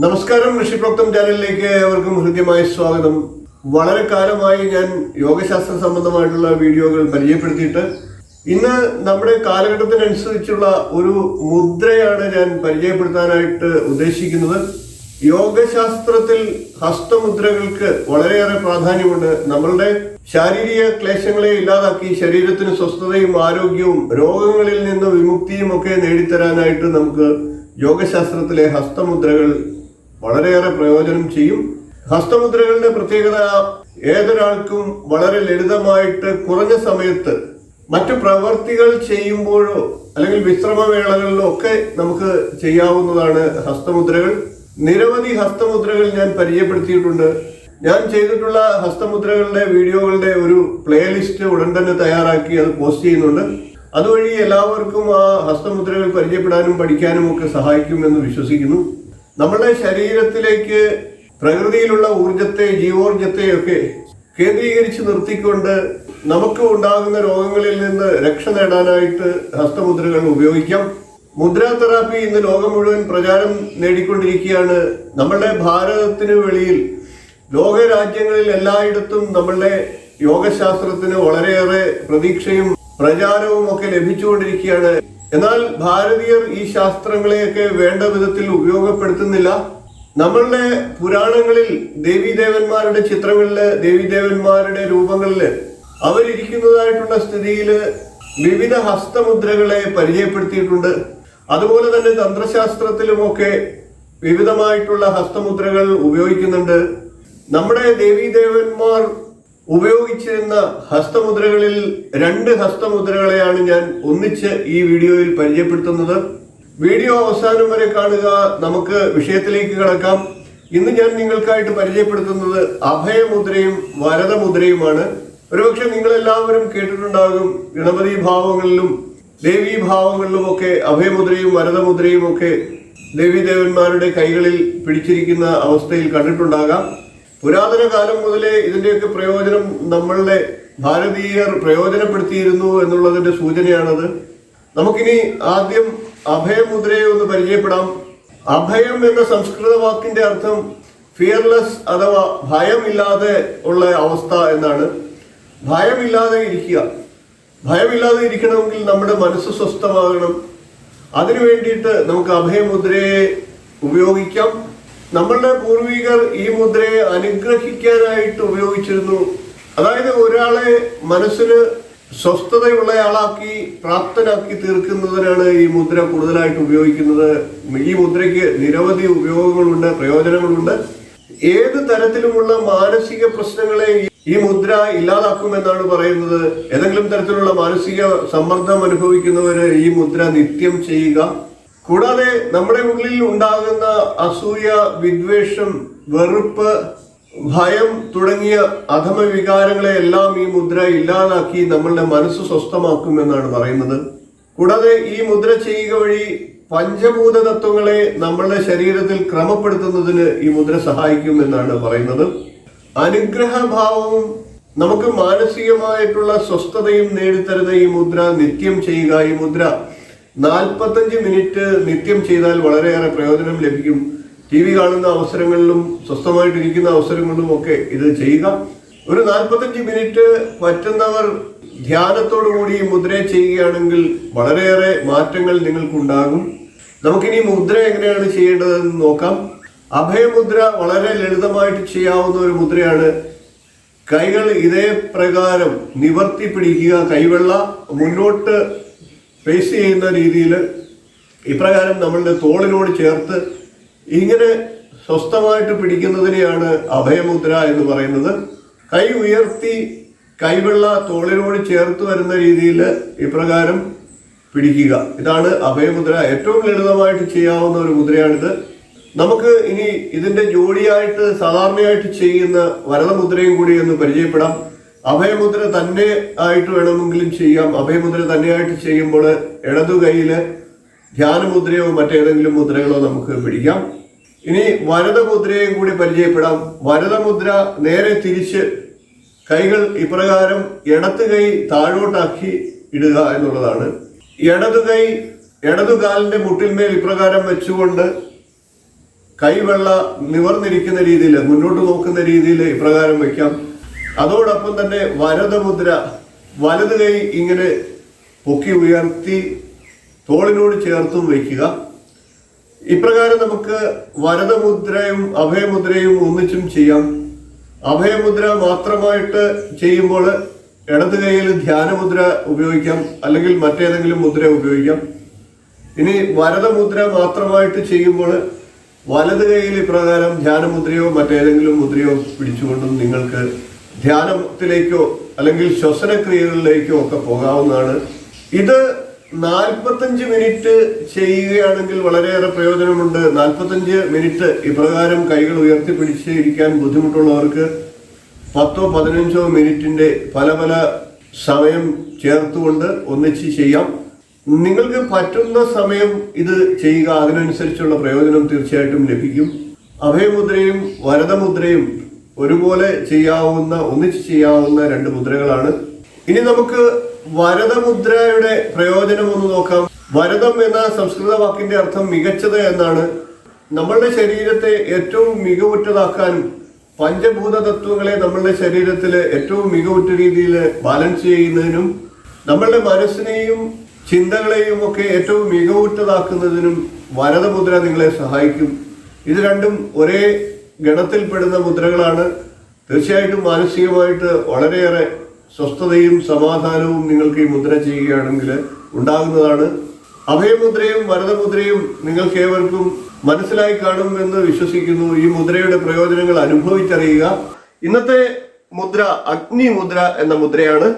നമസ്കാരം, ഋഷിപ്രോക്തം ചാനലിലേക്ക് ഏവർക്കും ഹൃദ്യമായ സ്വാഗതം. വളരെ കാലമായി ഞാൻ യോഗശാസ്ത്ര സംബന്ധമായിട്ടുള്ള വീഡിയോകൾ പരിചയപ്പെടുത്തിയിട്ട് ഇന്ന് നമ്മുടെ കാലഘട്ടത്തിനനുസരിച്ചുള്ള ഒരു മുദ്രയാണ് ഞാൻ പരിചയപ്പെടുത്താനായിട്ട് ഉദ്ദേശിക്കുന്നത്. യോഗശാസ്ത്രത്തിൽ ഹസ്തമുദ്രകൾക്ക് വളരെയേറെ പ്രാധാന്യമുണ്ട്. നമ്മളുടെ ശാരീരിക ക്ലേശങ്ങളെ ഇല്ലാതാക്കി ശരീരത്തിന് സ്വസ്ഥതയും ആരോഗ്യവും രോഗങ്ങളിൽ നിന്ന് വിമുക്തിയും ഒക്കെ നേടിത്തരാനായിട്ട് നമുക്ക് യോഗശാസ്ത്രത്തിലെ ഹസ്തമുദ്രകൾ വളരെയേറെ പ്രയോജനം ചെയ്യും. ഹസ്തമുദ്രകളുടെ പ്രത്യേകത ഏതൊരാൾക്കും വളരെ ലളിതമായിട്ട് കുറഞ്ഞ സമയത്ത് മറ്റു പ്രവർത്തികൾ ചെയ്യുമ്പോഴോ അല്ലെങ്കിൽ വിശ്രമവേളകളിലോ ഒക്കെ നമുക്ക് ചെയ്യാവുന്നതാണ് ഹസ്തമുദ്രകൾ. നിരവധി ഹസ്തമുദ്രകൾ ഞാൻ പരിചയപ്പെടുത്തിയിട്ടുണ്ട്. ഞാൻ ചെയ്തിട്ടുള്ള ഹസ്തമുദ്രകളുടെ വീഡിയോകളുടെ ഒരു പ്ലേലിസ്റ്റ് ഉടൻ തന്നെ തയ്യാറാക്കി അത് പോസ്റ്റ് ചെയ്യുന്നുണ്ട്. അതുവഴി എല്ലാവർക്കും ആ ഹസ്തമുദ്രകൾ പരിചയപ്പെടാനും പഠിക്കാനും ഒക്കെ സഹായിക്കുമെന്ന് വിശ്വസിക്കുന്നു. നമ്മുടെ ശരീരത്തിലേക്ക് പ്രകൃതിയിലുള്ള ഊർജത്തെ, ജീവോർജത്തെയൊക്കെ കേന്ദ്രീകരിച്ച് നിർത്തിക്കൊണ്ട് നമുക്ക് ഉണ്ടാകുന്ന രോഗങ്ങളിൽ നിന്ന് രക്ഷ നേടാനായിട്ട് ഹസ്തമുദ്രകൾ ഉപയോഗിക്കാം. മുദ്രാ തെറാപ്പി ഇന്ന് ലോകം മുഴുവൻ പ്രചാരം നേടിക്കൊണ്ടിരിക്കുകയാണ്. നമ്മളുടെ ഭാരതത്തിന് വെളിയിൽ ലോകരാജ്യങ്ങളിൽ എല്ലായിടത്തും നമ്മളുടെ യോഗശാസ്ത്രത്തിന് വളരെയേറെ പ്രതീക്ഷയും പ്രചാരവും ഒക്കെ ലഭിച്ചുകൊണ്ടിരിക്കുകയാണ്. എന്നാൽ ഭാരതീയർ ഈ ശാസ്ത്രങ്ങളെയൊക്കെ വേണ്ട വിധത്തിൽ ഉപയോഗപ്പെടുത്തുന്നില്ല. നമ്മളുടെ പുരാണങ്ങളിൽ ദേവീദേവന്മാരുടെ ചിത്രങ്ങളില്, ദേവീദേവന്മാരുടെ രൂപങ്ങളില് അവരിയ്ക്കുന്നതായിട്ടുള്ള സ്ഥിതിയില് വിവിധ ഹസ്തമുദ്രകളെ പരിചയപ്പെടുത്തിയിട്ടുണ്ട്. അതുപോലെ തന്നെ തന്ത്രശാസ്ത്രത്തിലുമൊക്കെ വിവിധമായിട്ടുള്ള ഹസ്തമുദ്രകൾ ഉപയോഗിക്കുന്നുണ്ട്. നമ്മുടെ ദേവീദേവന്മാർ ഉപയോഗിച്ചിരുന്ന ഹസ്തമുദ്രകളിൽ 2 ഹസ്തമുദ്രകളെയാണ് ഞാൻ ഒന്നിച്ച് ഈ വീഡിയോയിൽ പരിചയപ്പെടുത്തുന്നത്. വീഡിയോ അവസാനം വരെ കാണുക. നമുക്ക് വിഷയത്തിലേക്ക് കടക്കാം. ഇന്ന് ഞാൻ നിങ്ങൾക്കായിട്ട് പരിചയപ്പെടുത്തുന്നത് അഭയമുദ്രയും വരദമുദ്രയുമാണ്. ഒരുപക്ഷെ നിങ്ങളെല്ലാവരും കേട്ടിട്ടുണ്ടാകും, ഗണപതി ഭാവങ്ങളിലും ദേവീ ഭാവങ്ങളിലും ഒക്കെ അഭയമുദ്രയും വരദമുദ്രയും ഒക്കെ ദേവീദേവന്മാരുടെ കൈകളിൽ പിടിച്ചിരിക്കുന്ന അവസ്ഥയിൽ കണ്ടിട്ടുണ്ടാകാം. പുരാതന കാലം മുതലേ ഇതിന്റെയൊക്കെ പ്രയോജനം നമ്മളുടെ ഭാരതീയർ പ്രയോജനപ്പെടുത്തിയിരുന്നു എന്നുള്ളതിന്റെ സൂചനയാണത്. നമുക്കിനി ആദ്യം അഭയമുദ്രയെ ഒന്ന് പരിചയപ്പെടാം. അഭയം എന്ന സംസ്കൃത വാക്കിന്റെ അർത്ഥം ഫിയർലെസ് അഥവാ ഭയമില്ലാതെ ഉള്ള അവസ്ഥ എന്നാണ്. ഭയമില്ലാതെ ഇരിക്കുക. ഭയമില്ലാതെ ഇരിക്കണമെങ്കിൽ നമ്മുടെ മനസ്സ് സ്വസ്ഥമാകണം. അതിനു വേണ്ടിയിട്ട് നമുക്ക് അഭയമുദ്രയെ ഉപയോഗിക്കാം. നമ്മളുടെ പൂർവികർ ഈ മുദ്രയെ അനുഗ്രഹിക്കാനായിട്ട് ഉപയോഗിച്ചിരുന്നു. അതായത് ഒരാളെ മനസ്സിന് സ്വസ്ഥതയുള്ളയാളാക്കി പ്രാപ്തനാക്കി തീർക്കുന്നതിനാണ് ഈ മുദ്ര കൂടുതലായിട്ട് ഉപയോഗിക്കുന്നത്. ഈ മുദ്രയ്ക്ക് നിരവധി ഉപയോഗങ്ങളുണ്ട്, പ്രയോജനങ്ങളുണ്ട്. ഏത് തരത്തിലുമുള്ള മാനസിക പ്രശ്നങ്ങളെ ഈ മുദ്ര ഇല്ലാതാക്കുമെന്നാണ് പറയുന്നത്. ഏതെങ്കിലും തരത്തിലുള്ള മാനസിക സമ്മർദ്ദം അനുഭവിക്കുന്നവര് ഈ മുദ്ര നിത്യം ചെയ്യുക. കൂടാതെ നമ്മുടെ ഉള്ളിൽ ഉണ്ടാകുന്ന അസൂയ, വിദ്വേഷം, വെറുപ്പ്, ഭയം തുടങ്ങിയ അധമ വികാരങ്ങളെ എല്ലാം ഈ മുദ്ര ഇല്ലാതാക്കി നമ്മളുടെ മനസ്സ് സ്വസ്ഥമാക്കുമെന്നാണ് പറയുന്നത്. കൂടാതെ ഈ മുദ്ര ചെയ്യുക വഴി പഞ്ചഭൂത തത്വങ്ങളെ നമ്മളുടെ ശരീരത്തിൽ ക്രമപ്പെടുത്തുന്നതിന് ഈ മുദ്ര സഹായിക്കുമെന്നാണ് പറയുന്നത്. അനുഗ്രഹഭാവവും നമുക്ക് മാനസികമായിട്ടുള്ള സ്വസ്ഥതയും നേടിത്തരുന്ന ഈ മുദ്ര നിത്യം ചെയ്യുക. ഈ മുദ്ര 45 മിനിറ്റ് നിത്യം ചെയ്താൽ വളരെയേറെ പ്രയോജനം ലഭിക്കും. TV കാണുന്ന അവസരങ്ങളിലും സ്വസ്ഥമായിട്ടിരിക്കുന്ന അവസരങ്ങളിലും ഒക്കെ ഇത് ചെയ്യുക. ഒരു 45 മിനിറ്റ് പറ്റുന്നവർ ധ്യാനത്തോടു കൂടി ഈ മുദ്രയെ ചെയ്യുകയാണെങ്കിൽ വളരെയേറെ മാറ്റങ്ങൾ നിങ്ങൾക്കുണ്ടാകും. നമുക്കിനി മുദ്ര എങ്ങനെയാണ് ചെയ്യേണ്ടതെന്ന് നോക്കാം. അഭയമുദ്ര വളരെ ലളിതമായിട്ട് ചെയ്യാവുന്ന ഒരു മുദ്രയാണ്. കൈകൾ ഇതേ പ്രകാരം നിവർത്തി പിടിക്കുക. കൈവെള്ള മുന്നോട്ട് ഫേസ് ചെയ്യുന്ന രീതിയിൽ ഇപ്രകാരം നമ്മളുടെ തോളിനോട് ചേർത്ത് ഇങ്ങനെ സ്വസ്ഥമായിട്ട് പിടിക്കുന്നതിനെയാണ് അഭയമുദ്ര എന്ന് പറയുന്നത്. കൈ ഉയർത്തി കൈവെള്ള തോളിനോട് ചേർത്ത് വരുന്ന രീതിയിൽ ഇപ്രകാരം പിടിക്കുക. ഇതാണ് അഭയമുദ്ര. ഏറ്റവും ലളിതമായിട്ട് ചെയ്യാവുന്ന ഒരു മുദ്രയാണിത്. നമുക്ക് ഇനി ഇതിന്റെ ജോഡിയായിട്ട് സാധാരണയായിട്ട് ചെയ്യുന്ന വരദമുദ്രയും കൂടി ഒന്ന് പരിചയപ്പെടാം. അഭയമുദ്ര തന്നെ ആയിട്ട് വേണമെങ്കിലും ചെയ്യാം. അഭയമുദ്ര തന്നെയായിട്ട് ചെയ്യുമ്പോൾ ഇടതു കൈയില് ധ്യാനമുദ്രയോ മറ്റേതെങ്കിലും മുദ്രകളോ നമുക്ക് പിടിക്കാം. ഇനി വരദമുദ്രയും കൂടി പരിചയപ്പെടാം. വരദമുദ്ര നേരെ തിരിച്ച് കൈകൾ ഇപ്രകാരം ഇടത്ത് കൈ താഴോട്ടാക്കി ഇടുക എന്നുള്ളതാണ്. ഇടതു കാലിന്റെ മുട്ടിന്മേൽ ഇപ്രകാരം വെച്ചുകൊണ്ട് കൈവെള്ള നിവർന്നിരിക്കുന്ന രീതിയിൽ, മുന്നോട്ട് നോക്കുന്ന രീതിയിൽ ഇപ്രകാരം വയ്ക്കാം. അതോടൊപ്പം തന്നെ വരദമുദ്ര, വലത് കൈ ഇങ്ങനെ പൊക്കി ഉയർത്തി തോളിനോട് ചേർത്തും വയ്ക്കുക. ഇപ്രകാരം നമുക്ക് വരദമുദ്രയും അഭയമുദ്രയും ഒന്നിച്ചും ചെയ്യാം. അഭയമുദ്ര മാത്രമായിട്ട് ചെയ്യുമ്പോൾ ഇടത് കൈയിൽ ധ്യാനമുദ്ര ഉപയോഗിക്കാം, അല്ലെങ്കിൽ മറ്റേതെങ്കിലും മുദ്ര ഉപയോഗിക്കാം. ഇനി വരദമുദ്ര മാത്രമായിട്ട് ചെയ്യുമ്പോൾ വലത് കൈയിൽ ഇപ്രകാരം ധ്യാനമുദ്രയോ മറ്റേതെങ്കിലും മുദ്രയോ പിടിച്ചുകൊണ്ടും നിങ്ങൾക്ക് ധ്യാനത്തിലേക്കോ അല്ലെങ്കിൽ ശ്വസനക്രിയകളിലേക്കോ ഒക്കെ പോകാവുന്നതാണ്. ഇത് 45 മിനിറ്റ് ചെയ്യുകയാണെങ്കിൽ വളരെയേറെ പ്രയോജനമുണ്ട്. 45 മിനിറ്റ് ഇപ്രകാരം കൈകൾ ഉയർത്തിപ്പിടിച്ച് ഇരിക്കാൻ ബുദ്ധിമുട്ടുള്ളവർക്ക് 10-15 മിനിറ്റിന്റെ പല പല സമയം ചേർത്തുകൊണ്ട് ഒന്നിച്ച് ചെയ്യാം. നിങ്ങൾക്ക് പറ്റുന്ന സമയം ഇത് ചെയ്യുക, അതിനനുസരിച്ചുള്ള പ്രയോജനം തീർച്ചയായിട്ടും ലഭിക്കും. അഭയമുദ്രയും വരദമുദ്രയും ഒരുപോലെ ചെയ്യാവുന്ന, ഒന്നിച്ച് ചെയ്യാവുന്ന 2 മുദ്രകളാണ്. ഇനി നമുക്ക് വരദമുദ്രയുടെ പ്രയോജനം ഒന്ന് നോക്കാം. വരദം എന്ന സംസ്കൃത വാക്കിന്റെ അർത്ഥം മികച്ചത് എന്നാണ്. നമ്മളുടെ ശരീരത്തെ ഏറ്റവും മികവുറ്റതാക്കാനും പഞ്ചഭൂത തത്വങ്ങളെ നമ്മളുടെ ശരീരത്തിൽ ഏറ്റവും മികവുറ്റ രീതിയിൽ ബാലൻസ് ചെയ്യുന്നതിനും നമ്മളുടെ മനസ്സിനെയും ചിന്തകളെയും ഒക്കെ ഏറ്റവും മികവുറ്റതാക്കുന്നതിനും വരദമുദ്ര നിങ്ങളെ സഹായിക്കും. ഇത് രണ്ടും ഒരേ ഗണത്തിൽപ്പെടുന്ന മുദ്രകളാണ്. തീർച്ചയായിട്ടും മാനസികമായിട്ട് വളരെയേറെ സ്വസ്ഥതയും സമാധാനവും നിങ്ങൾക്ക് ഈ മുദ്ര ചെയ്യുകയാണെങ്കിൽ ഉണ്ടാകുന്നതാണ്. അഭയമുദ്രയും വരദമുദ്രയും നിങ്ങൾക്ക് ഏവർക്കും മനസ്സിലായി കാണുമെന്ന് വിശ്വസിക്കുന്നു. ഈ മുദ്രയുടെ പ്രയോജനങ്ങൾ അനുഭവിച്ചറിയുക. ഇന്നത്തെ മുദ്ര അഗ്നിമുദ്ര എന്ന മുദ്രയാണ്.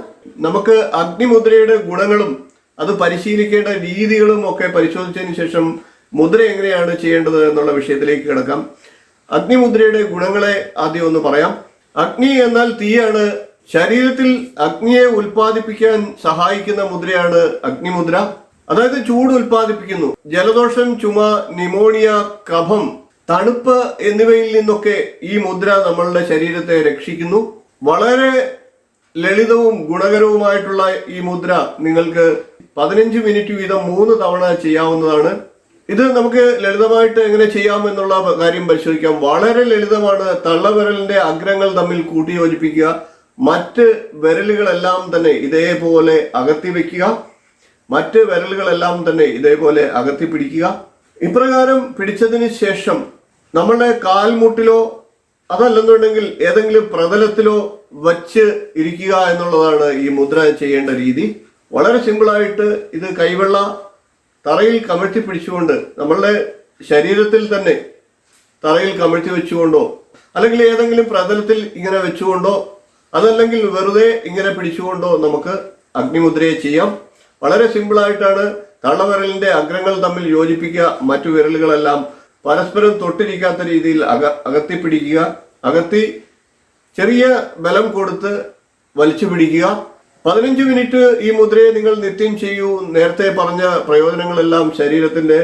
നമുക്ക് അഗ്നിമുദ്രയുടെ ഗുണങ്ങളും അത് പരിശീലിക്കേണ്ട രീതികളും ഒക്കെ പരിശോധിച്ചതിന് ശേഷം മുദ്ര എങ്ങനെയാണ് ചെയ്യേണ്ടത് എന്നുള്ള വിഷയത്തിലേക്ക് കിടക്കാം. അഗ്നിമുദ്രയുടെ ഗുണങ്ങളെ ആദ്യം ഒന്ന് പറയാം. അഗ്നി എന്നാൽ തീയാണ്. ശരീരത്തിൽ അഗ്നിയെ ഉൽപ്പാദിപ്പിക്കാൻ സഹായിക്കുന്ന മുദ്രയാണ് അഗ്നിമുദ്ര. അതായത് ചൂട് ഉൽപ്പാദിപ്പിക്കുന്നു. ജലദോഷം, ചുമ, ന്യൂമോണിയ, കഫം, തണുപ്പ് എന്നിവയിൽ നിന്നൊക്കെ ഈ മുദ്ര നമ്മളുടെ ശരീരത്തെ രക്ഷിക്കുന്നു. വളരെ ലളിതവും ഗുണകരവുമായിട്ടുള്ള ഈ മുദ്ര നിങ്ങൾക്ക് 15 മിനിറ്റ് വീതം 3 തവണ ചെയ്യാവുന്നതാണ്. ഇത് നമുക്ക് ലളിതമായിട്ട് എങ്ങനെ ചെയ്യാമെന്നുള്ള കാര്യം പരിശോധിക്കാം. വളരെ ലളിതമാണ്. തള്ളവിരലിന്റെ അഗ്രങ്ങൾ തമ്മിൽ കൂട്ടിയോജിപ്പിക്കുക. മറ്റ് വിരലുകളെല്ലാം തന്നെ ഇതേപോലെ അകത്തി വെക്കുക. മറ്റ് വിരലുകളെല്ലാം തന്നെ ഇതേപോലെ അകത്തി പിടിക്കുക. ഇപ്രകാരം പിടിച്ചതിന് ശേഷം നമ്മളുടെ കാൽമുട്ടിലോ അതല്ലെന്നുണ്ടെങ്കിൽ ഏതെങ്കിലും പ്രതലത്തിലോ വച്ച് ഇരിക്കുക എന്നുള്ളതാണ് ഈ മുദ്ര ചെയ്യേണ്ട രീതി. വളരെ സിമ്പിളായിട്ട് ഇത് കൈവെള്ള തറയിൽ കമഴ്ത്തി പിടിച്ചുകൊണ്ട് നമ്മളുടെ ശരീരത്തിൽ തന്നെ തറയിൽ കമഴ്ത്തി വെച്ചുകൊണ്ടോ അല്ലെങ്കിൽ ഏതെങ്കിലും പ്രതലത്തിൽ ഇങ്ങനെ വെച്ചുകൊണ്ടോ അതല്ലെങ്കിൽ വെറുതെ ഇങ്ങനെ പിടിച്ചുകൊണ്ടോ നമുക്ക് അഗ്നിമുദ്രയെ ചെയ്യാം. വളരെ സിമ്പിളായിട്ടാണ്. തള്ളവിരലിന്റെ അഗ്രങ്ങൾ തമ്മിൽ യോജിപ്പിക്കുക. മറ്റു വിരലുകളെല്ലാം പരസ്പരം തൊട്ടിരിക്കാത്ത രീതിയിൽ അകത്തി പിടിക്കുക. അകത്തി ചെറിയ ബലം കൊടുത്ത് വലിച്ചു പിടിക്കുക. 15 മിനിറ്റ് ഈ മുദ്രയെ നിങ്ങൾ നിത്യം ചെയ്യൂ. നേരത്തെ പറഞ്ഞ പ്രയോജനങ്ങളെല്ലാം ശരീരത്തിന്റെ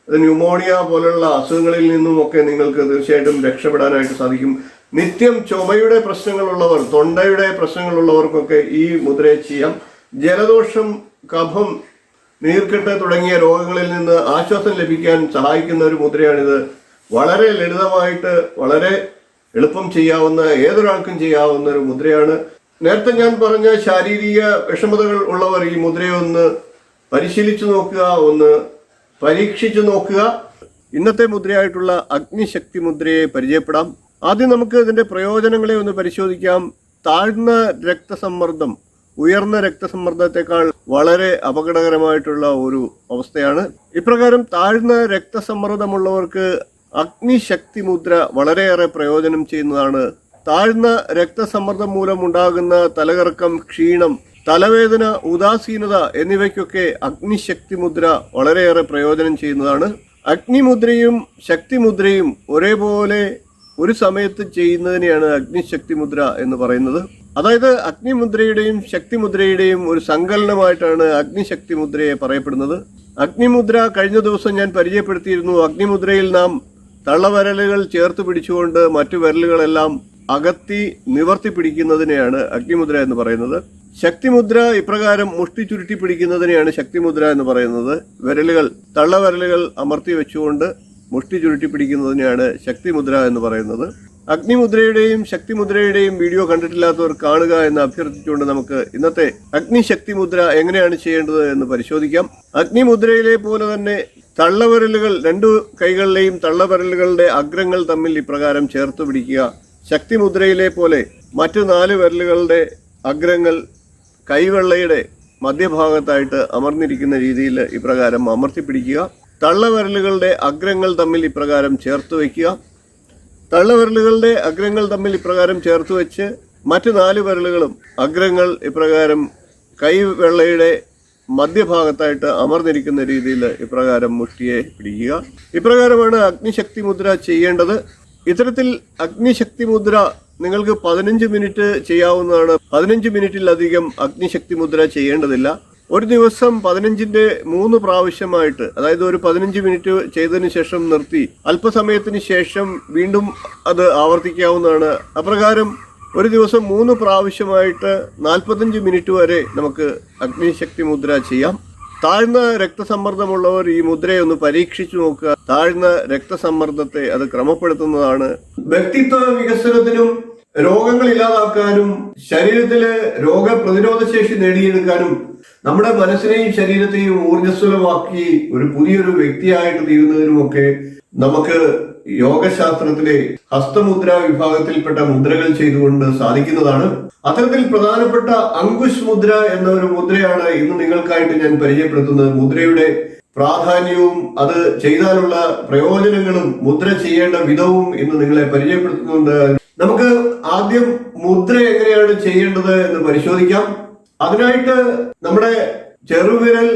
ന്യൂമോണിയ പോലുള്ള അസുഖങ്ങളിൽ നിന്നും ഒക്കെ നിങ്ങൾക്ക് തീർച്ചയായിട്ടും രക്ഷപ്പെടാനായിട്ട് സാധിക്കും. നിത്യം ചുമയുടെ പ്രശ്നങ്ങളുള്ളവർ, തൊണ്ടയുടെ പ്രശ്നങ്ങളുള്ളവർക്കൊക്കെ ഈ മുദ്രയെ ചെയ്യാം. ജലദോഷം, കഫം, നീർക്കെട്ട് തുടങ്ങിയ രോഗങ്ങളിൽ നിന്ന് ആശ്വാസം ലഭിക്കാൻ സഹായിക്കുന്ന ഒരു മുദ്രയാണിത്. വളരെ ലളിതമായിട്ട് വളരെ എളുപ്പം ചെയ്യാവുന്ന, ഏതൊരാൾക്കും ചെയ്യാവുന്ന ഒരു മുദ്രയാണ്. നേരത്തെ ഞാൻ പറഞ്ഞ ശാരീരിക വിഷമതകൾ ഉള്ളവർ ഈ മുദ്രയെ ഒന്ന് പരിശീലിച്ചു നോക്കുക, ഒന്ന് പരീക്ഷിച്ചു നോക്കുക. ഇന്നത്തെ മുദ്രയായിട്ടുള്ള അഗ്നിശക്തി മുദ്രയെ പരിചയപ്പെടാം. ആദ്യം നമുക്ക് ഇതിന്റെ പ്രയോജനങ്ങളെ ഒന്ന് പരിശോധിക്കാം. താഴ്ന്ന രക്തസമ്മർദ്ദം ഉയർന്ന രക്തസമ്മർദ്ദത്തെക്കാൾ വളരെ അപകടകരമായിട്ടുള്ള ഒരു അവസ്ഥയാണ്. ഇപ്രകാരം താഴ്ന്ന രക്തസമ്മർദ്ദമുള്ളവർക്ക് അഗ്നിശക്തി മുദ്ര വളരെയേറെ പ്രയോജനം ചെയ്യുന്നതാണ്. താഴ്ന്ന രക്തസമ്മർദ്ദം മൂലം ഉണ്ടാകുന്ന തലകറക്കം, ക്ഷീണം, തലവേദന, ഉദാസീനത എന്നിവയ്ക്കൊക്കെ അഗ്നിശക്തി മുദ്ര വളരെയേറെ പ്രയോജനം ചെയ്യുന്നതാണ്. അഗ്നിമുദ്രയും ശക്തിമുദ്രയും ഒരേപോലെ ഒരു സമയത്ത് ചെയ്യുന്നതിനെയാണ് അഗ്നിശക്തി മുദ്ര എന്ന് പറയുന്നത്. അതായത് അഗ്നിമുദ്രയുടെയും ശക്തിമുദ്രയുടെയും ഒരു സങ്കലനമായിട്ടാണ് അഗ്നിശക്തി മുദ്രയെ പറയപ്പെടുന്നത്. അഗ്നിമുദ്ര കഴിഞ്ഞ ദിവസം ഞാൻ പരിചയപ്പെടുത്തിയിരുന്നു. അഗ്നിമുദ്രയിൽ നാം തള്ളവിരലുകൾ ചേർത്ത് പിടിച്ചുകൊണ്ട് മറ്റു വിരലുകളെല്ലാം അകത്തി നിവർത്തി പിടിക്കുന്നതിനെയാണ് അഗ്നിമുദ്ര എന്ന് പറയുന്നത്. ശക്തിമുദ്ര ഇപ്രകാരം മുഷ്ടി ചുരുട്ടി പിടിക്കുന്നതിനെയാണ് ശക്തിമുദ്ര എന്ന് പറയുന്നത്. വിരലുകൾ, തള്ളവിരലുകൾ അമർത്തി വെച്ചുകൊണ്ട് മുഷ്ടി ചുരുട്ടി പിടിക്കുന്നതിനെയാണ് ശക്തിമുദ്ര എന്ന് പറയുന്നത്. അഗ്നിമുദ്രയുടെയും ശക്തിമുദ്രയുടെയും വീഡിയോ കണ്ടിട്ടില്ലാത്തവർ കാണുക എന്ന് അഭ്യർത്ഥിച്ചുകൊണ്ട് നമുക്ക് ഇന്നത്തെ അഗ്നിശക്തി മുദ്ര എങ്ങനെയാണ് ചെയ്യേണ്ടത് എന്ന് പരിശോധിക്കാം. അഗ്നിമുദ്രയിലെ പോലെ തന്നെ തള്ളവിരലുകൾ, രണ്ടു കൈകളിലെയും തള്ളവിരലുകളുടെ അഗ്രങ്ങൾ തമ്മിൽ ഇപ്രകാരം ചേർത്ത് പിടിക്കുക. ശക്തിമുദ്രയിലെ പോലെ മറ്റു 4 വിരലുകളുടെ അഗ്രങ്ങൾ കൈവെള്ളയുടെ മധ്യഭാഗത്തായിട്ട് അമർന്നിരിക്കുന്ന രീതിയിൽ ഇപ്രകാരം അമർത്തി പിടിക്കുക. തള്ളവിരലുകളുടെ അഗ്രങ്ങൾ തമ്മിൽ ഇപ്രകാരം ചേർത്ത് വയ്ക്കുക. തള്ളവിരലുകളുടെ അഗ്രങ്ങൾ തമ്മിൽ ഇപ്രകാരം ചേർത്ത് വെച്ച് മറ്റ് 4 വിരലുകളും അഗ്രങ്ങൾ ഇപ്രകാരം കൈവെള്ളയുടെ മധ്യഭാഗത്തായിട്ട് അമർന്നിരിക്കുന്ന രീതിയിൽ ഇപ്രകാരം മുഷ്ടിയെ പിടിക്കുക. ഇപ്രകാരമാണ് അഗ്നിശക്തി മുദ്ര ചെയ്യേണ്ടത്. ഇത്തരത്തിൽ അഗ്നിശക്തി മുദ്ര നിങ്ങൾക്ക് 15 മിനിറ്റ് ചെയ്യാവുന്നതാണ്. 15 മിനിറ്റിലധികം അഗ്നിശക്തി മുദ്ര ചെയ്യേണ്ടതില്ല. ഒരു ദിവസം 15ന്റെ 3 പ്രാവശ്യമായിട്ട്, അതായത് ഒരു 15 മിനിറ്റ് ചെയ്തതിന് ശേഷം നിർത്തി അല്പസമയത്തിന് ശേഷം വീണ്ടും അത് ആവർത്തിക്കാവുന്നതാണ്. അപ്രകാരം ഒരു ദിവസം 3 പ്രാവശ്യമായിട്ട് 45 മിനിറ്റ് വരെ നമുക്ക് അഗ്നിശക്തി മുദ്ര ചെയ്യാം. താഴ്ന്ന രക്തസമ്മർദ്ദമുള്ളവർ ഈ മുദ്രയെ ഒന്ന് പരീക്ഷിച്ചു നോക്കുക. താഴ്ന്ന രക്തസമ്മർദ്ദത്തെ അത് ക്രമപ്പെടുത്തുന്നതാണ്. വ്യക്തിത്വ വികസനത്തിനും രോഗങ്ങൾ ഇല്ലാതാക്കാനും ശരീരത്തിലെ രോഗപ്രതിരോധ ശേഷി നേടിയെടുക്കാനും നമ്മുടെ മനസ്സിനെയും ശരീരത്തെയും ഊർജ്ജസ്വലമാക്കി ഒരു പുതിയൊരു വ്യക്തിയായിട്ട് തീരുന്നതിനുമൊക്കെ നമുക്ക് യോഗശാസ്ത്രത്തിലെ ഹസ്തമുദ്ര വിഭാഗത്തിൽപ്പെട്ട മുദ്രകൾ ചെയ്തുകൊണ്ട് സാധിക്കുന്നതാണ്. അത്തരത്തിൽ പ്രധാനപ്പെട്ട അങ്കുശ് മുദ്ര എന്ന ഒരു മുദ്രയാണ് ഇന്ന് നിങ്ങൾക്കായിട്ട് ഞാൻ പരിചയപ്പെടുത്തുന്നത്. മുദ്രയുടെ പ്രാധാന്യവും അത് ചെയ്താലുള്ള പ്രയോജനങ്ങളും മുദ്ര ചെയ്യേണ്ട വിധവും ഇന്ന് നിങ്ങളെ പരിചയപ്പെടുത്തുന്നുണ്ട്. നമുക്ക് ആദ്യം മുദ്ര എങ്ങനെയാണ് ചെയ്യേണ്ടത് എന്ന് പരിശോധിക്കാം. അതിനായിട്ട് നമ്മുടെ ചെറുവിരൽ,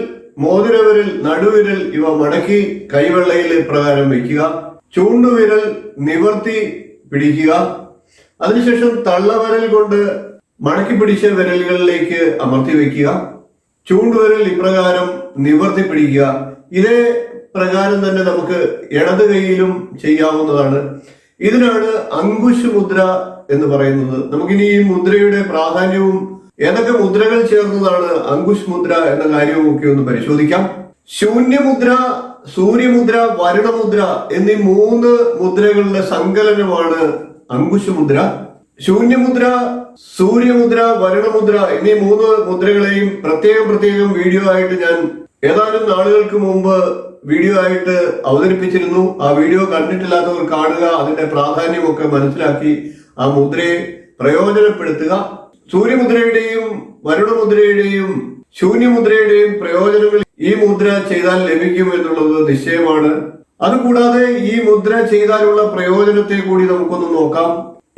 മോതിരവിരൽ, നടുവിരൽ ഇവ മടക്കി കൈവെള്ളയിൽ പ്രകാരം വയ്ക്കുക. ചൂണ്ടുവിരൽ നിവർത്തി പിടിക്കുക. അതിനുശേഷം തള്ളവിരൽ കൊണ്ട് മടക്കി പിടിച്ച വിരലുകളിലേക്ക് അമർത്തി വയ്ക്കുക. ചൂണ്ടുവിരൽ ഇപ്രകാരം നിവർത്തി പിടിക്കുക. ഇതേ പ്രകാരം തന്നെ നമുക്ക് ഇടത് കൈയിലും ചെയ്യാവുന്നതാണ്. ഇതിനാണ് അങ്കുശ് മുദ്ര എന്ന് പറയുന്നത്. നമുക്കിനി ഈ മുദ്രയുടെ പ്രാധാന്യവും ഏതൊക്കെ മുദ്രകൾ ചേർന്നതാണ് അങ്കുശ് മുദ്ര എന്ന കാര്യവും ഒക്കെ ഒന്ന് പരിശോധിക്കാം. ശൂന്യമുദ്ര, സൂര്യമുദ്ര, വരുണമുദ്ര എന്നീ 3 മുദ്രകളുടെ സങ്കലനമാണ് അങ്കുശ് മുദ്ര. ശൂന്യമുദ്ര, സൂര്യമുദ്ര, വരുണമുദ്ര എന്നീ 3 മുദ്രകളെയും പ്രത്യേകം വീഡിയോ ആയിട്ട് ഞാൻ ഏതാനും നാളുകൾക്ക് മുമ്പ് വീഡിയോ ആയിട്ട് അവതരിപ്പിച്ചിരുന്നു. ആ വീഡിയോ കണ്ടിട്ടില്ലാത്തവർ കാണുക, അതിന്റെ പ്രാധാന്യമൊക്കെ മനസ്സിലാക്കി ആ മുദ്രയെ പ്രയോജനപ്പെടുത്തുക. സൂര്യമുദ്രയുടെയും വരുണമുദ്രയുടെയും ശൂന്യമുദ്രയുടെയും പ്രയോജനങ്ങൾ ഈ മുദ്ര ചെയ്താൽ ലഭിക്കും എന്നുള്ളത് നിശ്ചയമാണ്. അതുകൂടാതെ ഈ മുദ്ര ചെയ്താലുള്ള പ്രയോജനത്തെ കൂടി നമുക്കൊന്ന് നോക്കാം.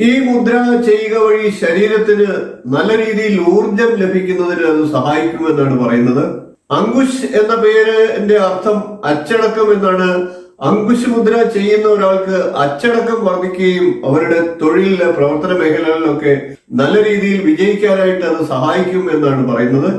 ഈ മുദ്ര ചെയ്യുക വഴി ശരീരത്തിന് നല്ല രീതിയിൽ ഊർജം ലഭിക്കുന്നതിന് അത് സഹായിക്കുമെന്നാണ് പറയുന്നത്. അങ്കുശ് എന്ന പേരിന്റെ അർത്ഥം അച്ചടക്കം എന്നാണ്. അങ്കുശ് മുദ്ര ചെയ്യുന്ന ഒരാൾക്ക് അച്ചടക്കം വർദ്ധിക്കുകയും അവരുടെ തൊഴിലിലെ പ്രവർത്തന മേഖലകളിലൊക്കെ നല്ല രീതിയിൽ വിജയിക്കാനായിട്ട് അത് സഹായിക്കും എന്നാണ് പറയുന്നത്.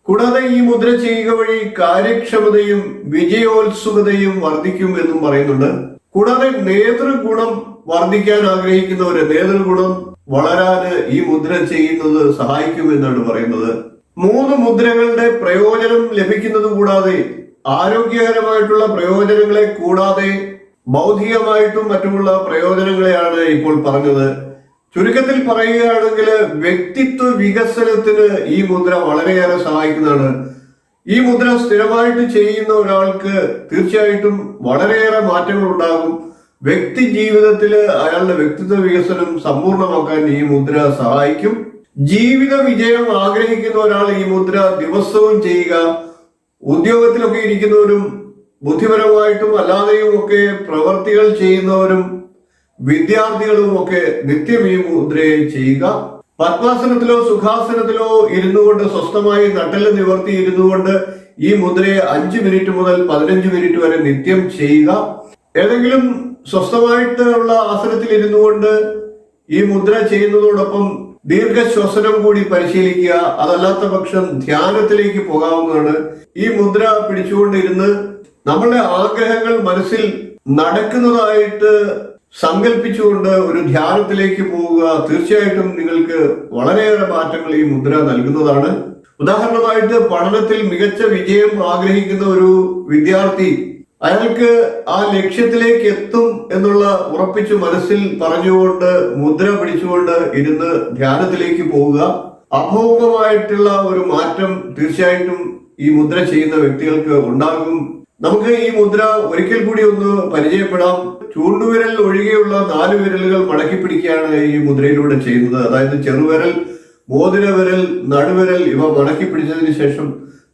കൂടാതെ ഈ മുദ്ര ചെയ്യുക വഴി കാര്യക്ഷമതയും വിജയോത്സുകതയും വർദ്ധിക്കും എന്നും പറയുന്നുണ്ട്. കൂടാതെ നേതൃഗുണം വർദ്ധിക്കാൻ ആഗ്രഹിക്കുന്നവര് നേതൃഗുണം വളരാന് ഈ മുദ്ര ചെയ്യുന്നത് സഹായിക്കും എന്നാണ് പറയുന്നത്. 3 മുദ്രകളുടെ പ്രയോജനം ലഭിക്കുന്നത് കൂടാതെ ആരോഗ്യകരമായിട്ടുള്ള പ്രയോജനങ്ങളെ കൂടാതെ ബൗദ്ധികമായിട്ടും മറ്റുമുള്ള പ്രയോജനങ്ങളെയാണ് ഇപ്പോൾ പറഞ്ഞത്. ചുരുക്കത്തിൽ പറയുകയാണെങ്കിൽ വ്യക്തിത്വ വികസനത്തിന് ഈ മുദ്ര വളരെയേറെ സഹായിക്കുന്നതാണ്. ഈ മുദ്ര സ്ഥിരമായിട്ട് ചെയ്യുന്ന ഒരാൾക്ക് തീർച്ചയായിട്ടും വളരെയേറെ മാറ്റങ്ങൾ ഉണ്ടാകും. വ്യക്തി ജീവിതത്തില് അയാളുടെ വ്യക്തിത്വ വികസനം സമ്പൂർണ്ണമാക്കാൻ ഈ മുദ്ര സഹായിക്കും. ജീവിത വിജയം ആഗ്രഹിക്കുന്ന ഒരാൾ ഈ മുദ്ര ദിവസവും ചെയ്യുക. ഉദ്യോഗത്തിലൊക്കെ ഇരിക്കുന്നവരും ബുദ്ധിപരമായിട്ടും അല്ലാതെയും ഒക്കെ പ്രവർത്തികൾ ചെയ്യുന്നവരും വിദ്യാർത്ഥികളും ഒക്കെ നിത്യം ഈ മുദ്രയെ ചെയ്യുക. പത്മാസനത്തിലോ സുഖാസനത്തിലോ ഇരുന്നു കൊണ്ട് സ്വസ്ഥമായി നട്ടെല്ല് നിവർത്തി ഇരുന്നു കൊണ്ട് ഈ മുദ്രയെ 5 മിനിറ്റ് മുതൽ 15 മിനിറ്റ് വരെ നിത്യം ചെയ്യുക. ഏതെങ്കിലും സ്വസ്ഥമായിട്ടുള്ള ആസനത്തിൽ ഇരുന്നു കൊണ്ട് ഈ മുദ്ര ചെയ്യുന്നതോടൊപ്പം ദീർഘശ്വസനം കൂടി പരിശീലിക്കുക. അതല്ലാത്ത പക്ഷം ധ്യാനത്തിലേക്ക് പോകാവുന്നതാണ്. ഈ മുദ്ര പിടിച്ചുകൊണ്ടിരുന്ന് നമ്മളുടെ ആഗ്രഹങ്ങൾ മനസ്സിൽ നടക്കുന്നതായിട്ട് സങ്കല്പിച്ചുകൊണ്ട് ഒരു ധ്യാനത്തിലേക്ക് പോവുക. തീർച്ചയായിട്ടും നിങ്ങൾക്ക് വളരെയേറെ മാറ്റങ്ങൾ ഈ മുദ്ര നൽകുന്നതാണ്. ഉദാഹരണമായിട്ട് പഠനത്തിൽ മികച്ച വിജയം ആഗ്രഹിക്കുന്ന ഒരു വിദ്യാർത്ഥി അയാൾക്ക് ആ ലക്ഷ്യത്തിലേക്ക് എത്തും എന്നുള്ള ഉറപ്പിച്ചു മനസ്സിൽ പറഞ്ഞുകൊണ്ട് മുദ്ര പിടിച്ചുകൊണ്ട് ഇരുന്ന് ധ്യാനത്തിലേക്ക് പോവുക. അഭൗമമായിട്ടുള്ള ഒരു മാറ്റം തീർച്ചയായിട്ടും ഈ മുദ്ര ചെയ്യുന്ന വ്യക്തികൾക്ക് ഉണ്ടാകും. നമുക്ക് ഈ മുദ്ര ഒരിക്കൽ കൂടി ഒന്ന് പരിചയപ്പെടാം. ചൂണ്ടുവിരൽ ഒഴികെയുള്ള 4 വിരലുകൾ മടക്കി പിടിക്കുകയാണ് ഈ മുദ്രയിലൂടെ ചെയ്യുന്നത്. അതായത് ചെറുവിരൽ, മോതിരവിരൽ, നടുവിരൽ ഇവ മടക്കി പിടിച്ചതിന് ശേഷം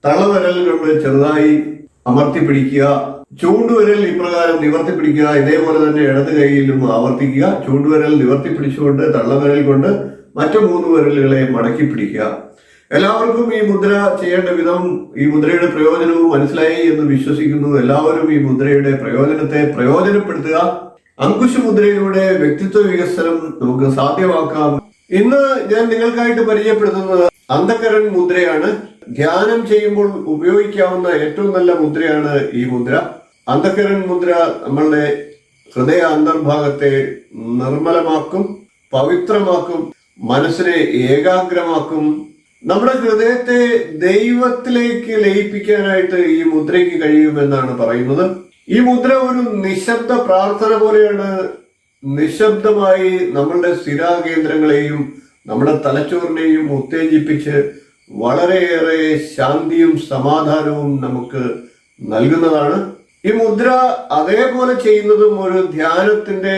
തള്ളവിരൽ കൊണ്ട് ചെറുതായി അമർത്തി പിടിക്കുക. ചൂണ്ടുവിരൽ ഇപ്രകാരം നിവർത്തി പിടിക്കുക. ഇതേപോലെ തന്നെ ഇടത് കൈയിലും ആവർത്തിക്കുക. ചൂണ്ടുവിരൽ നിവർത്തി പിടിച്ചുകൊണ്ട് തള്ളവിരൽ കൊണ്ട് മറ്റു 3 വിരലുകളെ മടക്കി പിടിക്കുക. എല്ലാവർക്കും ഈ മുദ്ര ചെയ്യേണ്ട വിധം, ഈ മുദ്രയുടെ പ്രയോജനവും മനസ്സിലായി എന്ന് വിശ്വസിക്കുന്നു. എല്ലാവരും ഈ മുദ്രയുടെ പ്രയോജനത്തെ പ്രയോജനപ്പെടുത്തുക. അങ്കുശ മുദ്രയിലൂടെ വ്യക്തിത്വ വികസനം നമുക്ക് സാധ്യമാക്കാം. ഇന്ന് ഞാൻ നിങ്ങൾക്കായിട്ട് പരിചയപ്പെടുത്തുന്നത് അന്ധകരൺ മുദ്രയാണ്. ധ്യാനം ചെയ്യുമ്പോൾ ഉപയോഗിക്കാവുന്ന ഏറ്റവും നല്ല മുദ്രയാണ് ഈ മുദ്ര. അന്ധകരൺ മുദ്ര നമ്മളുടെ ഹൃദയ അന്തർഭാഗത്തെ നിർമ്മലമാക്കും, പവിത്രമാക്കും, മനസ്സിനെ ഏകാഗ്രമാക്കും. നമ്മുടെ ഹൃദയത്തെ ദൈവത്തിലേക്ക് ലയിപ്പിക്കാനായിട്ട് ഈ മുദ്രയ്ക്ക് കഴിയുമെന്നാണ് പറയുന്നത്. ഈ മുദ്ര ഒരു നിശബ്ദ പ്രാർത്ഥന പോലെയാണ്. നിശബ്ദമായി നമ്മളുടെ സ്ഥിരാകേന്ദ്രങ്ങളെയും നമ്മുടെ തലച്ചോറിനെയും ഉത്തേജിപ്പിച്ച് വളരെയേറെ ശാന്തിയും സമാധാനവും നമുക്ക് നൽകുന്നതാണ്. ഈ മുദ്ര അതേപോലെ ചെയ്യുന്നതും ഒരു ധ്യാനത്തിന്റെ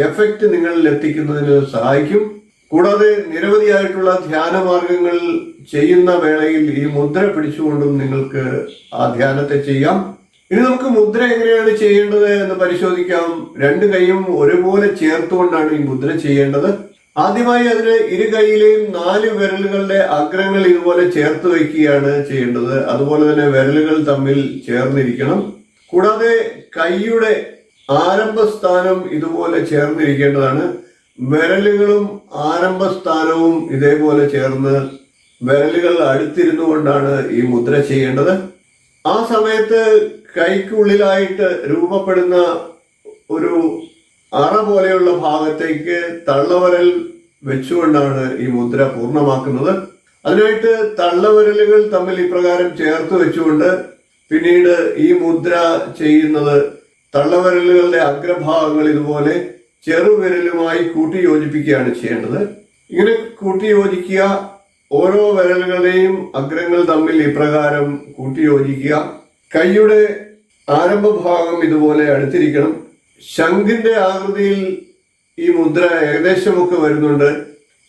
എഫക്റ്റ് നിങ്ങളിൽ എത്തിക്കുന്നതിന് സഹായിക്കും. കൂടാതെ നിരവധിയായിട്ടുള്ള ധ്യാന മാർഗങ്ങൾ ചെയ്യുന്ന വേളയിൽ ഈ മുദ്ര പിടിച്ചുകൊണ്ടും നിങ്ങൾക്ക് ആ ധ്യാനത്തെ ചെയ്യാം. ഇനി നമുക്ക് മുദ്ര എങ്ങനെയാണ് ചെയ്യേണ്ടത് എന്ന് പരിശോധിക്കാം. 2 കൈയും ഒരുപോലെ ചേർത്തുകൊണ്ടാണ് ഈ മുദ്ര ചെയ്യേണ്ടത്. ആദ്യമായി അതിന് ഇരു കൈയിലെയും 4 വിരലുകളുടെ അഗ്രങ്ങൾ ഇതുപോലെ ചേർത്ത് വയ്ക്കുകയാണ് ചെയ്യേണ്ടത്. അതുപോലെ തന്നെ വിരലുകൾ തമ്മിൽ ചേർന്നിരിക്കണം. കൂടാതെ കൈയുടെ ആരംഭസ്ഥാനം ഇതുപോലെ ചേർന്നിരിക്കേണ്ടതാണ്. വിരലുകളും ആരംഭസ്ഥാനവും ഇതേപോലെ ചേർന്ന് വിരലുകൾ അടുത്തിരുന്നു കൊണ്ടാണ് ഈ മുദ്ര ചെയ്യേണ്ടത്. ആ സമയത്ത് കൈക്കുള്ളിലായിട്ട് രൂപപ്പെടുന്ന ഒരു അറ പോലെയുള്ള ഭാഗത്തേക്ക് തള്ളവിരൽ വെച്ചുകൊണ്ടാണ് ഈ മുദ്ര പൂർണ്ണമാക്കുന്നത്. അതിനായിട്ട് തള്ളവിരലുകൾ തമ്മിൽ ഇപ്രകാരം ചേർത്ത് വെച്ചുകൊണ്ട് പിന്നീട് ഈ മുദ്ര ചെയ്യുന്നത് തള്ളവിരലുകളുടെ അഗ്രഭാഗങ്ങൾ ഇതുപോലെ ചെറുവിരലുമായി കൂട്ടി യോജിപ്പിക്കുകയാണ് ചെയ്യേണ്ടത്. ഇങ്ങനെ കൂട്ടി യോജിക്കുക. ഓരോ വിരലുകളുടെയും അഗ്രങ്ങൾ തമ്മിൽ ഇപ്രകാരം കൂട്ടി യോജിക്കുക. കൈയുടെ ആരംഭഭാഗം ഇതുപോലെ അടുത്തിരിക്കണം. ശംഖിന്റെ ആകൃതിയിൽ ഈ മുദ്ര ഏകദേശമൊക്കെ വരുന്നുണ്ട്.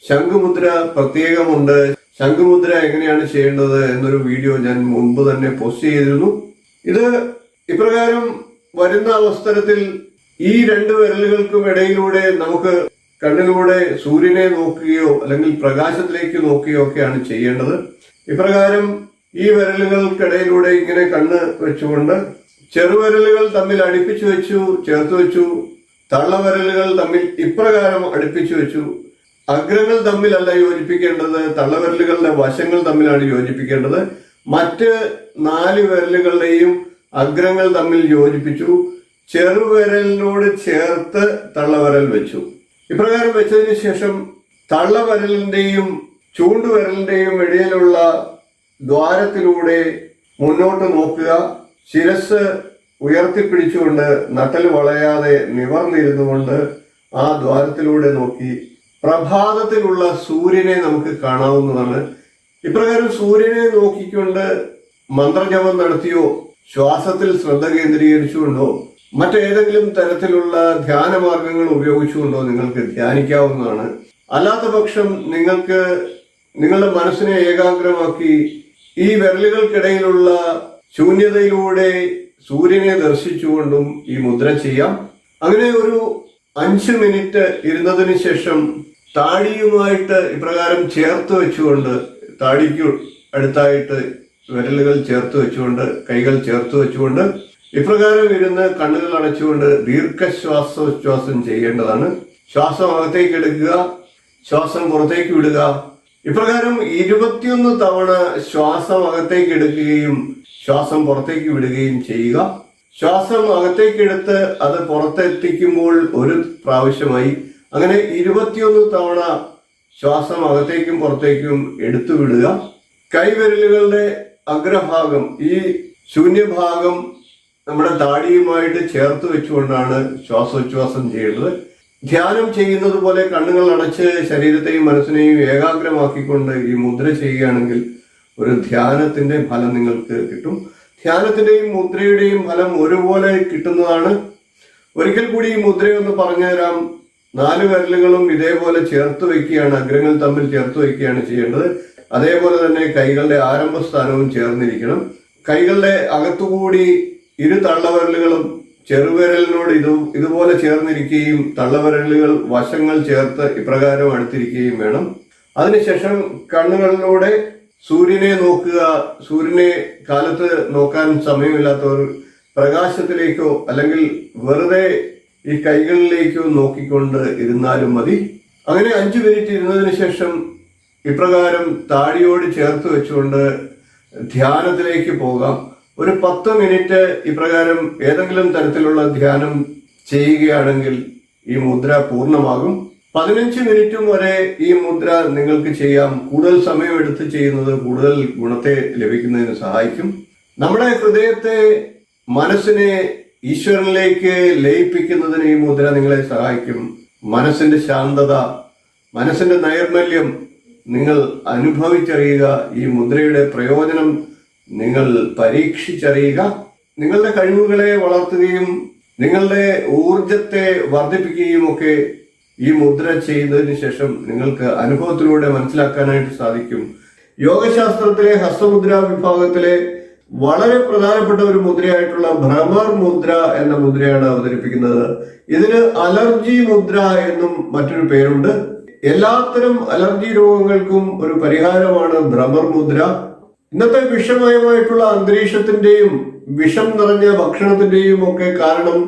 ശംഖുമുദ്ര പ്രത്യേകമുണ്ട്. ശംഖുമുദ്ര എങ്ങനെയാണ് ചെയ്യേണ്ടത് എന്നൊരു വീഡിയോ ഞാൻ മുമ്പ് തന്നെ പോസ്റ്റ് ചെയ്തിരുന്നു. ഇത് ഇപ്രകാരം വരുന്ന അവസരത്തിൽ ഈ 2 വിരലുകൾക്കും ഇടയിലൂടെ നമുക്ക് കണ്ണിലൂടെ സൂര്യനെ നോക്കുകയോ അല്ലെങ്കിൽ പ്രകാശത്തിലേക്ക് നോക്കുകയോ ഒക്കെയാണ് ചെയ്യേണ്ടത്. ഇപ്രകാരം ഈ വിരലുകൾക്കിടയിലൂടെ ഇങ്ങനെ കണ്ണ് വെച്ചുകൊണ്ട് ചെറുവിരലുകൾ തമ്മിൽ അടുപ്പിച്ചു വെച്ചു, ചേർത്ത് വെച്ചു. തള്ളവിരലുകൾ തമ്മിൽ ഇപ്രകാരം അടുപ്പിച്ചു വെച്ചു. അഗ്രങ്ങൾ തമ്മിലല്ല യോജിപ്പിക്കേണ്ടത്, തള്ളവിരലുകളുടെ വശങ്ങൾ തമ്മിലാണ് യോജിപ്പിക്കേണ്ടത്. മറ്റ് 4 വിരലുകളുടെയും അഗ്രങ്ങൾ തമ്മിൽ യോജിപ്പിച്ചു. ചെറുവിരലിനോട് ചേർത്ത് തള്ളവിരൽ വെച്ചു. ഇപ്രകാരം വെച്ചതിന് ശേഷം തള്ളവിരലിന്റെയും ചൂണ്ടുവിരലിന്റെയും ഇടയിലുള്ള ദ്വാരത്തിലൂടെ മുന്നോട്ട് നോക്കുക. ശിരസ് ഉയർത്തിപ്പിടിച്ചുകൊണ്ട് നട്ടൽ വളയാതെ നിവർന്നിരുന്നു കൊണ്ട് ആ ദ്വാരത്തിലൂടെ നോക്കി പ്രഭാതത്തിലുള്ള സൂര്യനെ നമുക്ക് കാണാവുന്നതാണ്. ഇപ്രകാരം സൂര്യനെ നോക്കിക്കൊണ്ട് മന്ത്രജപം നടത്തിയോ ശ്വാസത്തിൽ ശ്രദ്ധ കേന്ദ്രീകരിച്ചുകൊണ്ടോ മറ്റേതെങ്കിലും തരത്തിലുള്ള ധ്യാന മാർഗങ്ങൾ ഉപയോഗിച്ചുകൊണ്ടോ നിങ്ങൾക്ക് ധ്യാനിക്കാവുന്നതാണ്. അല്ലാത്ത പക്ഷം നിങ്ങൾക്ക് നിങ്ങളുടെ മനസ്സിനെ ഏകാഗ്രമാക്കി ഈ വിരലുകൾക്കിടയിലുള്ള ശൂന്യതയിലൂടെ സൂര്യനെ ദർശിച്ചുകൊണ്ടും ഈ മുദ്ര ചെയ്യാം. അങ്ങനെ ഒരു 5 മിനിറ്റ് ഇരുന്നതിന് ശേഷം താടിയുമായിട്ട് ഇപ്രകാരം ചേർത്ത് വെച്ചുകൊണ്ട്, താടിക്ക് അടുത്തായിട്ട് വിരലുകൾ ചേർത്ത് വെച്ചുകൊണ്ട്, കൈകൾ ചേർത്ത് വെച്ചുകൊണ്ട് ഇപ്രകാരം ഇരുന്ന് കണ്ണുകൾ അടച്ചുകൊണ്ട് ദീർഘശ്വാസോച്ഛ്വാസം ചെയ്യേണ്ടതാണ്. ശ്വാസം അകത്തേക്ക് എടുക്കുക, ശ്വാസം പുറത്തേക്ക് വിടുക. ഇപ്രകാരം 21 തവണ ശ്വാസം അകത്തേക്ക് എടുക്കുകയും ശ്വാസം പുറത്തേക്ക് വിടുകയും ചെയ്യുക. ശ്വാസം അകത്തേക്ക് എടുത്ത് അത് പുറത്തെത്തിക്കുമ്പോൾ 1 പ്രാവശ്യമായി. അങ്ങനെ 21 തവണ ശ്വാസം അകത്തേക്കും പുറത്തേക്കും എടുത്തു വിടുക. കൈവിരലുകളുടെ അഗ്രഭാഗം, ഈ ശൂന്യഭാഗം നമ്മുടെ താടിയുമായിട്ട് ചേർത്ത് വെച്ചുകൊണ്ടാണ് ശ്വാസോച്ഛ്വാസം ചെയ്യേണ്ടത്. ധ്യാനം ചെയ്യുന്നത് പോലെ കണ്ണുകൾ അടച്ച് ശരീരത്തെയും മനസ്സിനെയും ഏകാഗ്രമാക്കിക്കൊണ്ട് ഈ മുദ്ര ചെയ്യുകയാണെങ്കിൽ ഒരു ധ്യാനത്തിന്റെ ഫലം നിങ്ങൾക്ക് കിട്ടും. ധ്യാനത്തിന്റെയും മുദ്രയുടെയും ഫലം ഒരുപോലെ കിട്ടുന്നതാണ്. ഒരിക്കൽ കൂടി ഈ മുദ്രയൊന്ന് പറഞ്ഞുതരാം. 4 വിരലുകളും ഇതേപോലെ ചേർത്ത് വയ്ക്കുകയാണ്, അഗ്രങ്ങൾ തമ്മിൽ ചേർത്ത് വയ്ക്കുകയാണ് ചെയ്യേണ്ടത്. അതേപോലെ തന്നെ കൈകളുടെ ആരംഭസ്ഥാനവും ചേർന്നിരിക്കണം. കൈകളുടെ അകത്തുകൂടി ഇരു തള്ളവിരലുകളും ചെറുവിരലിനോട് ഇതുപോലെ ചേർന്നിരിക്കുകയും തള്ളവിരലുകൾ വശങ്ങൾ ചേർത്ത് ഇപ്രകാരം അടുത്തിരിക്കുകയും വേണം. അതിനുശേഷം കണ്ണുകളിലൂടെ സൂര്യനെ നോക്കുക. സൂര്യനെ കാലത്ത് നോക്കാൻ സമയമില്ലാത്തവർ പ്രകാശത്തിലേക്കോ അല്ലെങ്കിൽ വെറുതെ ഈ കൈകളിലേക്കോ നോക്കിക്കൊണ്ട് ഇരുന്നാലും മതി. അങ്ങനെ 5 മിനിറ്റ് ഇരുന്നതിന് ശേഷം ഇപ്രകാരം താടിയോട് ചേർത്ത് വെച്ചുകൊണ്ട് ധ്യാനത്തിലേക്ക് പോകാം. ഒരു 10 മിനിറ്റ് ഇപ്രകാരം ഏതെങ്കിലും തരത്തിലുള്ള ധ്യാനം ചെയ്യുകയാണെങ്കിൽ ഈ മുദ്ര പൂർണ്ണമാകും. 15 മിനിറ്റും വരെ ഈ മുദ്ര നിങ്ങൾക്ക് ചെയ്യാം. കൂടുതൽ സമയം എടുത്ത് ചെയ്യുന്നത് കൂടുതൽ ഗുണത്തെ ലഭിക്കുന്നതിന് സഹായിക്കും. നമ്മുടെ ഹൃദയത്തെ, മനസ്സിനെ ഈശ്വരനിലേക്ക് ലയിപ്പിക്കുന്നതിന് ഈ മുദ്ര നിങ്ങളെ സഹായിക്കും. മനസ്സിന്റെ ശാന്തത, മനസ്സിന്റെ നൈർമല്യം നിങ്ങൾ അനുഭവിച്ചറിയുക. ഈ മുദ്രയുടെ പ്രയോജനം നിങ്ങൾ പരീക്ഷിച്ചറിയുക. നിങ്ങളുടെ കഴിവുകളെ വളർത്തുകയും നിങ്ങളുടെ ഊർജത്തെ വർദ്ധിപ്പിക്കുകയും ഒക്കെ ഈ മുദ്ര ചെയ്തതിന് ശേഷം നിങ്ങൾക്ക് അനുഭവത്തിലൂടെ മനസ്സിലാക്കാനായിട്ട് സാധിക്കും. യോഗശാസ്ത്രത്തിലെ ഹസ്തമുദ്ര വിഭാഗത്തിലെ വളരെ പ്രധാനപ്പെട്ട ഒരു മുദ്രയായിട്ടുള്ള ഭ്രമർ മുദ്ര എന്ന മുദ്രയാണ് അവതരിപ്പിക്കുന്നത്. ഇതിന് അലർജി മുദ്ര എന്നും മറ്റൊരു പേരുണ്ട്. എല്ലാത്തരം അലർജി രോഗങ്ങൾക്കും ഒരു പരിഹാരമാണ് ഭ്രമർ മുദ്ര. ഇന്നത്തെ വിഷമയമായിട്ടുള്ള അന്തരീക്ഷത്തിന്റെയും വിഷം നിറഞ്ഞ ഭക്ഷണത്തിന്റെയും ഒക്കെ കാരണം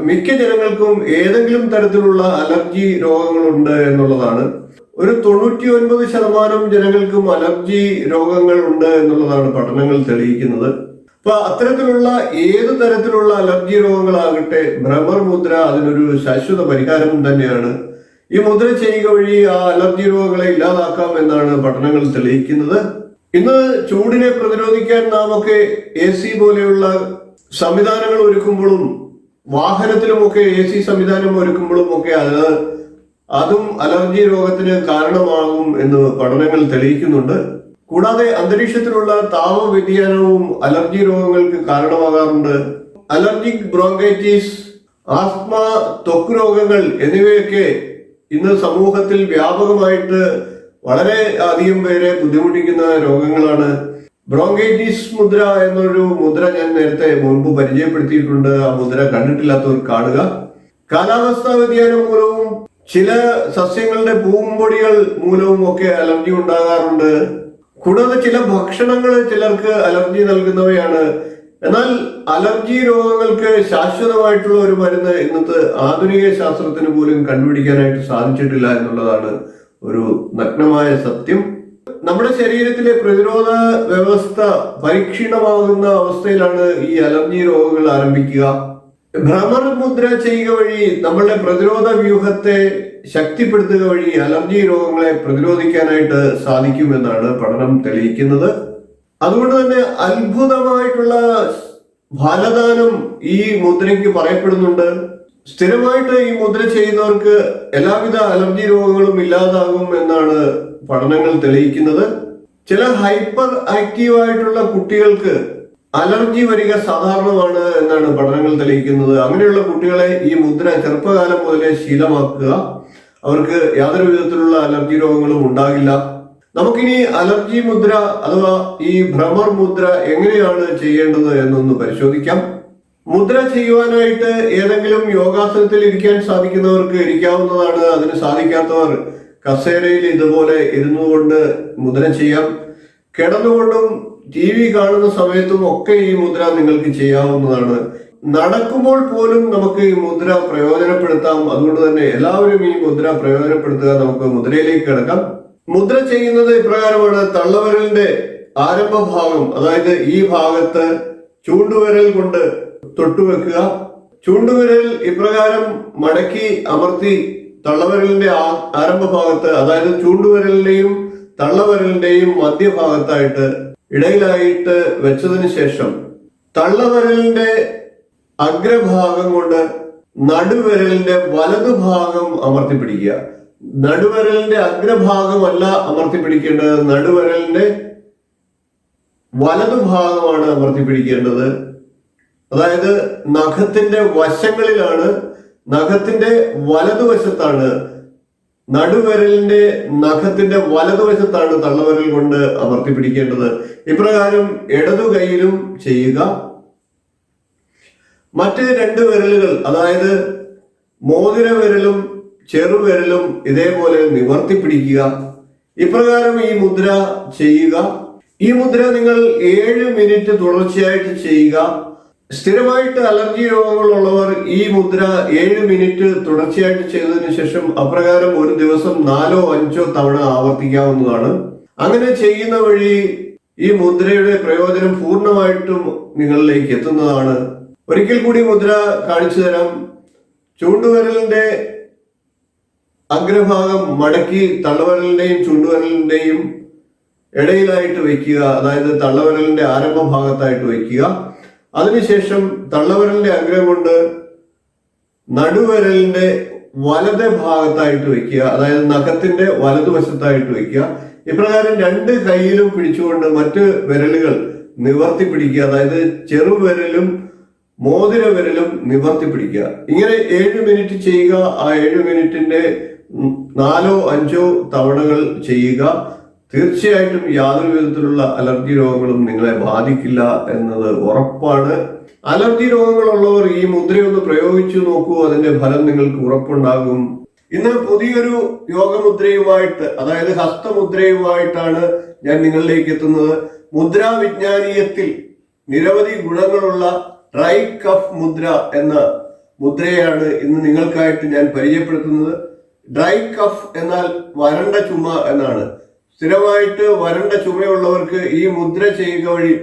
മിക്ക ജനങ്ങൾക്കും ഏതെങ്കിലും തരത്തിലുള്ള അലർജി രോഗങ്ങളുണ്ട് എന്നുള്ളതാണ്. ഒരു 99% ജനങ്ങൾക്കും അലർജി രോഗങ്ങൾ ഉണ്ട് എന്നുള്ളതാണ് പഠനങ്ങൾ തെളിയിക്കുന്നത്. അപ്പൊ അത്തരത്തിലുള്ള ഏത് തരത്തിലുള്ള അലർജി രോഗങ്ങളാകട്ടെ ഭ്രമർ മുദ്ര അതിനൊരു ശാശ്വത പരിഹാരം തന്നെയാണ്. ഈ മുദ്ര ചെയ്യുക വഴി ആ അലർജി രോഗങ്ങളെ ഇല്ലാതാക്കാം എന്നാണ് പഠനങ്ങൾ തെളിയിക്കുന്നത്. ഇന്ന് ചൂടിനെ പ്രതിരോധിക്കാൻ നാം ഒക്കെ AC പോലെയുള്ള സംവിധാനങ്ങൾ ഒരുക്കുമ്പോഴും വാഹനത്തിലുമൊക്കെ AC സംവിധാനം ഒരുക്കുമ്പോഴും ഒക്കെ അതും അലർജി രോഗത്തിന് കാരണമാകും എന്ന് പഠനങ്ങൾ തെളിയിക്കുന്നുണ്ട്. കൂടാതെ അന്തരീക്ഷത്തിലുള്ള താപ വ്യതിയാനവും അലർജി രോഗങ്ങൾക്ക് കാരണമാകാറുണ്ട്. അലർജിക് ബ്രോങ്കൈറ്റിസ്, ആസ്മ, ത്വക്ക് രോഗങ്ങൾ എന്നിവയൊക്കെ ഇന്ന് സമൂഹത്തിൽ വ്യാപകമായിട്ട് വളരെ അധികം പേരെ ബുദ്ധിമുട്ടിക്കുന്ന രോഗങ്ങളാണ്. ബ്രോങ്കൈറ്റിസ് മുദ്ര എന്നൊരു മുദ്ര ഞാൻ നേരത്തെ മുൻപ് പരിചയപ്പെടുത്തിയിട്ടുണ്ട്. ആ മുദ്ര കണ്ടിട്ടില്ലാത്തവർ കാണുക. കാലാവസ്ഥാ വ്യതിയാനം മൂലവും ചില സസ്യങ്ങളുടെ പൂമ്പൊടികൾ മൂലവും ഒക്കെ അലർജി ഉണ്ടാകാറുണ്ട്. കൂടാതെ ചില ഭക്ഷണങ്ങൾ ചിലർക്ക് അലർജി നൽകുന്നവയാണ്. എന്നാൽ അലർജി രോഗങ്ങൾക്ക് ശാശ്വതമായിട്ടുള്ള ഒരു മരുന്ന് ഇന്നത്തെ ആധുനിക ശാസ്ത്രത്തിന് പോലും കണ്ടുപിടിക്കാനായിട്ട് സാധിച്ചിട്ടില്ല എന്നുള്ളതാണ് ഒരു നഗ്നമായ സത്യം. നമ്മുടെ ശരീരത്തിലെ പ്രതിരോധ വ്യവസ്ഥ പരീക്ഷീണമാകുന്ന അവസ്ഥയിലാണ് ഈ അലർജി രോഗങ്ങൾ ആരംഭിക്കുക. ഭ്രമർ മുദ്ര ചെയ്യുക വഴി നമ്മളുടെ പ്രതിരോധ വ്യൂഹത്തെ ശക്തിപ്പെടുത്തുക വഴി അലർജി രോഗങ്ങളെ പ്രതിരോധിക്കാനായിട്ട് സാധിക്കുമെന്നാണ് പഠനം തെളിയിക്കുന്നത്. അതുകൊണ്ട് തന്നെ അത്ഭുതമായിട്ടുള്ള ഫലദാനം ഈ മുദ്രയ്ക്ക് പറയപ്പെടുന്നുണ്ട്. സ്ഥിരമായിട്ട് ഈ മുദ്ര ചെയ്യുന്നവർക്ക് എല്ലാവിധ അലർജി രോഗങ്ങളും ഇല്ലാതാകും എന്നാണ് പഠനങ്ങൾ തെളിയിക്കുന്നത്. ചില ഹൈപ്പർ ആക്റ്റീവ് ആയിട്ടുള്ള കുട്ടികൾക്ക് അലർജി വരിക സാധാരണമാണ് എന്നാണ് പഠനങ്ങൾ തെളിയിക്കുന്നത്. അങ്ങനെയുള്ള കുട്ടികളെ ഈ മുദ്ര ചെറുപ്പകാലം മുതലേ ശീലമാക്കുക. അവർക്ക് യാതൊരു വിധത്തിലുള്ള അലർജി രോഗങ്ങളും ഉണ്ടാകില്ല. നമുക്കിനി അലർജി മുദ്ര അഥവാ ഈ ഭ്രമർ മുദ്ര എങ്ങനെയാണ് ചെയ്യേണ്ടത് എന്നൊന്ന് പരിശോധിക്കാം. മുദ്ര ചെയ്യുവാനായിട്ട് ഏതെങ്കിലും യോഗാസനത്തിൽ ഇരിക്കാൻ സാധിക്കുന്നവർക്ക് ഇരിക്കാവുന്നതാണ്. അതിന് സാധിക്കാത്തവർ കസേരയിൽ ഇതുപോലെ ഇരുന്നുകൊണ്ട് മുദ്ര ചെയ്യാം. കിടന്നുകൊണ്ടും TV കാണുന്ന സമയത്തും ഒക്കെ ഈ മുദ്ര നിങ്ങൾക്ക് ചെയ്യാവുന്നതാണ്. നടക്കുമ്പോൾ പോലും നമുക്ക് ഈ മുദ്ര പ്രയോജനപ്പെടുത്താം. അതുകൊണ്ട് തന്നെ എല്ലാവരും ഈ മുദ്ര പ്രയോജനപ്പെടുത്തുക. നമുക്ക് മുദ്രയിലേക്ക് കിടക്കാം. മുദ്ര ചെയ്യുന്നത് ഇപ്രകാരമാണ്. തള്ളവിരലിന്റെ ആരംഭഭാഗം, അതായത് ഈ ഭാഗത്ത് ചൂണ്ടുവിരൽ കൊണ്ട് തൊട്ടുവെക്കുക. ചൂണ്ടുവിരൽ ഇപ്രകാരം മടക്കി അമർത്തി തള്ളവിരലിന്റെ ആരംഭഭാഗത്ത്, അതായത് ചൂണ്ടുവിരലിന്റെയും തള്ളവിരലിന്റെയും മധ്യഭാഗത്തായിട്ട് ഇടയിലായിട്ട് വെച്ചതിന് ശേഷം തള്ളവിരലിന്റെ അഗ്രഭാഗം കൊണ്ട് നടുവിരലിന്റെ വലതുഭാഗം അമർത്തിപ്പിടിക്കുക. നടുവിരലിന്റെ അഗ്രഭാഗമല്ല അമർത്തിപ്പിടിക്കേണ്ടത്, നടുവിരലിന്റെ വലതുഭാഗമാണ് അമർത്തിപ്പിടിക്കേണ്ടത്. അതായത് നഖത്തിന്റെ വശങ്ങളിലാണ്, നഖത്തിന്റെ വലതുവശത്താണ്, നടുവിരലിന്റെ നഖത്തിന്റെ വലതുവശത്താണ് തള്ളവിരൽ കൊണ്ട് അമർത്തിപ്പിടിക്കേണ്ടത്. ഇപ്രകാരം ഇടതു കൈയിലും ചെയ്യുക. മറ്റ് രണ്ട് വിരലുകൾ, അതായത് മോതിര വിരലും ചെറുവിരലും ഇതേപോലെ നിവർത്തിപ്പിടിക്കുക. ഇപ്രകാരം ഈ മുദ്ര ചെയ്യുക. ഈ മുദ്ര നിങ്ങൾ 7 മിനിറ്റ് തുടർച്ചയായിട്ട് ചെയ്യുക. സ്ഥിരമായിട്ട് അലർജി രോഗങ്ങളുള്ളവർ ഈ മുദ്ര 7 മിനിറ്റ് തുടർച്ചയായിട്ട് ചെയ്തതിനു ശേഷം അപ്രകാരം ഒരു ദിവസം 4 or 5 തവണ ആവർത്തിക്കാവുന്നതാണ്. അങ്ങനെ ചെയ്യുന്ന വഴി ഈ മുദ്രയുടെ പ്രയോജനം പൂർണ്ണമായിട്ടും നിങ്ങളിലേക്ക് എത്തുന്നതാണ്. ഒരിക്കൽ കൂടി മുദ്ര കാണിച്ചു തരാം. ചൂണ്ടുവിരലിന്റെ അഗ്രഭാഗം മടക്കി തള്ളവിരലിന്റെയും ചൂണ്ടുവിരലിന്റെയും ഇടയിലായിട്ട് വയ്ക്കുക, അതായത് തള്ളവിരലിന്റെ ആരംഭ ഭാഗത്തായിട്ട് വയ്ക്കുക. അതിനുശേഷം തള്ളവിരലിന്റെ അഗ്രം കൊണ്ട് നടുവിരലിന്റെ വലത് ഭാഗത്തായിട്ട് വയ്ക്കുക, അതായത് നഖത്തിന്റെ വലതുവശത്തായിട്ട് വയ്ക്കുക. ഇപ്രകാരം 2 കൈയിലും പിടിച്ചുകൊണ്ട് മറ്റ് വിരലുകൾ നിവർത്തി പിടിക്കുക, അതായത് ചെറുവിരലും മോതിര വിരലും നിവർത്തി പിടിക്കുക. ഇങ്ങനെ 7 മിനിറ്റ് ചെയ്യുക. ആ 7 മിനിറ്റിന്റെ 4 or 5 തവണകൾ ചെയ്യുക. തീർച്ചയായിട്ടും യാതൊരു വിധത്തിലുള്ള അലർജി രോഗങ്ങളും നിങ്ങളെ ബാധിക്കില്ല എന്നത് ഉറപ്പാണ്. അലർജി രോഗങ്ങളുള്ളവർ ഈ മുദ്രയൊന്ന് പ്രയോഗിച്ചു നോക്കൂ, അതിന്റെ ഫലം നിങ്ങൾക്ക് ഉറപ്പുണ്ടാകും. ഇന്ന് പുതിയൊരു യോഗമുദ്രയുമായിട്ട്, അതായത് ഹസ്തമുദ്രയുമായിട്ടാണ് ഞാൻ നിങ്ങളിലേക്ക് എത്തുന്നത്. മുദ്രാ വിജ്ഞാനീയത്തിൽ നിരവധി ഗുണങ്ങളുള്ള ഡ്രൈ കഫ് മുദ്ര എന്ന മുദ്രയാണ് ഇന്ന് നിങ്ങൾക്കായിട്ട് ഞാൻ പരിചയപ്പെടുത്തുന്നത്. ഡ്രൈ കഫ് എന്നാൽ വരണ്ട ചുമ എന്നാണ്. സ്ഥിരമായിട്ട് വരണ്ട ചുമയുള്ളവർക്ക് ഈ മുദ്ര ചെയ്യുക വഴി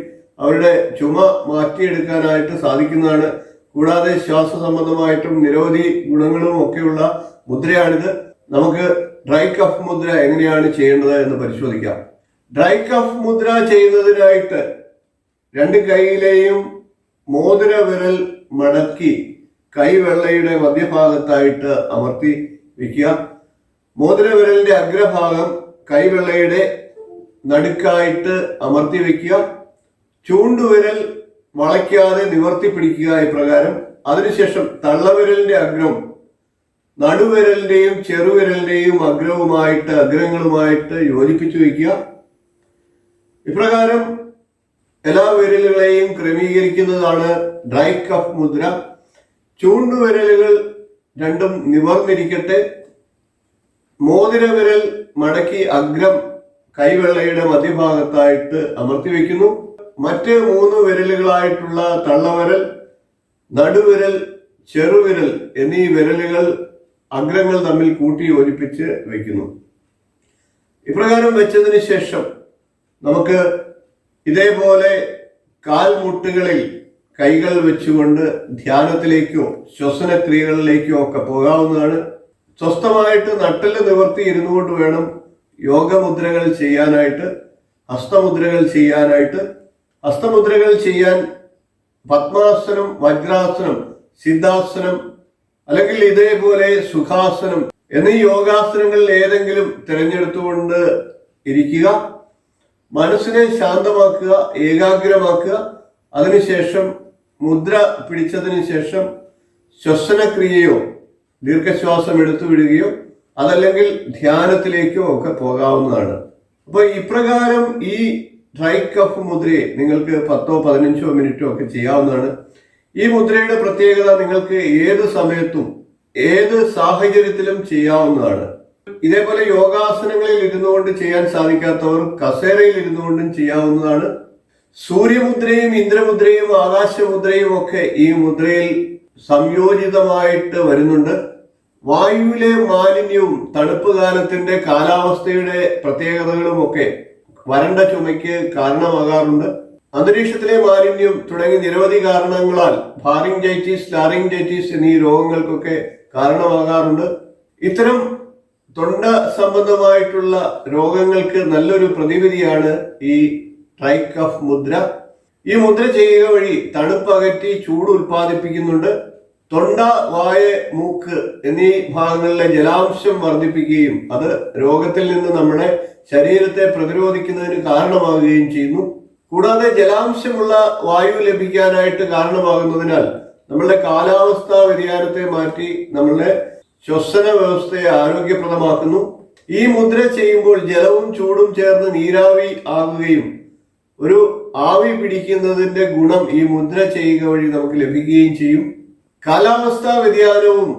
അവരുടെ ചുമ മാറ്റിയെടുക്കാനായിട്ട് സാധിക്കുന്നതാണ്. കൂടാതെ ശ്വാസ സംബന്ധമായിട്ടും നിരവധി ഗുണങ്ങളും ഒക്കെയുള്ള മുദ്രയാണിത്. നമുക്ക് ഡ്രൈ കഫ് മുദ്ര എങ്ങനെയാണ് ചെയ്യേണ്ടത് എന്ന് പരിശോധിക്കാം. ഡ്രൈ കഫ് മുദ്ര ചെയ്യുന്നതിനായിട്ട് 2 കൈയിലെയും മോതിര വിരൽ മടക്കി കൈവെള്ളയുടെ മധ്യഭാഗത്തായിട്ട് അമർത്തി വയ്ക്കുക. മോതിര വിരലിന്റെ അഗ്രഭാഗം കൈവെള്ളയുടെ നടുക്കായിട്ട് അമർത്തി വയ്ക്കുക. ചൂണ്ടുവിരൽ വളയ്ക്കാതെ നിവർത്തി പിടിക്കുക ഇപ്രകാരം. അതിനുശേഷം തള്ളവിരലിന്റെ അഗ്രം നടുവിരലിന്റെയും ചെറുവിരലിന്റെയും അഗ്രങ്ങളുമായിട്ട് യോജിപ്പിച്ചു വയ്ക്കുക. ഇപ്രകാരം എല്ലാ വിരലുകളെയും ക്രമീകരിക്കുന്നതാണ് ഡ്രൈ കഫ് മുദ്ര. ചൂണ്ടുവിരലുകൾ രണ്ടും നിവർന്നിരിക്കട്ടെ. മോതിര വിരൽ മടക്കി അഗ്രം കൈവെള്ളയുടെ മധ്യഭാഗത്തായിട്ട് അമർത്തി വയ്ക്കുന്നു. മറ്റ് 3 വിരലുകളായിട്ടുള്ള തള്ളവിരൽ, നടുവിരൽ, ചെറുവിരൽ എന്നീ വിരലുകൾ അഗ്രങ്ങൾ തമ്മിൽ കൂട്ടി യോജിപ്പിച്ച് വയ്ക്കുന്നു. ഇപ്രകാരം വെച്ചതിന് ശേഷം നമുക്ക് ഇതേപോലെ കാൽമുട്ടുകളിൽ കൈകൾ വെച്ചുകൊണ്ട് ധ്യാനത്തിലേക്കോ ശ്വസനക്രിയകളിലേക്കോ ഒക്കെ പോകാവുന്നതാണ്. സ്വസ്ഥമായിട്ട് നട്ടില് നിവർത്തി ഇരുന്നുകൊണ്ട് വേണം യോഗമുദ്രകൾ ചെയ്യാനായിട്ട്, ഹസ്തമുദ്രകൾ ചെയ്യാനായിട്ട്. ഹസ്തമുദ്രകൾ ചെയ്യാൻ പത്മാസനം, വജ്രാസനം, സിദ്ധാസനം അല്ലെങ്കിൽ ഇതേപോലെ സുഖാസനം എന്നീ യോഗാസനങ്ങളിൽ ഏതെങ്കിലും തിരഞ്ഞെടുത്തുകൊണ്ട് ഇരിക്കുക. മനസ്സിനെ ശാന്തമാക്കുക, ഏകാഗ്രമാക്കുക. അതിനുശേഷം മുദ്ര പിടിച്ചതിന് ശേഷം ശ്വസനക്രിയയോ ദീർഘശ്വാസം എടുത്തു വിടുകയോ അതല്ലെങ്കിൽ ധ്യാനത്തിലേക്കോ ഒക്കെ പോകാവുന്നതാണ്. അപ്പൊ ഇപ്രകാരം ഈ ഡ്രൈ കഫ് മുദ്രയെ നിങ്ങൾക്ക് 10 or 15 മിനിറ്റോ ഒക്കെ ചെയ്യാവുന്നതാണ്. ഈ മുദ്രയുടെ പ്രത്യേകത നിങ്ങൾക്ക് ഏത് സമയത്തും ഏത് സാഹചര്യത്തിലും ചെയ്യാവുന്നതാണ്. ഇതേപോലെ യോഗാസനങ്ങളിൽ ഇരുന്നുകൊണ്ട് ചെയ്യാൻ സാധിക്കാത്തവർ കസേരയിൽ ഇരുന്നുകൊണ്ടും ചെയ്യാവുന്നതാണ്. സൂര്യമുദ്രയും ഇന്ദ്രമുദ്രയും ആകാശമുദ്രയും ഒക്കെ ഈ മുദ്രയിൽ സംയോജിതമായിട്ട് വരുന്നുണ്ട്. വായുവിലെ മാലിന്യവും തണുപ്പ് കാലത്തിന്റെ കാലാവസ്ഥയുടെ പ്രത്യേകതകളും ഒക്കെ വരണ്ട ചുമയ്ക്ക് കാരണമാകാറുണ്ട്. അന്തരീക്ഷത്തിലെ മാലിന്യം തുടങ്ങി നിരവധി കാരണങ്ങളാൽ ഫാരിഞ്ചൈറ്റിസ്, ലാറിഞ്ചൈറ്റിസ് എന്നീ രോഗങ്ങൾക്കൊക്കെ കാരണമാകാറുണ്ട്. ഇത്തരം തൊണ്ട സംബന്ധമായിട്ടുള്ള രോഗങ്ങൾക്ക് നല്ലൊരു പ്രതിവിധിയാണ് ഈ ഡ്രൈ കഫ് മുദ്ര. ഈ മുദ്ര ചെയ്യുക വഴി തണുപ്പകറ്റി ചൂട് ഉൽപ്പാദിപ്പിക്കുന്നുണ്ട്. തൊണ്ട, വായ, മൂക്ക് എന്നീ ഭാഗങ്ങളിലെ ജലാംശം വർദ്ധിപ്പിക്കുകയും അത് രോഗത്തിൽ നിന്ന് നമ്മുടെ ശരീരത്തെ പ്രതിരോധിക്കുന്നതിന് കാരണമാവുകയും ചെയ്യുന്നു. കൂടാതെ ജലാംശമുള്ള വായു ലഭിക്കാനായിട്ട് കാരണമാകുന്നതിനാൽ നമ്മളുടെ കാലാവസ്ഥാ വ്യതിയാനത്തെ മാറ്റി നമ്മളുടെ ശ്വസന വ്യവസ്ഥയെ ആരോഗ്യപ്രദമാക്കുന്നു. ഈ മുദ്ര ചെയ്യുമ്പോൾ ജലവും ചൂടും ചേർന്ന് നീരാവി ആകുകയും ഒരു ആവി പിടിക്കുന്നതിന്റെ ഗുണം ഈ മുദ്ര ചെയ്യുക വഴി നമുക്ക് ലഭിക്കുകയും ചെയ്യും. കാലാവസ്ഥാ വ്യതിയാനവും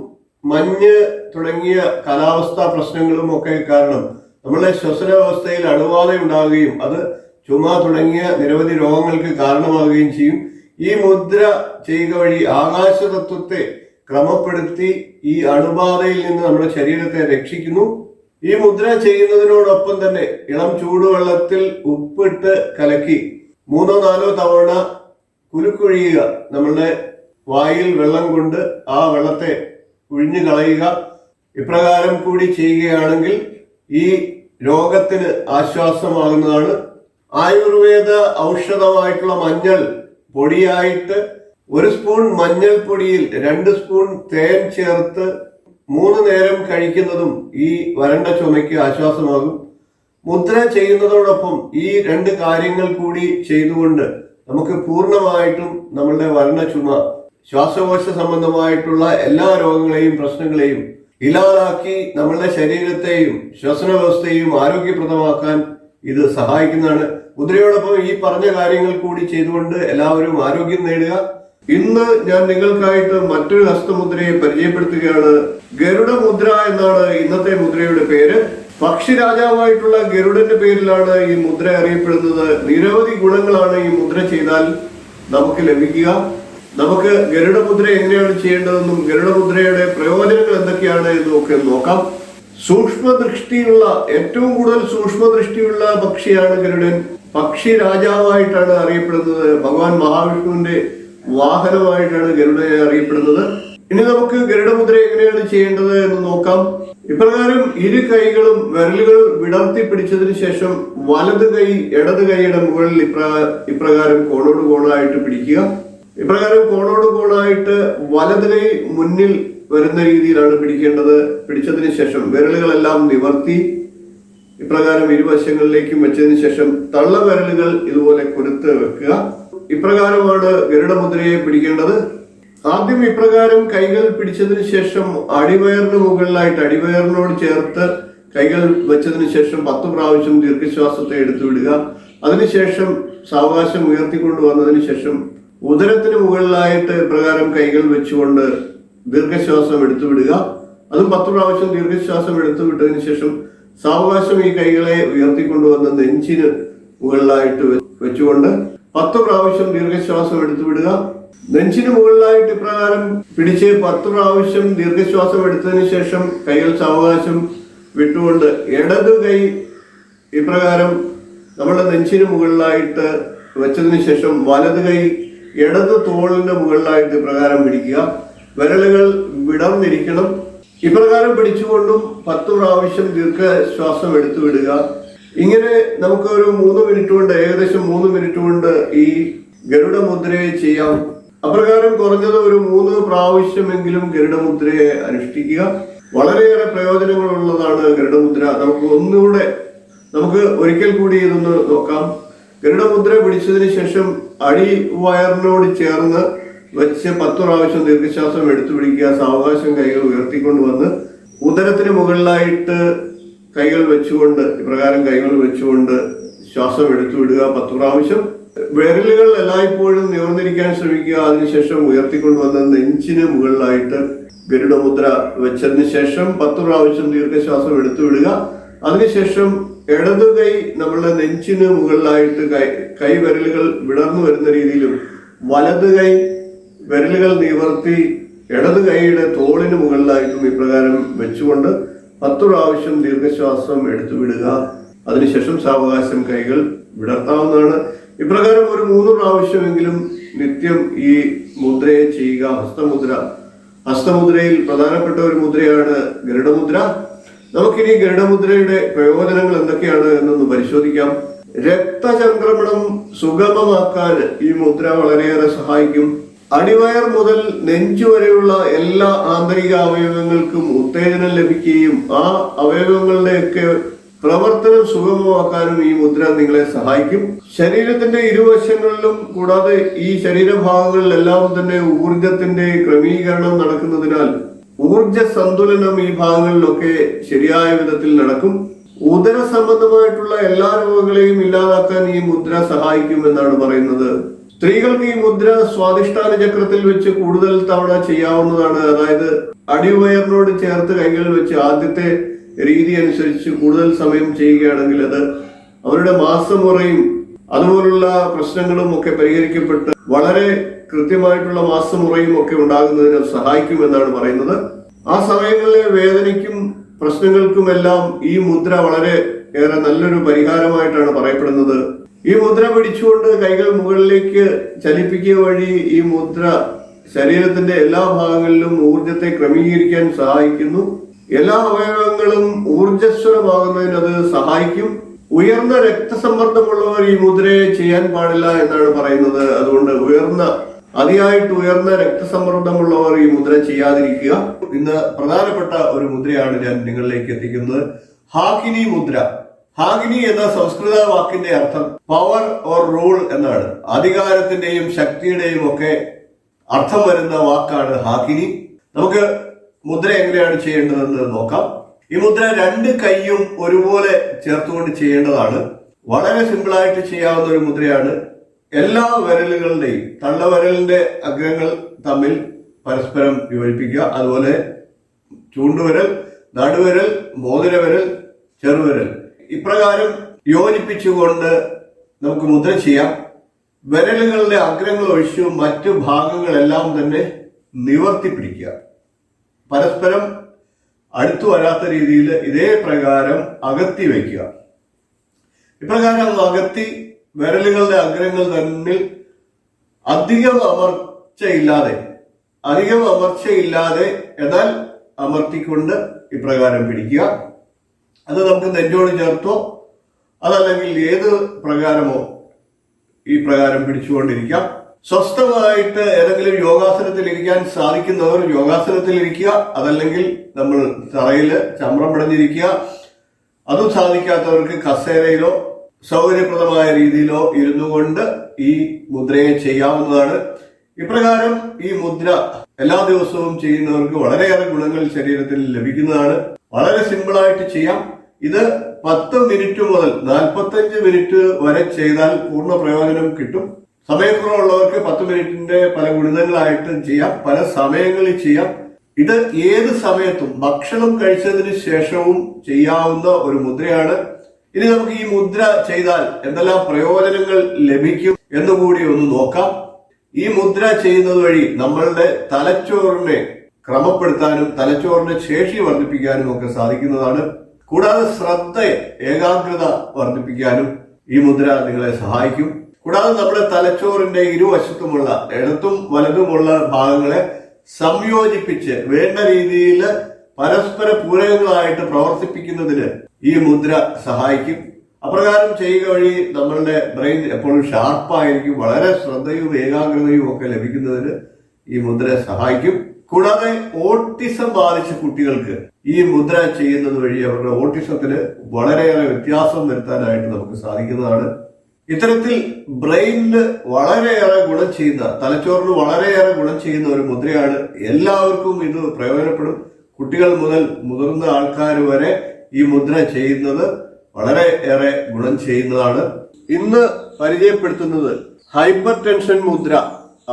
മഞ്ഞ് തുടങ്ങിയ കാലാവസ്ഥാ പ്രശ്നങ്ങളും ഒക്കെ കാരണം നമ്മളുടെ ശ്വസന വ്യവസ്ഥയിൽ അണുബാധ ഉണ്ടാവുകയും അത് ചുമ തുടങ്ങിയ നിരവധി രോഗങ്ങൾക്ക് കാരണമാവുകയും ചെയ്യും. ഈ മുദ്ര ചെയ്യുക വഴി ആകാശതത്വത്തെ ക്രമപ്പെടുത്തി ഈ അണുബാധയിൽ നിന്ന് നമ്മുടെ ശരീരത്തെ രക്ഷിക്കുന്നു. ഈ മുദ്ര ചെയ്യുന്നതിനോടൊപ്പം തന്നെ ഇളം ചൂടുവെള്ളത്തിൽ ഉപ്പിട്ട് കലക്കി 3-4 തവണ കുലുക്കൊഴിയുക. നമ്മളുടെ വായിൽ വെള്ളം കൊണ്ട് ആ വെള്ളത്തെ ഒഴിഞ്ഞു കളയുക. ഇപ്രകാരം കൂടി ചെയ്യുകയാണെങ്കിൽ ഈ രോഗത്തിന് ആശ്വാസമാകുന്നതാണ്. ആയുർവേദ ഔഷധമായിട്ടുള്ള മഞ്ഞൾ പൊടിയായിട്ട് 1 സ്പൂൺ മഞ്ഞൾ പൊടിയിൽ 2 സ്പൂൺ തേൻ ചേർത്ത് 3 നേരം കഴിക്കുന്നതും ഈ വരണ്ട ചുമയ്ക്ക് ആശ്വാസമാകും. മുദ്ര ചെയ്യുന്നതോടൊപ്പം ഈ 2 കാര്യങ്ങൾ കൂടി ചെയ്തുകൊണ്ട് നമുക്ക് പൂർണ്ണമായിട്ടും നമ്മളുടെ വരണ്ട ചുമ, ശ്വാസകോശ സംബന്ധമായിട്ടുള്ള എല്ലാ രോഗങ്ങളെയും പ്രശ്നങ്ങളെയും ഇല്ലാതാക്കി നമ്മളുടെ ശരീരത്തെയും ശ്വസന വ്യവസ്ഥയെയും ആരോഗ്യപ്രദമാക്കാൻ ഇത് സഹായിക്കുന്നതാണ്. മുദ്രയോടൊപ്പം ഈ പറഞ്ഞ കാര്യങ്ങൾ കൂടി ചെയ്തുകൊണ്ട് എല്ലാവരും ആരോഗ്യം നേടുക. ഇന്ന് ഞാൻ നിങ്ങൾക്കായിട്ട് മറ്റൊരു ഹസ്തമുദ്രയെ പരിചയപ്പെടുത്തുകയാണ്. ഗരുഡ മുദ്ര എന്നാണ് ഇന്നത്തെ മുദ്രയുടെ പേര്. പക്ഷി രാജാവായിട്ടുള്ള ഗരുഡന്റെ പേരിലാണ് ഈ മുദ്ര അറിയപ്പെടുന്നത്. നിരവധി ഗുണങ്ങളാണ് ഈ മുദ്ര ചെയ്താൽ നമുക്ക് ലഭിക്കുക. നമുക്ക് ഗരുഡ മുദ്ര എങ്ങനെയാണ് ചെയ്യേണ്ടതെന്നും ഗരുഡ മുദ്രയുടെ പ്രയോജനങ്ങൾ എന്തൊക്കെയാണ് എന്നും ഒക്കെ നോക്കാം. സൂക്ഷ്മദൃഷ്ടിയുള്ള, ഏറ്റവും കൂടുതൽ സൂക്ഷ്മദൃഷ്ടിയുള്ള പക്ഷിയാണ് ഗരുഡൻ. പക്ഷി രാജാവായിട്ടാണ് അറിയപ്പെടുന്നത്. ഭഗവാൻ മഹാവിഷ്ണുവിന്റെ വാഹനമായിട്ടാണ് ഗരുഡനെ അറിയപ്പെടുന്നത്. ഇനി നമുക്ക് ഗരുഡമുദ്ര എങ്ങനെയാണ് ചെയ്യേണ്ടത് എന്ന് നോക്കാം. ഇപ്രകാരം 2 കൈകളും വിരലുകൾ വിടർത്തി പിടിച്ചതിന് ശേഷം വലത് കൈ ഇടത് കൈയുടെ മുകളിൽ ഇപ്രകാരം കോണോട് കോണായിട്ട് പിടിക്കുക. ഇപ്രകാരം കോണോട് കോണായിട്ട് വലത് കൈ മുന്നിൽ വരുന്ന രീതിയിലാണ് പിടിക്കേണ്ടത്. പിടിച്ചതിന് ശേഷം വിരലുകളെല്ലാം നിവർത്തി ഇപ്രകാരം ഇരുവശങ്ങളിലേക്കും വെച്ചതിന് ശേഷം തള്ളവിരലുകൾ ഇതുപോലെ കുരുത്ത് വെക്കുക. ഇപ്രകാരമാണ് ഗരുഡമുദ്രയെ പിടിക്കേണ്ടത്. ആദ്യം ഇപ്രകാരം കൈകൾ പിടിച്ചതിന് ശേഷം അടിവയറിന് മുകളിലായിട്ട് അടിവയറിനോട് ചേർത്ത് കൈകൾ വെച്ചതിന് ശേഷം 10 പ്രാവശ്യം ദീർഘശ്വാസത്തെ എടുത്തു വിടുക. അതിനുശേഷം സാവകാശം ഉയർത്തിക്കൊണ്ടു വന്നതിന് ശേഷം ഉദരത്തിന് മുകളിലായിട്ട് ഇപ്രകാരം കൈകൾ വെച്ചുകൊണ്ട് ദീർഘശ്വാസം എടുത്തു വിടുക. അതും 10 പ്രാവശ്യം ദീർഘശ്വാസം എടുത്തു വിട്ടതിന് ശേഷം സാവകാശം ഈ കൈകളെ ഉയർത്തിക്കൊണ്ടുവന്ന് നെഞ്ചിന് മുകളിലായിട്ട് വെച്ചുകൊണ്ട് 10 പ്രാവശ്യം ദീർഘശ്വാസം എടുത്തു വിടുക. നെഞ്ചിന് മുകളിലായിട്ട് ഇപ്രകാരം പിടിച്ച് 10 പ്രാവശ്യം ദീർഘശ്വാസം എടുത്തതിന് ശേഷം കൈകൾ സാവകാശം വിട്ടുകൊണ്ട് ഇടത് കൈ ഇപ്രകാരം നമ്മുടെ നെഞ്ചിന് മുകളിലായിട്ട് വെച്ചതിന് ശേഷം വലത് കൈ ഇടത് തോളിന്റെ മുകളിലായിട്ട് ഇപ്രകാരം പിടിക്കുക. വിരലുകൾ വിടർന്നിരിക്കണം. ഇപ്രകാരം പിടിച്ചുകൊണ്ടും 10 പ്രാവശ്യം ദീർഘശ്വാസം എടുത്തു വിടുക. ഇങ്ങനെ നമുക്ക് ഒരു 3 മിനിറ്റ് കൊണ്ട്, ഏകദേശം 3 മിനിറ്റ് കൊണ്ട് ഈ ഗരുഡ മുദ്രയെ ചെയ്യാം. അപ്രകാരം കുറഞ്ഞത് ഒരു 3 പ്രാവശ്യമെങ്കിലും ഗരുഡ മുദ്രയെ അനുഷ്ഠിക്കുക. വളരെയേറെ പ്രയോജനങ്ങളുള്ളതാണ് ഗരുഡമുദ്ര. നമുക്ക് ഒരിക്കൽ കൂടി ഇതൊന്ന് നോക്കാം. ഗരുഡമുദ്ര പിടിച്ചതിന് ശേഷം അടിവയറിനോട് ചേർന്ന് വെച്ച് 10 പ്രാവശ്യം ദീർഘശ്വാസം എടുത്തു പിടിക്കുക. സാവകാശം കൈകൾ ഉയർത്തിക്കൊണ്ടുവന്ന് ഉദരത്തിന് മുകളിലായിട്ട് കൈകൾ വെച്ചുകൊണ്ട് ഇപ്രകാരം കൈകൾ വെച്ചുകൊണ്ട് ശ്വാസം എടുത്തു വിടുക 10 പ്രാവശ്യം. വിരലുകൾ എല്ലായ്പ്പോഴും നിവർന്നിരിക്കാൻ ശ്രമിക്കുക. അതിനുശേഷം ഉയർത്തിക്കൊണ്ടുവന്ന് നെഞ്ചിന് മുകളിലായിട്ട് ഗരുഡമുദ്ര വെച്ചതിന് ശേഷം 10 പ്രാവശ്യം ദീർഘശ്വാസം എടുത്തു വിടുക. അതിനുശേഷം ഇടതു കൈ നമ്മളുടെ നെഞ്ചിന് മുകളിലായിട്ട് കൈ വിരലുകൾ വിടർന്നു വരുന്ന രീതിയിലും വലത് കൈ വിരലുകൾ നിവർത്തി ഇടത് കൈയുടെ തോളിന് മുകളിലായിട്ടും ഇപ്രകാരം വെച്ചുകൊണ്ട് 10 പ്രാവശ്യം ദീർഘശ്വാസം എടുത്തു വിടുക. അതിനുശേഷം സാവകാശം കൈകൾ വിടർത്താവുന്നതാണ്. ഇപ്രകാരം ഒരു 3 പ്രാവശ്യമെങ്കിലും നിത്യം ഈ മുദ്രയെ ചെയ്യുക. ഹസ്തമുദ്രയിൽ പ്രധാനപ്പെട്ട ഒരു മുദ്രയാണ് ഗരുഡമുദ്ര. നമുക്കിനി ഗരുഡമുദ്രയുടെ പ്രയോജനങ്ങൾ എന്തൊക്കെയാണ് എന്നൊന്ന് പരിശോധിക്കാം. രക്തചംക്രമണം സുഗമമാക്കാൻ ഈ മുദ്ര വളരെയേറെ സഹായിക്കും. അടിവയർ മുതൽ നെഞ്ചു വരെയുള്ള എല്ലാ ആന്തരിക അവയവങ്ങൾക്കും ഉത്തേജനം ലഭിക്കുകയും ആ അവയവങ്ങളുടെയൊക്കെ പ്രവർത്തനം സുഗമമാക്കാനും ഈ മുദ്ര നിങ്ങളെ സഹായിക്കും. ശരീരത്തിന്റെ ഇരുവശങ്ങളിലും കൂടാതെ ഈ ശരീരഭാഗങ്ങളിലെല്ലാം തന്നെ ഊർജത്തിന്റെ ക്രമീകരണം നടക്കുന്നതിനാൽ ഊർജ സന്തുലനം ഈ ഭാഗങ്ങളിലൊക്കെ ശരിയായ വിധത്തിൽ നടക്കും. ഉദര സംബന്ധമായിട്ടുള്ള എല്ലാ രോഗങ്ങളെയും ഇല്ലാതാക്കാൻ ഈ മുദ്ര സഹായിക്കും എന്നാണ് പറയുന്നത്. സ്ത്രീകൾക്ക് ഈ മുദ്ര സ്വാധിഷ്ഠാന ചക്രത്തിൽ വെച്ച് കൂടുതൽ തവണ ചെയ്യാവുന്നതാണ്. അതായത് അടിവയറിനോട് ചേർത്ത് കൈകൾ വെച്ച് ആദ്യത്തെ രീതി അനുസരിച്ച് കൂടുതൽ സമയം ചെയ്യുകയാണെങ്കിൽ അത് അവരുടെ മാസമുറയും അതുപോലുള്ള പ്രശ്നങ്ങളും ഒക്കെ പരിഹരിക്കപ്പെട്ട് വളരെ കൃത്യമായിട്ടുള്ള മാസമുറയും ഒക്കെ ഉണ്ടാകുന്നതിന് സഹായിക്കും എന്നാണ് പറയുന്നത്. ആ സമയങ്ങളിലെ വേദനയ്ക്കും പ്രശ്നങ്ങൾക്കുമെല്ലാം ഈ മുദ്ര വളരെ ഏറെ നല്ലൊരു പരിഹാരമായിട്ടാണ് പറയപ്പെടുന്നത്. ഈ മുദ്ര പിടിച്ചുകൊണ്ട് കൈകൾ മുകളിലേക്ക് ചലിപ്പിക്കുക വഴി ഈ മുദ്ര ശരീരത്തിന്റെ എല്ലാ ഭാഗങ്ങളിലും ഊർജത്തെ ക്രമീകരിക്കാൻ സഹായിക്കുന്നു. എല്ലാ അവയവങ്ങളും ഊർജസ്വലമാകുന്നതിന് അത് സഹായിക്കും. ഉയർന്ന രക്തസമ്മർദ്ദമുള്ളവർ ഈ മുദ്രയെ ചെയ്യാൻ പാടില്ല എന്നാണ് പറയുന്നത്. അതുകൊണ്ട് അതിയായിട്ട് ഉയർന്ന രക്തസമ്മർദ്ദമുള്ളവർ ഈ മുദ്ര ചെയ്യാതിരിക്കുക. ഇന്ന് പ്രധാനപ്പെട്ട ഒരു മുദ്രയാണ് ഞാൻ നിങ്ങളിലേക്ക് എത്തിക്കുന്നത്, ഹാകിനി മുദ്ര. ഹാകിനി എന്ന സംസ്കൃത വാക്കിന്റെ അർത്ഥം പവർ ഓർ റൂൾ എന്നാണ്. അധികാരത്തിന്റെയും ശക്തിയുടെയും ഒക്കെ അർത്ഥം വരുന്ന വാക്കാണ് ഹാകിനി. നമുക്ക് മുദ്ര എങ്ങനെയാണ് ചെയ്യേണ്ടതെന്ന് നോക്കാം. ഈ മുദ്ര രണ്ട് കൈയും ഒരുപോലെ ചേർത്തുകൊണ്ട് ചെയ്യേണ്ടതാണ്. വളരെ സിമ്പിളായിട്ട് ചെയ്യാവുന്ന ഒരു മുദ്രയാണ്. എല്ലാ വിരലുകളുടെയും തള്ളവിരലിന്റെ അഗ്രങ്ങൾ തമ്മിൽ പരസ്പരം യോജിപ്പിക്കുക. അതുപോലെ ചൂണ്ടുവിരൽ, നടുവിരൽ, മോതിരവിരൽ, ചെറുവിരൽ ഇപ്രകാരം യോജിപ്പിച്ചുകൊണ്ട് നമുക്ക് മുദ്ര ചെയ്യാം. വിരലുകളുടെ അഗ്രങ്ങൾ ഒഴിച്ചു മറ്റു ഭാഗങ്ങളെല്ലാം തന്നെ നിവർത്തി പിടിക്കുക. പരസ്പരം അടുത്തു വരാത്ത രീതിയിൽ ഇതേ പ്രകാരം അകത്തി വയ്ക്കുക. ഇപ്രകാരം അകത്തി വിരലുകളുടെ അഗ്രങ്ങൾ തമ്മിൽ അധികം അമർച്ചയില്ലാതെ എന്നാൽ അമർത്തിക്കൊണ്ട് ഇപ്രകാരം പിടിക്കുക. അത് നമുക്ക് നെഞ്ചോട് ചേർത്തോ അതല്ലെങ്കിൽ ഏത് പ്രകാരമോ ഈ പ്രകാരം പിടിച്ചുകൊണ്ടിരിക്കാം. സ്വസ്ഥമായിട്ട് ഏതെങ്കിലും യോഗാസനത്തിൽ ഇരിക്കാൻ സാധിക്കുന്നവർ യോഗാസനത്തിൽ ഇരിക്കുക. അതല്ലെങ്കിൽ നമ്മൾ തറയില് ചമ്രം പിടഞ്ഞിരിക്കുക. അതും സാധിക്കാത്തവർക്ക് കസേരയിലോ സൗകര്യപ്രദമായ രീതിയിലോ ഇരുന്നു കൊണ്ട് ഈ മുദ്രയെ ചെയ്യാവുന്നതാണ്. ഇപ്രകാരം ഈ മുദ്ര എല്ലാ ദിവസവും ചെയ്യുന്നവർക്ക് വളരെയേറെ ഗുണങ്ങൾ ശരീരത്തിൽ ലഭിക്കുന്നതാണ്. വളരെ സിമ്പിളായിട്ട് ചെയ്യാം. ഇത് 10 മിനിറ്റ് മുതൽ 45 മിനിറ്റ് വരെ ചെയ്താൽ പൂർണ്ണ പ്രയോജനം കിട്ടും. സമയക്കുറവുള്ളവർക്ക് 10 മിനിറ്റിന്റെ പല ഗുണിതങ്ങളായിട്ട് ചെയ്യാം, പല സമയങ്ങളിൽ ചെയ്യാം. ഇത് ഏത് സമയത്തും ഭക്ഷണം കഴിച്ചതിന് ശേഷവും ചെയ്യാവുന്ന ഒരു മുദ്രയാണ്. ഇനി നമുക്ക് ഈ മുദ്ര ചെയ്താൽ എന്തെല്ലാം പ്രയോജനങ്ങൾ ലഭിക്കും എന്നുകൂടി ഒന്ന് നോക്കാം. ഈ മുദ്ര ചെയ്യുന്നത് വഴി നമ്മളുടെ തലച്ചോറിനെ ക്രമപ്പെടുത്താനും തലച്ചോറിന്റെ ശേഷി വർദ്ധിപ്പിക്കാനും ഒക്കെ സാധിക്കുന്നതാണ്. കൂടാതെ ഏകാഗ്രത വർദ്ധിപ്പിക്കാനും ഈ മുദ്ര നിങ്ങളെ സഹായിക്കും. കൂടാതെ നമ്മുടെ തലച്ചോറിന്റെ ഇരുവശത്തുമുള്ള ഇടത്തും വലതുമുള്ള ഭാഗങ്ങളെ സംയോജിപ്പിച്ച് വേണ്ട രീതിയിൽ പരസ്പര പൂരകങ്ങളായിട്ട് പ്രവർത്തിപ്പിക്കുന്നതിന് ഈ മുദ്ര സഹായിക്കും. അപ്രകാരം ചെയ്യുക വഴി നമ്മളുടെ ബ്രെയിൻ എപ്പോഴും ഷാർപ്പായിരിക്കും. വളരെ ശ്രദ്ധയും ഏകാഗ്രതയും ഒക്കെ ലഭിക്കുന്നതിന് ഈ മുദ്ര സഹായിക്കും. കൂടാതെ ഓട്ടിസം ബാധിച്ച കുട്ടികൾക്ക് ഈ മുദ്ര ചെയ്യുന്നത് വഴി അവരുടെ ഓട്ടിസത്തിന് വളരെയേറെ വ്യത്യാസം വരുത്താനായിട്ട് നമുക്ക് സാധിക്കുന്നതാണ്. ഇത്തരത്തിൽ ബ്രെയിനിന് വളരെയേറെ ഗുണം ചെയ്യുന്ന, തലച്ചോറിന് വളരെയേറെ ഗുണം ചെയ്യുന്ന ഒരു മുദ്രയാണ്. എല്ലാവർക്കും ഇത് പ്രയോജനപ്പെടും. കുട്ടികൾ മുതൽ മുതിർന്ന ആൾക്കാർ വരെ ഈ മുദ്ര ചെയ്യുന്നത് വളരെ ഏറെ ഗുണം ചെയ്യുന്നതാണ്. ഇന്ന് പരിചയപ്പെടുത്തുന്നത് ഹൈപ്പർ ടെൻഷൻ മുദ്ര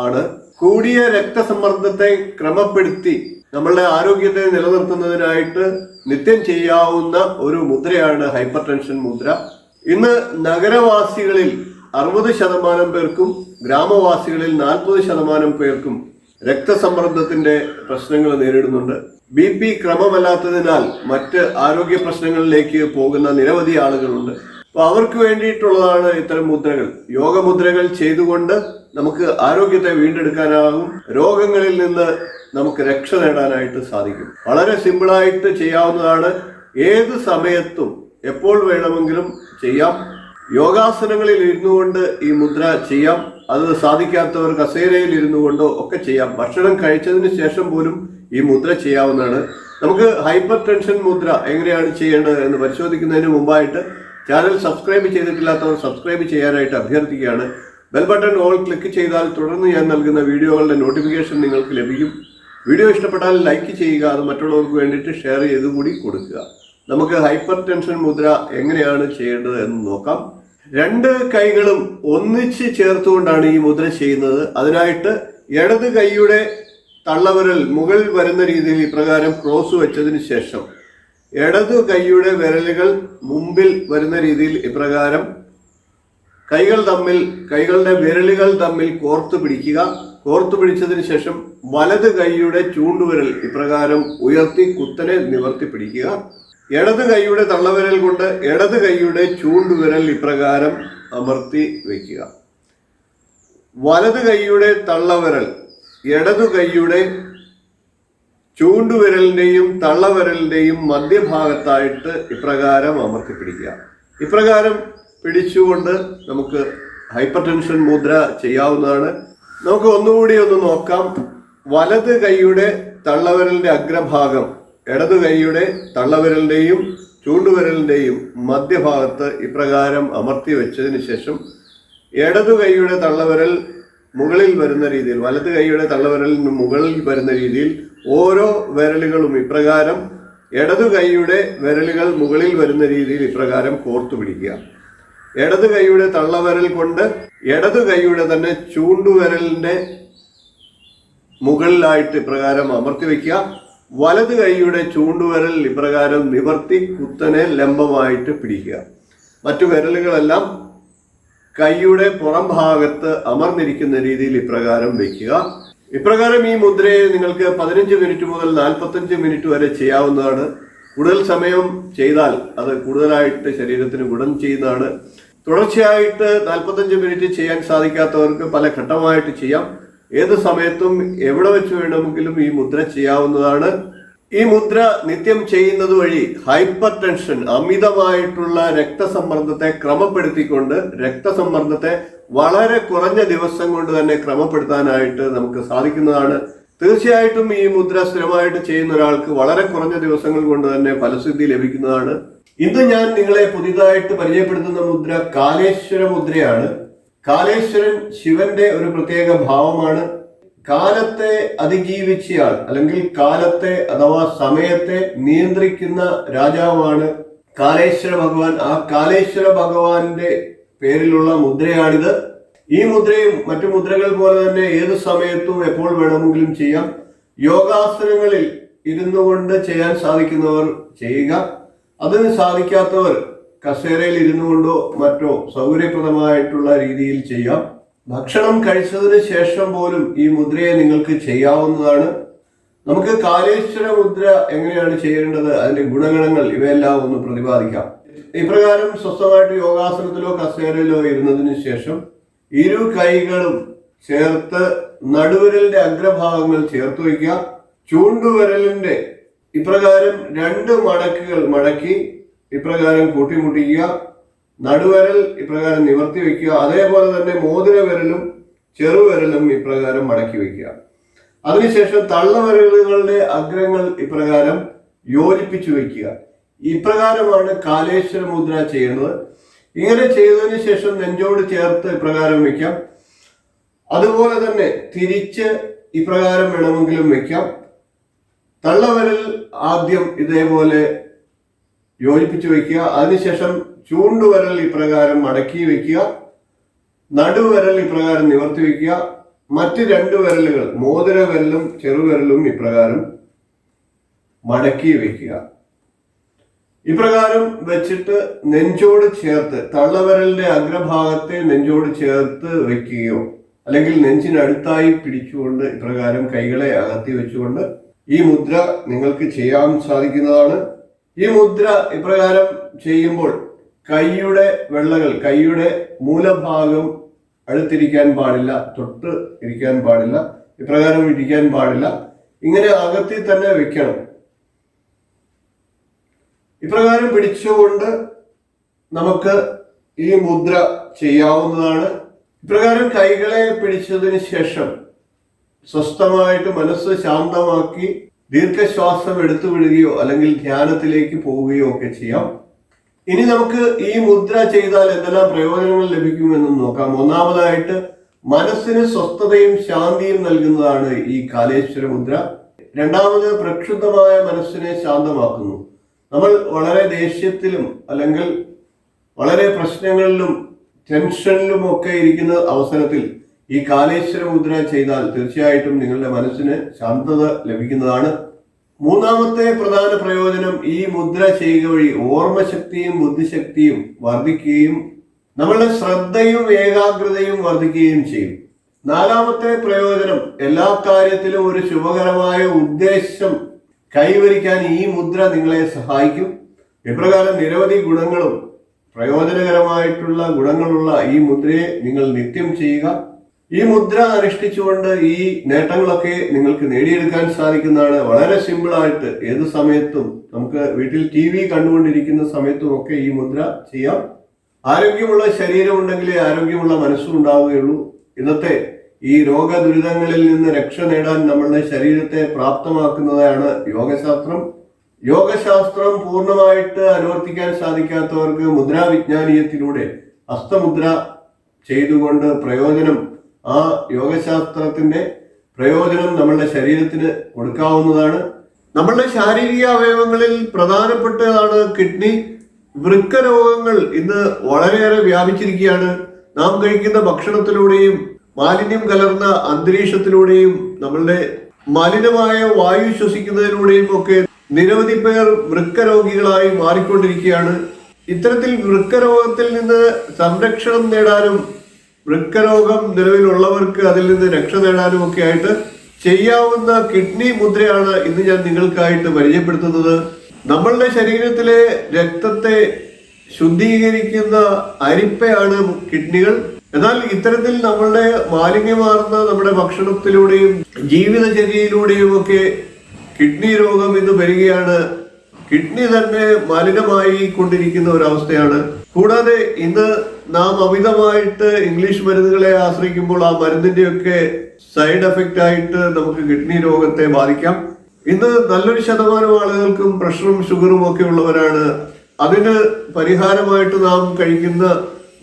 ആണ്. കൂടിയ രക്തസമ്മർദ്ദത്തെ ക്രമപ്പെടുത്തി നമ്മളുടെ ആരോഗ്യത്തെ നിലനിർത്തുന്നതിനായിട്ട് നിത്യം ചെയ്യാവുന്ന ഒരു മുദ്രയാണ് ഹൈപ്പർ ടെൻഷൻ മുദ്ര. ഇന്ന് നഗരവാസികളിൽ 60% പേർക്കും ഗ്രാമവാസികളിൽ 40% പേർക്കും രക്തസമ്മർദ്ദത്തിന്റെ പ്രശ്നങ്ങൾ നേരിടുന്നുണ്ട്. BP ക്രമമല്ലാത്തതിനാൽ മറ്റ് ആരോഗ്യ പ്രശ്നങ്ങളിലേക്ക് പോകുന്ന നിരവധി ആളുകളുണ്ട്. അപ്പൊ അവർക്ക് വേണ്ടിയിട്ടുള്ളതാണ് ഇത്തരം മുദ്രകൾ. യോഗമുദ്രകൾ ചെയ്തുകൊണ്ട് നമുക്ക് ആരോഗ്യത്തെ വീണ്ടെടുക്കാനാകും. രോഗങ്ങളിൽ നിന്ന് നമുക്ക് രക്ഷ നേടാനായിട്ട് സാധിക്കും. വളരെ സിമ്പിളായിട്ട് ചെയ്യാവുന്നതാണ്. ഏത് സമയത്തും എപ്പോൾ വേണമെങ്കിലും ചെയ്യാം. യോഗാസനങ്ങളിൽ ഇരുന്നു കൊണ്ട് ഈ മുദ്ര ചെയ്യാം. അത് സാധിക്കാത്തവർ കസേരയിൽ ഇരുന്നു കൊണ്ടോ ഒക്കെ ചെയ്യാം. ഭക്ഷണം കഴിച്ചതിന് ശേഷം പോലും ഈ മുദ്ര ചെയ്യാവുന്നതാണ്. നമുക്ക് ഹൈപ്പർ ടെൻഷൻ മുദ്ര എങ്ങനെയാണ് ചെയ്യേണ്ടത് എന്ന് പരിശോധിക്കുന്നതിന് മുമ്പായിട്ട് ചാനൽ സബ്സ്ക്രൈബ് ചെയ്തിട്ടില്ലാത്തവർ സബ്സ്ക്രൈബ് ചെയ്യാനായിട്ട് അഭ്യർത്ഥിക്കുകയാണ്. ബെൽ ബട്ടൺ ഓൾ ക്ലിക്ക് ചെയ്താൽ തുടർന്ന് ഞാൻ നൽകുന്ന വീഡിയോകളുടെ നോട്ടിഫിക്കേഷൻ നിങ്ങൾക്ക് ലഭിക്കും. വീഡിയോ ഇഷ്ടപ്പെട്ടാൽ ലൈക്ക് ചെയ്യുക, അത് മറ്റുള്ളവർക്ക് വേണ്ടിയിട്ട് ഷെയർ ചെയ്ത് കൂടി കൊടുക്കുക. നമുക്ക് ഹൈപ്പർ ടെൻഷൻ മുദ്ര എങ്ങനെയാണ് ചെയ്യേണ്ടത് എന്ന് നോക്കാം. രണ്ട് കൈകളും ഒന്നിച്ച് ചേർത്തുകൊണ്ടാണ് ഈ മുദ്ര ചെയ്യുന്നത്. അതിനായിട്ട് ഇടത് കൈയുടെ തള്ളവിരൽ മുകളിൽ വരുന്ന രീതിയിൽ ഇപ്രകാരം ക്രോസ് വെച്ചതിന് ശേഷം ഇടതു കൈയുടെ വിരലുകൾ മുമ്പിൽ വരുന്ന രീതിയിൽ ഇപ്രകാരം കൈകളുടെ വിരലുകൾ തമ്മിൽ കോർത്തു പിടിക്കുക. കോർത്തു പിടിച്ചതിന് ശേഷം വലത് കൈയുടെ ചൂണ്ടുവിരൽ ഇപ്രകാരം ഉയർത്തി കുത്തനെ നിവർത്തി പിടിക്കുക. ഇടത് കൈയുടെ തള്ളവിരൽ കൊണ്ട് ഇടത് കൈയുടെ ചൂണ്ടുവിരൽ ഇപ്രകാരം അമർത്തി വയ്ക്കുക. വലത് കൈയുടെ തള്ളവിരൽ ഇടതു കൈയുടെ ചൂണ്ടുവിരലിന്റെയും തള്ളവിരലിന്റെയും മധ്യഭാഗത്തായിട്ട് ഇപ്രകാരം അമർത്തി പിടിക്കുക. ഇപ്രകാരം പിടിച്ചുകൊണ്ട് നമുക്ക് ഹൈപ്പർ ടെൻഷൻ മുദ്ര ചെയ്യാവുന്നതാണ്. നമുക്ക് ഒന്നുകൂടി ഒന്ന് നോക്കാം. വലത് കൈയുടെ തള്ളവിരലിന്റെ അഗ്രഭാഗം ഇടതു കൈയുടെ തള്ളവിരലിന്റെയും ചൂണ്ടുവിരലിന്റെയും മധ്യഭാഗത്ത് ഇപ്രകാരം അമർത്തി വെച്ചതിന് ശേഷം ഇടതു കൈയുടെ തള്ളവിരൽ മുകളിൽ വരുന്ന രീതിയിൽ, വലത് കൈയുടെ തള്ളവിരലിന് മുകളിൽ വരുന്ന രീതിയിൽ ഓരോ വിരലുകളും ഇപ്രകാരം ഇടതു കൈയുടെ വിരലുകൾ മുകളിൽ വരുന്ന രീതിയിൽ ഇപ്രകാരം കോർത്തു പിടിക്കുക. ഇടതു കൈയുടെ തള്ളവിരൽ കൊണ്ട് ഇടതു കൈയുടെ തന്നെ ചൂണ്ടുവിരലിന്റെ മുകളിലായിട്ട് ഇപ്രകാരം അമർത്തി വയ്ക്കുക. വലത് കൈയുടെ ചൂണ്ടുവിരൽ ഇപ്രകാരം നിവർത്തി കുത്തനെ ലംബമായിട്ട് പിടിക്കുക. മറ്റു വിരലുകളെല്ലാം കൈയുടെ പുറം ഭാഗത്ത് അമർന്നിരിക്കുന്ന രീതിയിൽ ഇപ്രകാരം വയ്ക്കുക. ഇപ്രകാരം ഈ മുദ്രയെ നിങ്ങൾക്ക് 15 മിനിറ്റ് മുതൽ 45 മിനിറ്റ് വരെ ചെയ്യാവുന്നതാണ്. കൂടുതൽ സമയം ചെയ്താൽ അത് കൂടുതലായിട്ട് ശരീരത്തിന് ഗുണം ചെയ്യുന്നതാണ്. തുടർച്ചയായിട്ട് 45 മിനിറ്റ് ചെയ്യാൻ സാധിക്കാത്തവർക്ക് പല ഘട്ടമായിട്ട് ചെയ്യാം. ഏത് സമയത്തും എവിടെ വെച്ച് വേണമെങ്കിലും ഈ മുദ്ര ചെയ്യാവുന്നതാണ്. ഈ മുദ്ര നിത്യം ചെയ്യുന്നത് വഴി ഹൈപ്പർ ടെൻഷൻ, അമിതമായിട്ടുള്ള രക്തസമ്മർദ്ദത്തെ ക്രമപ്പെടുത്തിക്കൊണ്ട് രക്തസമ്മർദ്ദത്തെ വളരെ കുറഞ്ഞ ദിവസം കൊണ്ട് തന്നെ ക്രമപ്പെടുത്താനായിട്ട് നമുക്ക് സാധിക്കുന്നതാണ്. തീർച്ചയായിട്ടും ഈ മുദ്ര സ്ഥിരമായിട്ട് ചെയ്യുന്ന ഒരാൾക്ക് വളരെ കുറഞ്ഞ ദിവസങ്ങൾ കൊണ്ട് തന്നെ ഫലസിദ്ധി ലഭിക്കുന്നതാണ്. ഇന്ന് ഞാൻ നിങ്ങളെ പുതിയതായിട്ട് പരിചയപ്പെടുത്തുന്ന മുദ്ര കാലേശ്വര മുദ്രയാണ്. കാലേശ്വരൻ ശിവന്റെ ഒരു പ്രത്യേക ഭാവമാണ്. കാലത്തെ അതിജീവിച്ചയാൾ, അല്ലെങ്കിൽ കാലത്തെ അഥവാ സമയത്തെ നിയന്ത്രിക്കുന്ന രാജാവാണ് കാലേശ്വര ഭഗവാൻ. ആ കാലേശ്വര ഭഗവാന്റെ പേരിലുള്ള മുദ്രയാണിത്. ഈ മുദ്രയും മറ്റു മുദ്രകൾ പോലെ തന്നെ ഏത് സമയത്തും എപ്പോൾ വേണമെങ്കിലും ചെയ്യാം. യോഗാസനങ്ങളിൽ ഇരുന്നു കൊണ്ട് ചെയ്യാൻ സാധിക്കുന്നവർ ചെയ്യുക. അതിന് സാധിക്കാത്തവർ കസേരയിൽ ഇരുന്നു കൊണ്ടോ മറ്റോ സൗകര്യപ്രദമായിട്ടുള്ള രീതിയിൽ ചെയ്യാം. ഭക്ഷണം കഴിച്ചതിന് ശേഷം പോലും ഈ മുദ്രയെ നിങ്ങൾക്ക് ചെയ്യാവുന്നതാണ്. നമുക്ക് കാലേശ്വര മുദ്ര എങ്ങനെയാണ് ചെയ്യേണ്ടത്, അതിന്റെ ഗുണഗണങ്ങൾ ഇവയെല്ലാം ഒന്ന് പ്രതിപാദിക്കാം. ഇപ്രകാരം സ്വസ്ഥമായിട്ട് യോഗാസനത്തിലോ കസേരയിലോ ഇരുന്നതിന് ശേഷം ഇരു കൈകളും ചേർത്ത് നടുവിരലിന്റെ അഗ്രഭാഗങ്ങൾ ചേർത്ത് വയ്ക്കുക. ചൂണ്ടുവിരലിന്റെ ഇപ്രകാരം 2 മടക്കുകൾ മടക്കി ഇപ്രകാരം കൂട്ടിമുട്ടിക്കുക. നടുവിരൽ ഇപ്രകാരം നിവർത്തി വയ്ക്കുക. അതേപോലെ തന്നെ മോതിര വിരലും ചെറുവിരലും ഇപ്രകാരം മടക്കി വയ്ക്കുക. അതിനുശേഷം തള്ളവിരലുകളുടെ അഗ്രങ്ങൾ ഇപ്രകാരം യോജിപ്പിച്ചു വയ്ക്കുക. ഇപ്രകാരമാണ് കാലേശ്വര മുദ്ര ചെയ്യുന്നത്. ഇങ്ങനെ ചെയ്തതിനു ശേഷം നെഞ്ചോട് ചേർത്ത് ഇപ്രകാരം വയ്ക്കാം. അതുപോലെ തന്നെ തിരിച്ച് ഇപ്രകാരം വേണമെങ്കിലും വയ്ക്കാം. തള്ളവിരൽ ആദ്യം ഇതേപോലെ യോജിപ്പിച്ചു വയ്ക്കുക. അതിനുശേഷം ചൂണ്ടുവിരൽ ഇപ്രകാരം മടക്കി വയ്ക്കുക. നടുവിരൽ ഇപ്രകാരം നിവർത്തി വയ്ക്കുക. മറ്റ് 2 വിരലുകൾ മോതിര വിരലും ചെറുവിരലും ഇപ്രകാരം മടക്കി വയ്ക്കുക. ഇപ്രകാരം വെച്ചിട്ട് നെഞ്ചോട് ചേർത്ത് തള്ളവിരലിന്റെ അഗ്രഭാഗത്തെ നെഞ്ചോട് ചേർത്ത് വെക്കുകയോ അല്ലെങ്കിൽ നെഞ്ചിനടുത്തായി പിടിച്ചുകൊണ്ട് ഇപ്രകാരം കൈകളെ അകത്തി വെച്ചുകൊണ്ട് ഈ മുദ്ര നിങ്ങൾക്ക് ചെയ്യാൻ സാധിക്കുന്നതാണ്. ഈ മുദ്ര ഇപ്രകാരം ചെയ്യുമ്പോൾ കൈയുടെ വെള്ളകൾ, കൈയുടെ മൂലഭാഗം അടുത്തിരിക്കാൻ പാടില്ല, തൊട്ട് ഇരിക്കാൻ പാടില്ല, ഇപ്രകാരം ഇരിക്കാൻ പാടില്ല. ഇങ്ങനെ അകത്തി തന്നെ വെക്കണം. ഇപ്രകാരം പിടിച്ചുകൊണ്ട് നമുക്ക് ഈ മുദ്ര ചെയ്യാവുന്നതാണ്. ഇപ്രകാരം കൈകളെ പിടിച്ചതിന് ശേഷം സ്വസ്ഥമായിട്ട് മനസ്സ് ശാന്തമാക്കി ദീർഘശ്വാസം എടുത്തു വിടുകയോ അല്ലെങ്കിൽ ധ്യാനത്തിലേക്ക് പോവുകയോ ഒക്കെ ചെയ്യാം. ഇനി നമുക്ക് ഈ മുദ്ര ചെയ്താൽ എന്തെല്ലാം പ്രയോജനങ്ങൾ ലഭിക്കുമെന്ന് നോക്കാം. ഒന്നാമതായിട്ട് മനസ്സിന് സ്വസ്ഥതയും ശാന്തിയും നൽകുന്നതാണ് ഈ കാലേശ്വര മുദ്ര. രണ്ടാമത് പ്രക്ഷുബ്ധമായ മനസ്സിനെ ശാന്തമാക്കുന്നു. നമ്മൾ വളരെ ദേഷ്യത്തിലും അല്ലെങ്കിൽ വളരെ പ്രശ്നങ്ങളിലും ടെൻഷനിലും ഒക്കെ ഇരിക്കുന്ന അവസരത്തിൽ ഈ കാലേശ്വര മുദ്ര ചെയ്താൽ തീർച്ചയായിട്ടും നിങ്ങളുടെ മനസ്സിന് ശാന്തത ലഭിക്കുന്നതാണ്. മൂന്നാമത്തെ പ്രധാന പ്രയോജനം, ഈ മുദ്ര ചെയ്യുക വഴി ഓർമ്മശക്തിയും ബുദ്ധിശക്തിയും വർദ്ധിക്കുകയും നമ്മളുടെ ശ്രദ്ധയും ഏകാഗ്രതയും വർദ്ധിക്കുകയും ചെയ്യും. നാലാമത്തെ പ്രയോജനം, എല്ലാ കാര്യത്തിലും ഒരു ശുഭകരമായ ഉദ്ദേശം കൈവരിക്കാൻ ഈ മുദ്ര നിങ്ങളെ സഹായിക്കും. ഇപ്രകാരം നിരവധി ഗുണങ്ങളും പ്രയോജനകരമായിട്ടുള്ള ഗുണങ്ങളുള്ള ഈ മുദ്രയെ നിങ്ങൾ നിത്യം ചെയ്യുക. ഈ മുദ്ര അനുഷ്ഠിച്ചുകൊണ്ട് ഈ നേട്ടങ്ങളൊക്കെ നിങ്ങൾക്ക് നേടിയെടുക്കാൻ സാധിക്കുന്നതാണ്. വളരെ സിമ്പിൾ ആയിട്ട് ഏത് സമയത്തും നമുക്ക് വീട്ടിൽ TV കണ്ടുകൊണ്ടിരിക്കുന്ന സമയത്തും ഒക്കെ ഈ മുദ്ര ചെയ്യാം. ആരോഗ്യമുള്ള ശരീരം ഉണ്ടെങ്കിലേ ആരോഗ്യമുള്ള മനസ്സും ഉണ്ടാവുകയുള്ളൂ. ഇന്നത്തെ ഈ രോഗദുരിതങ്ങളിൽ നിന്ന് രക്ഷ നേടാൻ നമ്മളുടെ ശരീരത്തെ പ്രാപ്തമാക്കുന്നതാണ് യോഗശാസ്ത്രം. യോഗശാസ്ത്രം പൂർണ്ണമായിട്ട് അനുവർത്തിക്കാൻ സാധിക്കാത്തവർക്ക് മുദ്രാവിജ്ഞാനീയത്തിലൂടെ ഹസ്തമുദ്ര ചെയ്തുകൊണ്ട് പ്രയോജനം, ആ യോഗശാസ്ത്രത്തിന്റെ പ്രയോജനം നമ്മളുടെ ശരീരത്തിന് കൊടുക്കാവുന്നതാണ്. നമ്മളുടെ ശാരീരിക അവയവങ്ങളിൽ പ്രധാനപ്പെട്ടതാണ് കിഡ്നി. വൃക്ക രോഗങ്ങൾ ഇന്ന് വളരെയേറെ വ്യാപിച്ചിരിക്കുകയാണ്. നാം കഴിക്കുന്ന ഭക്ഷണത്തിലൂടെയും മാലിന്യം കലർന്ന അന്തരീക്ഷത്തിലൂടെയും നമ്മളുടെ മലിനമായ വായു ശ്വസിക്കുന്നതിലൂടെയും ഒക്കെ നിരവധി പേർ വൃക്ക രോഗികളായി മാറിക്കൊണ്ടിരിക്കുകയാണ്. ഇത്തരത്തിൽ വൃക്ക രോഗത്തിൽ നിന്ന് സംരക്ഷണം നേടാനും വൃക്കരോഗം നിലവിലുള്ളവർക്ക് അതിൽ നിന്ന് രക്ഷ നേടാനും ഒക്കെ ആയിട്ട് ചെയ്യാവുന്ന കിഡ്നി മുദ്രയാണ് ഇന്ന് ഞാൻ നിങ്ങൾക്കായിട്ട് പരിചയപ്പെടുത്തുന്നത്. നമ്മളുടെ ശരീരത്തിലെ രക്തത്തെ ശുദ്ധീകരിക്കുന്ന അരിപ്പയാണ് കിഡ്നികൾ. എന്നാൽ ഇത്തരത്തിൽ നമ്മളുടെ മാലിന്യമാർന്ന നമ്മുടെ ഭക്ഷണത്തിലൂടെയും ജീവിതചര്യയിലൂടെയും ഒക്കെ കിഡ്നി രോഗം ഇന്ന് വരികയാണ്. കിഡ്നി തന്നെ മലിനമായി കൊണ്ടിരിക്കുന്ന ഒരവസ്ഥയാണ്. കൂടാതെ ഇന്ന് നാം അമിതമായിട്ട് ഇംഗ്ലീഷ് മരുന്നുകളെ ആശ്രയിക്കുമ്പോൾ ആ മരുന്നിന്റെയൊക്കെ സൈഡ് എഫക്റ്റ് ആയിട്ട് നമുക്ക് കിഡ്നി രോഗത്തെ ബാധിക്കാം. ഇന്ന് നല്ലൊരു ശതമാനം ആളുകൾക്കും പ്രഷറും ഷുഗറും ഒക്കെ ഉള്ളവരാണ്. അതിന് പരിഹാരമായിട്ട് നാം കഴിക്കുന്ന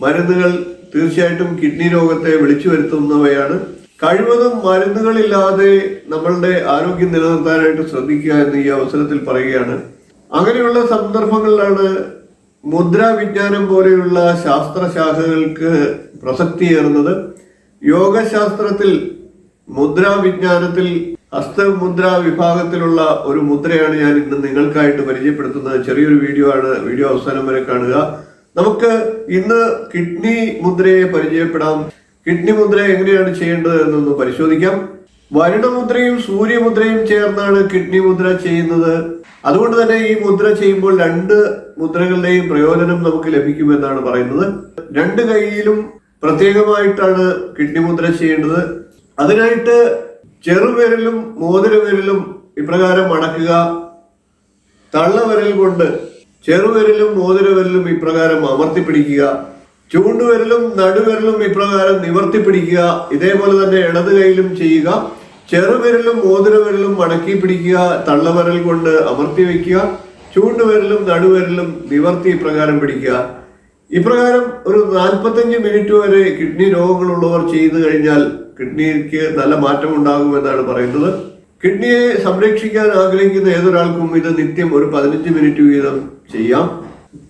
മരുന്നുകൾ തീർച്ചയായിട്ടും കിഡ്നി രോഗത്തെ വിളിച്ചു വരുത്തുന്നവയാണ്. കഴിവതും മരുന്നുകളില്ലാതെ നമ്മളുടെ ആരോഗ്യം നിലനിർത്താനായിട്ട് ശ്രദ്ധിക്കുക എന്ന് ഈ അവസരത്തിൽ പറയുകയാണ്. അങ്ങനെയുള്ള സന്ദർഭങ്ങളിലാണ് മുദ്രാവിജ്ഞാനം പോലെയുള്ള ശാസ്ത്രശാഖകൾക്ക് പ്രസക്തിയേറുന്നത്. യോഗശാസ്ത്രത്തിൽ മുദ്രാവിജ്ഞാനത്തിൽ ഹസ്തമുദ്രാ വിഭാഗത്തിലുള്ള ഒരു മുദ്രയാണ് ഞാൻ ഇന്ന് നിങ്ങൾക്കായിട്ട് പരിചയപ്പെടുത്തുന്നത്. ചെറിയൊരു വീഡിയോ ആണ്, വീഡിയോ അവസാനം വരെ കാണുക. നമുക്ക് ഇന്ന് കിഡ്നി മുദ്രയെ പരിചയപ്പെടാം. കിഡ്നി മുദ്ര എങ്ങനെയാണ് ചെയ്യേണ്ടത് എന്നൊന്ന് പരിശോധിക്കാം. വരുണമുദ്രയും സൂര്യമുദ്രയും ചേർന്നാണ് കിഡ്നി മുദ്ര ചെയ്യുന്നത്. അതുകൊണ്ട് തന്നെ ഈ മുദ്ര ചെയ്യുമ്പോൾ രണ്ട് മുദ്രകളുടെയും പ്രയോജനം നമുക്ക് ലഭിക്കുമെന്നാണ് പറയുന്നത്. രണ്ട് കൈയിലും പ്രത്യേകമായിട്ടാണ് കിഡ്നി മുദ്ര ചെയ്യേണ്ടത്. അതിനായിട്ട് ചെറുവിരലും മോതിരവിരലും ഇപ്രകാരം മടക്കുക. തള്ളവിരൽ കൊണ്ട് ചെറുവിരലും മോതിരവിരലും ഇപ്രകാരം അമർത്തിപ്പിടിക്കുക. ചൂണ്ടുവിരലും നടുവിരലും ഇപ്രകാരം നിവർത്തിപ്പിടിക്കുക. ഇതേപോലെ തന്നെ ഇടത് കൈയിലും ചെയ്യുക. ചെറുവിരലും മോതിരവിരലും മടക്കി പിടിക്കുക. തള്ളവിരൽ കൊണ്ട് അമർത്തി വയ്ക്കുക. ചൂണ്ടുവിരലും നടുവിരലും നിവർത്തി ഇപ്രകാരം പിടിക്കുക. ഇപ്രകാരം ഒരു 45 മിനിറ്റ് വരെ കിഡ്നി രോഗങ്ങളുള്ളവർ ചെയ്തു കഴിഞ്ഞാൽ കിഡ്നിക്ക് നല്ല മാറ്റം ഉണ്ടാകുമെന്നാണ് പറയുന്നത്. കിഡ്നിയെ സംരക്ഷിക്കാൻ ആഗ്രഹിക്കുന്ന ഏതൊരാൾക്കും ഇത് നിത്യം ഒരു 15 മിനിറ്റ് വീതം ചെയ്യാം.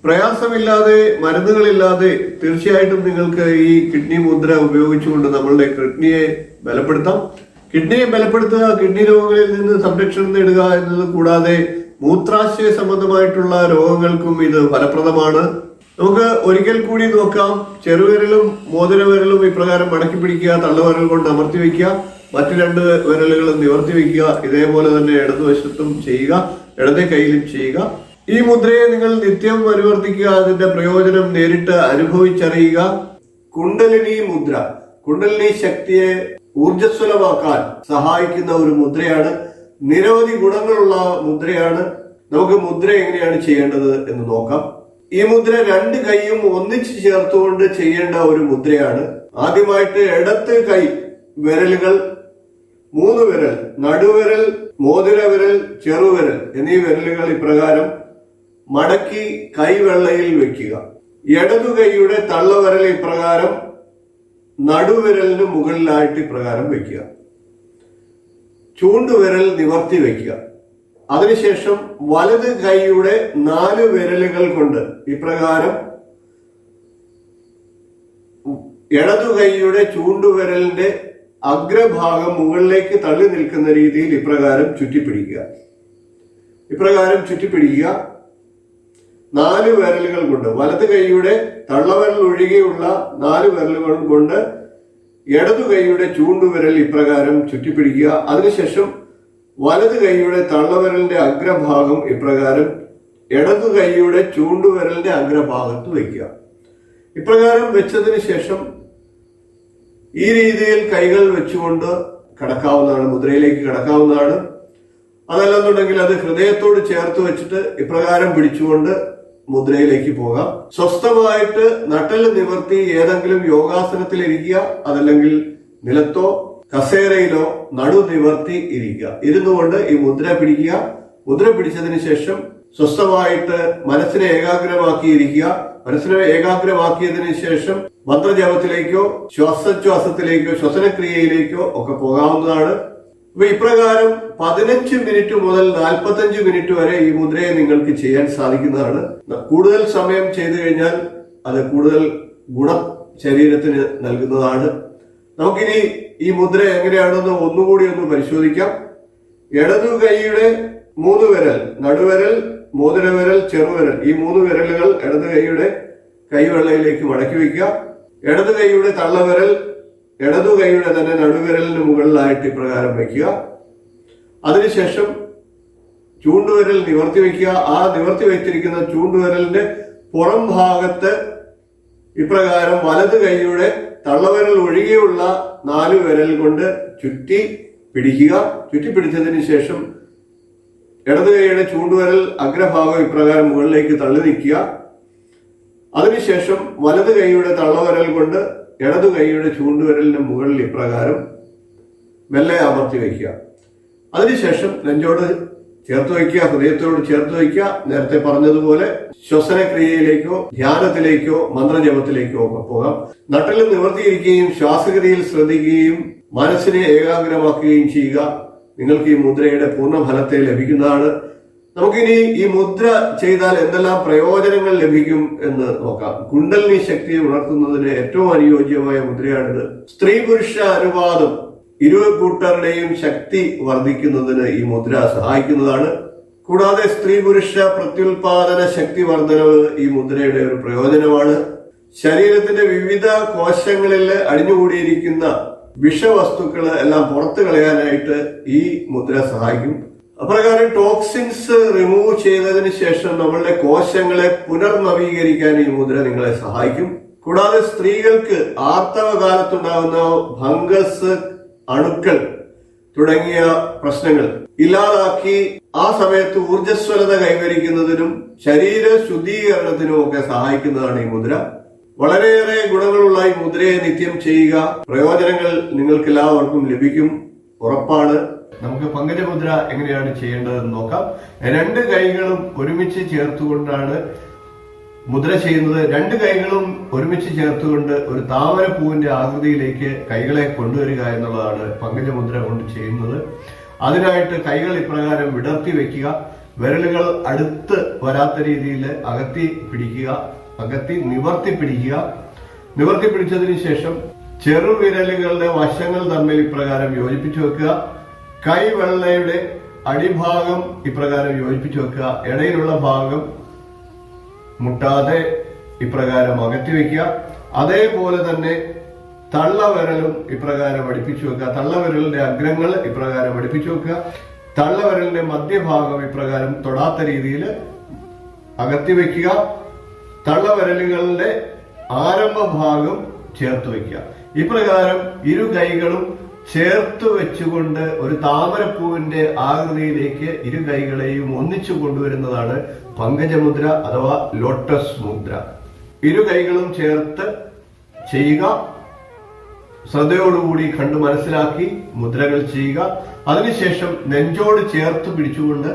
പ്രയാസമില്ലാതെ, മരുന്നുകളില്ലാതെ തീർച്ചയായിട്ടും നിങ്ങൾക്ക് ഈ കിഡ്നി മുദ്ര ഉപയോഗിച്ചുകൊണ്ട് നമ്മളുടെ കിഡ്നിയെ ബലപ്പെടുത്താം. കിഡ്നിയെ ബലപ്പെടുത്തുക, കിഡ്നി രോഗങ്ങളിൽ നിന്ന് സംരക്ഷണം നേടുക എന്നത് കൂടാതെ മൂത്രാശയ സംബന്ധമായിട്ടുള്ള രോഗങ്ങൾക്കും ഇത് ഫലപ്രദമാണ്. നമുക്ക് ഒരിക്കൽ കൂടി നോക്കാം. ചെറുവിരലും മോതിരവിരലും ഇപ്രകാരം മടക്കി പിടിക്കുക. തള്ളവിരൽ കൊണ്ട് അമർത്തി വയ്ക്കുക. മറ്റു രണ്ട് വിരലുകളും നിവർത്തി വയ്ക്കുക. ഇതേപോലെ തന്നെ ഇടതുവശത്തും ചെയ്യുക, ഇടതേ കൈയിലും ചെയ്യുക. ഈ മുദ്രയെ നിങ്ങൾ നിത്യം അനുവർത്തിക്കുക. അതിന്റെ പ്രയോജനം നേരിട്ട് അനുഭവിച്ചറിയുക. കുണ്ടലിനി മുദ്ര, കുണ്ടലിനി ശക്തിയെ ഊർജ്ജസ്വലമാക്കാൻ സഹായിക്കുന്ന ഒരു മുദ്രയാണ്. നിരവധി ഗുണങ്ങളുള്ള മുദ്രയാണ്. നമുക്ക് മുദ്ര എങ്ങനെയാണ് ചെയ്യേണ്ടത് എന്ന് നോക്കാം. ഈ മുദ്ര രണ്ട് കൈയും ഒന്നിച്ച് ചേർത്തുകൊണ്ട് ചെയ്യേണ്ട ഒരു മുദ്രയാണ്. ആദ്യമായിട്ട് ഇടത്ത് കൈ വിരലുകൾ, 3 വിരൽ, നടുവിരൽ, മോതിര വിരൽ, ചെറുവിരൽ എന്നീ വിരലുകൾ ഇപ്രകാരം മടക്കി കൈവെള്ളയിൽ വെക്കുക. ഇടതു കൈയുടെ തള്ളവിരൽ ഇപ്രകാരം നടുവിരലിന് മുകളിലായിട്ട് ഇപ്രകാരം വെക്കുക. ചൂണ്ടുവിരൽ നിവർത്തി വെക്കുക. അതിനുശേഷം വലത് കൈയുടെ 4 വിരലുകൾ കൊണ്ട് ഇപ്രകാരം ഇടതു കൈയുടെ ചൂണ്ടുവിരലിന്റെ അഗ്രഭാഗം മുകളിലേക്ക് തള്ളി നിൽക്കുന്ന രീതിയിൽ ഇപ്രകാരം ചുറ്റിപ്പിടിക്കുക. 4 വിരലുകൾ കൊണ്ട്, വലത് കൈയുടെ തള്ളവിരൽ ഒഴികെയുള്ള 4 വിരലുകൾ കൊണ്ട് ഇടതു കൈയുടെ ചൂണ്ടുവിരൽ ഇപ്രകാരം ചുറ്റിപ്പിടിക്കുക. അതിനുശേഷം വലത് കൈയുടെ തള്ളവിരലിന്റെ അഗ്രഭാഗം ഇപ്രകാരം ഇടതു കൈയുടെ ചൂണ്ടുവിരലിന്റെ അഗ്രഭാഗത്ത് വയ്ക്കുക. ഇപ്രകാരം വെച്ചതിന് ശേഷം ഈ രീതിയിൽ കൈകൾ വെച്ചുകൊണ്ട് കടക്കാവുന്നതാണ്, മുദ്രയിലേക്ക് കടക്കാവുന്നതാണ്. അതല്ലെന്നുണ്ടെങ്കിൽ അത് ഹൃദയത്തോട് ചേർത്ത് വെച്ചിട്ട് ഇപ്രകാരം പിടിച്ചുകൊണ്ട് മുദ്രയിലേക്ക് പോകാം. സ്വസ്ഥമായിട്ട് നട്ടെല്ല് നിവർത്തി ഏതെങ്കിലും യോഗാസനത്തിൽ ഇരിക്കുക, അതല്ലെങ്കിൽ നിലത്തോ കസേരയിലോ നടു നിവർത്തി ഇരിക്കുക. ഇരുന്നുകൊണ്ട് ഈ മുദ്ര പിടിക്കുക. മുദ്ര പിടിച്ചതിന് ശേഷം സ്വസ്ഥമായിട്ട് മനസ്സിനെ ഏകാഗ്രമാക്കിയിരിക്കുക. മനസ്സിനെ ഏകാഗ്രമാക്കിയതിനു ശേഷം മന്ത്രജപത്തിലേക്കോ ശ്വാസോച്ഛ്വാസത്തിലേക്കോ ശ്വസനക്രിയയിലേക്കോ ഒക്കെ പോകാവുന്നതാണ്. അപ്പൊ ഇപ്രകാരം 15 മിനിറ്റ് മുതൽ 45 മിനിറ്റ് വരെ ഈ മുദ്രയെ നിങ്ങൾക്ക് ചെയ്യാൻ സാധിക്കുന്നതാണ്. കൂടുതൽ സമയം ചെയ്തു കഴിഞ്ഞാൽ അത് കൂടുതൽ ഗുണം ശരീരത്തിന് നൽകുന്നതാണ്. നമുക്കിനി ഈ മുദ്ര എങ്ങനെയാണെന്ന് ഒന്നുകൂടി ഒന്ന് പരിശോധിക്കാം. ഇടതു കൈയുടെ 3 വിരൽ, നടുവിരൽ, മോതിരവിരൽ, ചെറുവിരൽ, ഈ 3 വിരലുകൾ ഇടതു കൈയുടെ കൈവെള്ളയിലേക്ക് മടക്കി വയ്ക്കുക. ഇടതു കൈയുടെ തള്ളവിരൽ ഇടതു കൈയുടെ തന്നെ നടുവിരലിന് മുകളിലായിട്ട് ഇപ്രകാരം വയ്ക്കുക. അതിനുശേഷം ചൂണ്ടുവിരൽ നിവർത്തി വയ്ക്കുക. ആ നിവർത്തി വെച്ചിരിക്കുന്ന ചൂണ്ടുവിരലിന്റെ പുറം ഭാഗത്ത് ഇപ്രകാരം വലത് കൈയുടെ തള്ളവിരൽ ഒഴികെയുള്ള 4 വിരൽ കൊണ്ട് ചുറ്റി പിടിക്കുക. ചുറ്റി പിടിച്ചതിന് ശേഷം ഇടത് കൈയുടെ ചൂണ്ടുവിരൽ അഗ്രഭാഗം ഇപ്രകാരം മുകളിലേക്ക് തള്ളി നിൽക്കുക. അതിനുശേഷം വലത് കൈയുടെ തള്ളവിരൽ കൊണ്ട് ഇടതു കൈയുടെ ചൂണ്ടുവിരലിന് മുകളിൽ ഇപ്രകാരം മെല്ലെ അമർത്തി വയ്ക്കുക. അതിനുശേഷം നെഞ്ചോട് ചേർത്ത് വയ്ക്കുക, ഹൃദയത്തോട് ചേർത്ത് വയ്ക്കുക. നേരത്തെ പറഞ്ഞതുപോലെ ശ്വസനക്രിയയിലേക്കോ ധ്യാനത്തിലേക്കോ മന്ത്രജപത്തിലേക്കോ ഒക്കെ പോകാം. നട്ടെല്ല് നിവർത്തിയിരിക്കുകയും ശ്വാസഗതിയിൽ ശ്രദ്ധിക്കുകയും മനസ്സിനെ ഏകാഗ്രമാക്കുകയും ചെയ്യുക. നിങ്ങൾക്ക് ഈ മുദ്രയുടെ പൂർണ്ണ ഫലത്തെ ലഭിക്കുന്നതാണ്. നമുക്കിനി ഈ മുദ്ര ചെയ്താൽ എന്തെല്ലാം പ്രയോജനങ്ങൾ ലഭിക്കും എന്ന് നോക്കാം. കുണ്ടലിനി ശക്തിയെ ഉണർത്തുന്നതിന് ഏറ്റവും അനുയോജ്യമായ മുദ്രയാണിത്. സ്ത്രീ പുരുഷ അനുപാതം 20 കൂട്ടരുടെയും ശക്തി വർദ്ധിക്കുന്നതിന് ഈ മുദ്ര സഹായിക്കുന്നതാണ്. കൂടാതെ സ്ത്രീ പുരുഷ പ്രത്യുൽപാദന ശക്തി വർധനവ് ഈ മുദ്രയുടെ ഒരു പ്രയോജനമാണ്. ശരീരത്തിന്റെ വിവിധ കോശങ്ങളിൽ അടിഞ്ഞുകൂടിയിരിക്കുന്ന വിഷവസ്തുക്കൾ എല്ലാം പുറത്തു കളയാനായിട്ട് ഈ മുദ്ര സഹായിക്കും. അപ്രകാരം ടോക്സിൻസ് റിമൂവ് ചെയ്തതിന് ശേഷം നമ്മളുടെ കോശങ്ങളെ പുനർനവീകരിക്കാൻ ഈ മുദ്ര നിങ്ങളെ സഹായിക്കും. കൂടാതെ സ്ത്രീകൾക്ക് ആർത്തവ കാലത്തുണ്ടാകുന്ന ഫംഗസ്, അണുക്കൾ തുടങ്ങിയ പ്രശ്നങ്ങൾ ഇല്ലാതാക്കി ആ സമയത്ത് ഊർജ്ജസ്വലത കൈവരിക്കുന്നതിനും ശരീര ശുദ്ധീകരണത്തിനും ഒക്കെ സഹായിക്കുന്നതാണ് ഈ മുദ്ര. വളരെയേറെ ഗുണങ്ങളുള്ള ഈ മുദ്രയെ നിത്യം ചെയ്യുക. പ്രയോജനങ്ങൾ നിങ്ങൾക്ക് എല്ലാവർക്കും ലഭിക്കും, ഉറപ്പാണ്. നമുക്ക് പങ്കജമുദ്ര എങ്ങനെയാണ് ചെയ്യേണ്ടതെന്ന് നോക്കാം. 2 കൈകളും ഒരുമിച്ച് ചേർത്തുകൊണ്ടാണ് മുദ്ര ചെയ്യുന്നത്. 2 കൈകളും ഒരുമിച്ച് ചേർത്തുകൊണ്ട് ഒരു താമരപ്പൂവിന്റെ ആകൃതിയിലേക്ക് കൈകളെ കൊണ്ടുവരിക എന്നുള്ളതാണ് പങ്കജമുദ്ര കൊണ്ട് ചെയ്യുന്നത്. അതിനായിട്ട് കൈകൾ ഇപ്രകാരം വിടർത്തി വെക്കുക. വിരലുകൾ അടുത്ത് വരാത്ത രീതിയിൽ അകത്തി പിടിക്കുക, അകത്തി നിവർത്തി പിടിക്കുക. നിവർത്തി പിടിച്ചതിന് ശേഷം ചെറുവിരലുകളുടെ വശങ്ങൾ തമ്മിൽ ഇപ്രകാരം യോജിപ്പിച്ചു വെക്കുക. കൈവെള്ളയുടെ അടിഭാഗം ഇപ്രകാരം യോജിപ്പിച്ചു വെക്കുക. ഇടയിലുള്ള ഭാഗം മുട്ടാതെ ഇപ്രകാരം അകറ്റി വയ്ക്കുക. അതേപോലെ തന്നെ തള്ളവിരലും ഇപ്രകാരം അടുപ്പിച്ചു വെക്കുക. തള്ളവിരലിന്റെ അഗ്രങ്ങൾ ഇപ്രകാരം അടുപ്പിച്ചു വെക്കുക. തള്ളവിരലിന്റെ മധ്യഭാഗം ഇപ്രകാരം തൊടാത്ത രീതിയിൽ അകത്തി വയ്ക്കുക. തള്ളവിരലുകളുടെ ആരംഭ ഭാഗം ചേർത്ത് വയ്ക്കുക. ഇപ്രകാരം 2 കൈകളും ചേർത്ത് വെച്ചുകൊണ്ട് ഒരു താമരപ്പൂവിന്റെ ആകൃതിയിലേക്ക് ഇരു കൈകളെയും ഒന്നിച്ചു കൊണ്ടുവരുന്നതാണ് പങ്കജമുദ്ര അഥവാ ലോട്ടസ് മുദ്ര. ഇരു കൈകളും ചേർത്ത് ചെയ്യുക. ശ്രദ്ധയോടുകൂടി കണ്ടു മനസ്സിലാക്കി മുദ്രകൾ ചെയ്യുക. അതിനുശേഷം നെഞ്ചോട് ചേർത്ത് പിടിച്ചുകൊണ്ട്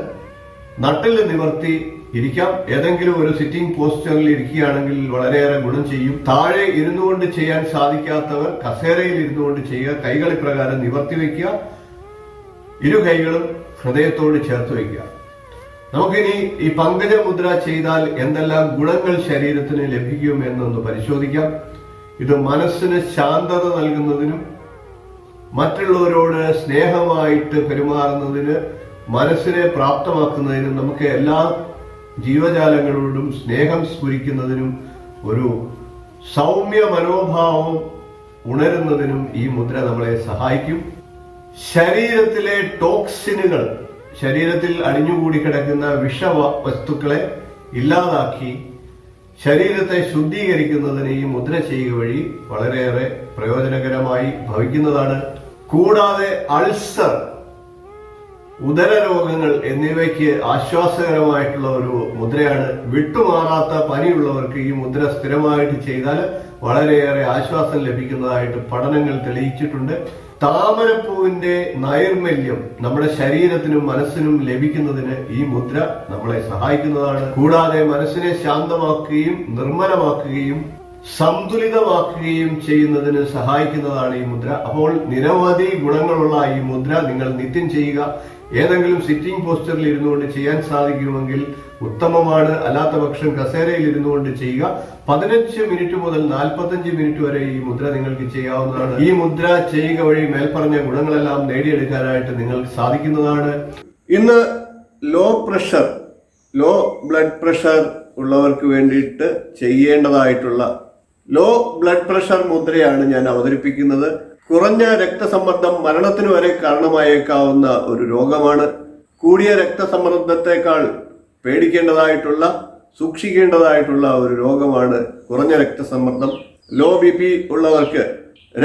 നട്ടിൽ നിവർത്തി ഇരിക്കാം. ഏതെങ്കിലും ഒരു സിറ്റിംഗ് പോസ്റ്ററിൽ ഇരിക്കുകയാണെങ്കിൽ വളരെയേറെ ഗുണം ചെയ്യും. താഴെ ഇരുന്നുകൊണ്ട് ചെയ്യാൻ സാധിക്കാത്തവർ കസേരയിൽ ഇരുന്നുകൊണ്ട് ചെയ്യുക. കൈകൾ ഇപ്രകാരം നിവർത്തി വയ്ക്കുക. ഇരു കൈകളും ഹൃദയത്തോട് ചേർത്ത് വയ്ക്കുക. നമുക്കിനി ഈ പങ്കജമുദ്ര ചെയ്താൽ എന്തെല്ലാം ഗുണങ്ങൾ ശരീരത്തിന് ലഭിക്കും എന്നൊന്ന് പരിശോധിക്കാം. ഇത് മനസ്സിന് ശാന്തത നൽകുന്നതിനും മറ്റുള്ളവരോട് സ്നേഹമായിട്ട് പെരുമാറുന്നതിന് മനസ്സിനെ പ്രാപ്തമാക്കുന്നതിനും നമുക്ക് എല്ലാ ജീവജാലങ്ങളോടും സ്നേഹം സ്ഫുരിക്കുന്നതിനും ഒരു സൗമ്യ മനോഭാവം ഉണരുന്നതിനും ഈ മുദ്ര നമ്മളെ സഹായിക്കും. ശരീരത്തിലെ ടോക്സിനുകൾ, ശരീരത്തിൽ അടിഞ്ഞുകൂടി കിടക്കുന്ന വിഷവസ്തുക്കളെ ഇല്ലാതാക്കി ശരീരത്തെ ശുദ്ധീകരിക്കുന്നതിന് ഈ മുദ്ര ചെയ്യുക വഴി വളരെയേറെ പ്രയോജനകരമായി ഭവിക്കുന്നതാണ്. കൂടാതെ അൾസർ, ഉദരരോഗങ്ങൾ എന്നിവയ്ക്ക് ആശ്വാസകരമായിട്ടുള്ള ഒരു മുദ്രയാണ്. വിട്ടുമാറാത്ത പനിയുള്ളവർക്ക് ഈ മുദ്ര സ്ഥിരമായിട്ട് ചെയ്താൽ വളരെയേറെ ആശ്വാസം ലഭിക്കുന്നതായിട്ട് പഠനങ്ങൾ തെളിയിച്ചിട്ടുണ്ട്. താമരപ്പൂവിന്റെ നൈർമല്യം നമ്മുടെ ശരീരത്തിനും മനസ്സിനും ലഭിക്കുന്നതിന് ഈ മുദ്ര നമ്മളെ സഹായിക്കുന്നതാണ്. കൂടാതെ മനസ്സിനെ ശാന്തമാക്കുകയും നിർമ്മലമാക്കുകയും സന്തുലിതമാക്കുകയും ചെയ്യുന്നതിന് സഹായിക്കുന്നതാണ് ഈ മുദ്ര. അപ്പോൾ നിരവധി ഗുണങ്ങളുള്ള ഈ മുദ്ര നിങ്ങൾ നിത്യം ചെയ്യുക. ഏതെങ്കിലും സിറ്റിംഗ് പോസ്റ്ററിൽ ഇരുന്നുകൊണ്ട് ചെയ്യാൻ സാധിക്കുമെങ്കിൽ ഉത്തമമാണ്. അല്ലാത്ത പക്ഷം കസേരയിൽ ഇരുന്നുകൊണ്ട് ചെയ്യുക. 15 മിനിറ്റ് മുതൽ 45 മിനിറ്റ് വരെ ഈ മുദ്ര നിങ്ങൾക്ക് ചെയ്യാവുന്നതാണ്. ഈ മുദ്ര ചെയ്യുക വഴി മേൽപ്പറഞ്ഞ ഗുണങ്ങളെല്ലാം നേടിയെടുക്കാനായിട്ട് നിങ്ങൾക്ക് സാധിക്കുന്നതാണ്. ഇന്ന് ലോ ബ്ലഡ് പ്രഷർ ഉള്ളവർക്ക് വേണ്ടിയിട്ട് ചെയ്യേണ്ടതായിട്ടുള്ള ലോ ബ്ലഡ് പ്രഷർ മുദ്രയാണ് ഞാൻ അവതരിപ്പിക്കുന്നത്. കുറഞ്ഞ രക്തസമ്മർദ്ദം മരണത്തിന് വരെ കാരണമായേക്കാവുന്ന ഒരു രോഗമാണ്. കൂടിയ രക്തസമ്മർദ്ദത്തെക്കാൾ പേടിക്കേണ്ടതായിട്ടുള്ള, സൂക്ഷിക്കേണ്ടതായിട്ടുള്ള ഒരു രോഗമാണ് കുറഞ്ഞ രക്തസമ്മർദ്ദം. ലോ BP ഉള്ളവർക്ക്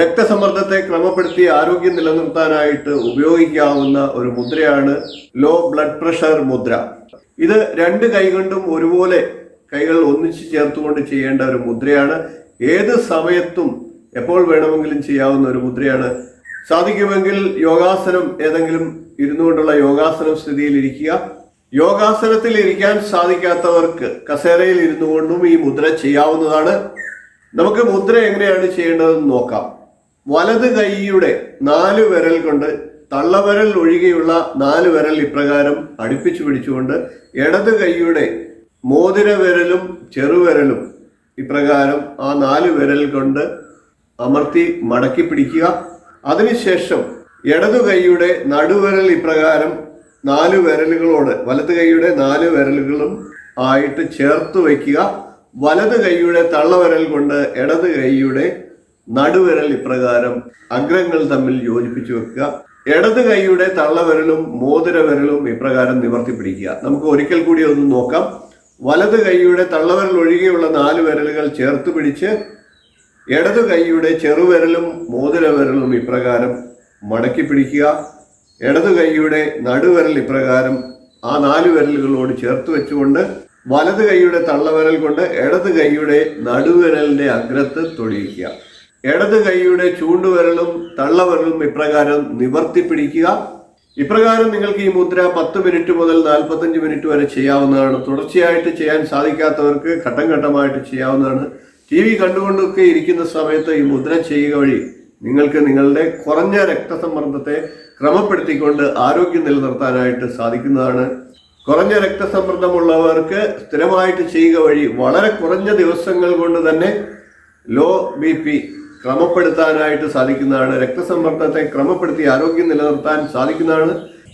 രക്തസമ്മർദ്ദത്തെ ക്രമപ്പെടുത്തി ആരോഗ്യം നിലനിർത്താനായിട്ട് ഉപയോഗിക്കാവുന്ന ഒരു മുദ്രയാണ് ലോ ബ്ലഡ് പ്രഷർ മുദ്ര. ഇത് 2 കൈകൊണ്ടും ഒരുപോലെ കൈകൾ ഒന്നിച്ച് ചേർത്തുകൊണ്ട് ചെയ്യേണ്ട ഒരു മുദ്രയാണ്. ഏത് സമയത്തും എപ്പോൾ വേണമെങ്കിലും ചെയ്യാവുന്ന ഒരു മുദ്രയാണ്. സാധിക്കുമെങ്കിൽ യോഗാസനം, ഏതെങ്കിലും ഇരുന്നുകൊണ്ടുള്ള യോഗാസനം സ്ഥിതിയിൽ ഇരിക്കുക. യോഗാസനത്തിൽ ഇരിക്കാൻ സാധിക്കാത്തവർക്ക് കസേരയിൽ ഇരുന്നു കൊണ്ടും ഈ മുദ്ര ചെയ്യാവുന്നതാണ്. നമുക്ക് മുദ്ര എങ്ങനെയാണ് ചെയ്യേണ്ടതെന്ന് നോക്കാം. വലത് കൈയുടെ 4 വിരൽ കൊണ്ട്, തള്ളവിരൽ ഒഴികെയുള്ള 4 വിരൽ ഇപ്രകാരം അടുപ്പിച്ചു പിടിച്ചുകൊണ്ട് ഇടത് കൈയുടെ മോതിര വിരലും ചെറുവിരലും ഇപ്രകാരം ആ 4 വിരൽ കൊണ്ട് അമർത്തി മടക്കി പിടിക്കുക. അതിനുശേഷം ഇടതു കൈയുടെ നടുവിരൽ ഇപ്രകാരം 4 വിരലുകളോട് വലത് കൈയുടെ 4 വിരലുകളും ആയിട്ട് ചേർത്ത് വയ്ക്കുക. വലത് കൈയുടെ തള്ളവിരൽ കൊണ്ട് ഇടത് കൈയുടെ നടുവിരൽ ഇപ്രകാരം അഗ്രങ്ങൾ തമ്മിൽ യോജിപ്പിച്ചു വെക്കുക. ഇടത് കൈയുടെ തള്ളവിരലും മോതിര വിരലും ഇപ്രകാരം നിവർത്തി പിടിക്കുക. നമുക്ക് ഒരിക്കൽ കൂടി ഒന്ന് നോക്കാം. വലത് കൈയുടെ തള്ളവിരൽ ഒഴികെയുള്ള 4 വിരലുകൾ ചേർത്ത് പിടിച്ച് ഇടതു കൈയുടെ ചെറുവിരലും മോതിര വിരലും ഇപ്രകാരം മടക്കി പിടിക്കുക. ഇടതു കൈയുടെ നടുവിരൽ ഇപ്രകാരം ആ 4 വിരലുകളോട് ചേർത്ത് വെച്ചുകൊണ്ട് വലത് കൈയുടെ തള്ളവിരൽ കൊണ്ട് ഇടത് കൈയുടെ നടുവിരലിന്റെ അഗ്രത്ത് തൊടിയിക്കുക. ഇടത് കൈയുടെ ചൂണ്ടുവിരലും തള്ളവിരലും ഇപ്രകാരം നിവർത്തി പിടിക്കുക. ഇപ്രകാരം നിങ്ങൾക്ക് ഈ മുദ്ര 10 മിനിറ്റ് മുതൽ 45 മിനിറ്റ് വരെ ചെയ്യാവുന്നതാണ്. തുടർച്ചയായിട്ട് ചെയ്യാൻ സാധിക്കാത്തവർക്ക് ഘട്ടം ഘട്ടമായിട്ട് ചെയ്യാവുന്നതാണ്. TV കണ്ടുകൊണ്ടൊക്കെ ഇരിക്കുന്ന സമയത്ത് ഈ മുദ്ര ചെയ്യുക വഴി നിങ്ങൾക്ക് നിങ്ങളുടെ കുറഞ്ഞ രക്തസമ്മർദ്ദത്തെ ക്രമപ്പെടുത്തിക്കൊണ്ട് ആരോഗ്യം നിലനിർത്താനായിട്ട് സാധിക്കുന്നതാണ്. കുറഞ്ഞ രക്തസമ്മർദ്ദമുള്ളവർക്ക് സ്ഥിരമായിട്ട് ചെയ്യുക വഴി വളരെ കുറഞ്ഞ ദിവസങ്ങൾ കൊണ്ട് തന്നെ ലോ BP ക്രമപ്പെടുത്താനായിട്ട് സാധിക്കുന്നതാണ്. രക്തസമ്മർദ്ദത്തെ ക്രമപ്പെടുത്തി ആരോഗ്യം നിലനിർത്താൻ സാധിക്കുന്നതാണ്.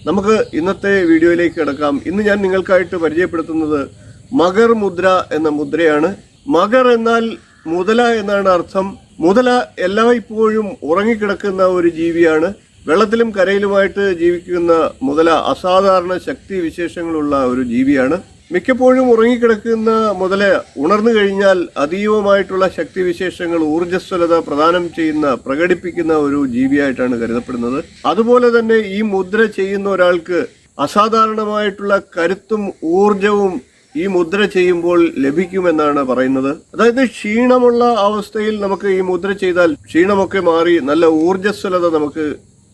നമുക്ക് ഇന്നത്തെ വീഡിയോയിലേക്ക് കിടക്കാം. ഇന്ന് ഞാൻ നിങ്ങൾക്കായിട്ട് പരിചയപ്പെടുത്തുന്നത് മഗർ മുദ്ര എന്ന മുദ്രയാണ്. മഗർ എന്നാൽ മുതല എന്നാണ് അർത്ഥം. മുതല എല്ലായ്പ്പോഴും ഉറങ്ങിക്കിടക്കുന്ന ഒരു ജീവിയാണ്. വെള്ളത്തിലും കരയിലുമായിട്ട് ജീവിക്കുന്ന മുതല അസാധാരണ ശക്തി വിശേഷങ്ങളുള്ള ഒരു ജീവിയാണ്. മിക്കപ്പോഴും ഉറങ്ങിക്കിടക്കുന്ന മുതല് ഉണർന്നു കഴിഞ്ഞാൽ അതീവമായിട്ടുള്ള ശക്തിവിശേഷങ്ങൾ ഊർജ്ജസ്വലത പ്രകടിപ്പിക്കുന്ന ഒരു ജീവിയായിട്ടാണ് കരുതപ്പെടുന്നത്. അതുപോലെ തന്നെ ഈ മുദ്ര ചെയ്യുന്ന ഒരാൾക്ക് അസാധാരണമായിട്ടുള്ള കരുത്തും ഊർജവും ഈ മുദ്ര ചെയ്യുമ്പോൾ ലഭിക്കുമെന്നാണ് പറയുന്നത്. അതായത് ക്ഷീണമുള്ള അവസ്ഥയിൽ നമുക്ക് ഈ മുദ്ര ചെയ്താൽ ക്ഷീണമൊക്കെ മാറി നല്ല ഊർജ്ജസ്വലത നമുക്ക്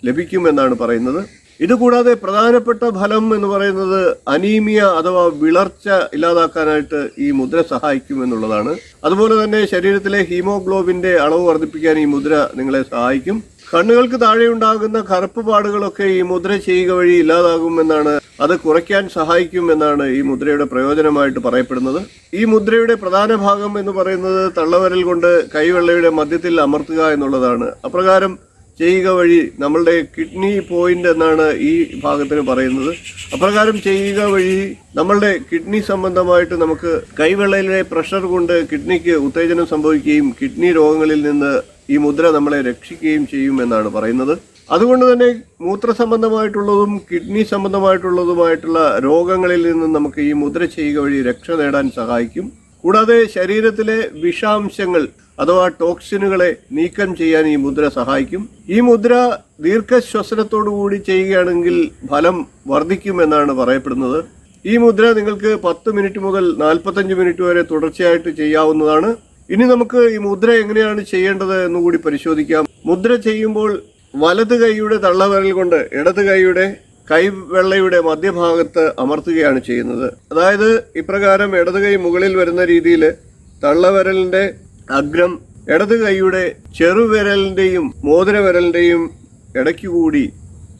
ലഭിക്കുമെന്നാണ് പറയുന്നത്. ഇതുകൂടാതെ പ്രധാനപ്പെട്ട ഫലം എന്ന് പറയുന്നത് അനീമിയ അഥവാ വിളർച്ച ഇല്ലാതാക്കാനായിട്ട് ഈ മുദ്ര സഹായിക്കുമെന്നുള്ളതാണ്. അതുപോലെ തന്നെ ശരീരത്തിലെ ഹീമോഗ്ലോബിന്റെ അളവ് വർദ്ധിപ്പിക്കാൻ ഈ മുദ്ര നിങ്ങളെ സഹായിക്കും. കണ്ണുകൾക്ക് താഴെ ഉണ്ടാകുന്ന കറുപ്പ് പാടുകളൊക്കെ ഈ മുദ്ര ചെയ്യുക വഴി ഇല്ലാതാകുമെന്നാണ്, അത് കുറയ്ക്കാൻ സഹായിക്കുമെന്നാണ് ഈ മുദ്രയുടെ പ്രയോജനമായിട്ട് പറയപ്പെടുന്നത്. ഈ മുദ്രയുടെ പ്രധാന ഭാഗം എന്ന് പറയുന്നത് തള്ളവിരൽ കൊണ്ട് കൈവെള്ളയുടെ മധ്യത്തിൽ അമർത്തുക എന്നുള്ളതാണ്. അപ്രകാരം ചെയ്യുക വഴി നമ്മളുടെ കിഡ്നി പോയിന്റ് എന്നാണ് ഈ ഭാഗത്തിന് പറയുന്നത്. അപ്രകാരം ചെയ്യുക വഴി നമ്മളുടെ കിഡ്നി സംബന്ധമായിട്ട് നമുക്ക് കൈവെള്ളയിലെ പ്രഷർ കൊണ്ട് കിഡ്നിക്ക് ഉത്തേജനം സംഭവിക്കുകയും കിഡ്നി രോഗങ്ങളിൽ നിന്ന് ഈ മുദ്ര നമ്മളെ രക്ഷിക്കുകയും ചെയ്യുമെന്നാണ് പറയുന്നത്. അതുകൊണ്ട് തന്നെ മൂത്ര സംബന്ധമായിട്ടുള്ളതും കിഡ്നി സംബന്ധമായിട്ടുള്ളതുമായിട്ടുള്ള രോഗങ്ങളിൽ നിന്ന് നമുക്ക് ഈ മുദ്ര ചെയ്യുക വഴി രക്ഷ നേടാൻ സഹായിക്കും. കൂടാതെ ശരീരത്തിലെ വിഷാംശങ്ങൾ അഥവാ ടോക്സിനുകളെ നീക്കം ചെയ്യാൻ ഈ മുദ്ര സഹായിക്കും. ഈ മുദ്ര ദീർഘശ്വസനത്തോടു കൂടി ചെയ്യുകയാണെങ്കിൽ ഫലം വർദ്ധിക്കുമെന്നാണ് പറയപ്പെടുന്നത്. ഈ മുദ്ര നിങ്ങൾക്ക് 10 മിനിറ്റ് മുതൽ 45 മിനിറ്റ് വരെ തുടർച്ചയായിട്ട് ചെയ്യാവുന്നതാണ്. ഇനി നമുക്ക് ഈ മുദ്ര എങ്ങനെയാണ് ചെയ്യേണ്ടത് എന്നുകൂടി പരിശോധിക്കാം. മുദ്ര ചെയ്യുമ്പോൾ വലത് കൈയുടെ തള്ളവിരൽ കൊണ്ട് ഇടത് കൈയുടെ കൈവെള്ളയുടെ മധ്യഭാഗത്ത് അമർത്തുകയാണ് ചെയ്യുന്നത്. അതായത് ഇപ്രകാരം ഇടത് കൈ മുകളിൽ വരുന്ന രീതിയിൽ തള്ളവിരലിന്റെ അഗ്രം ഇടത് കൈയുടെ ചെറുവിരലിന്റെയും മോതിരവിരലിന്റെയും ഇടയ്ക്കുകൂടി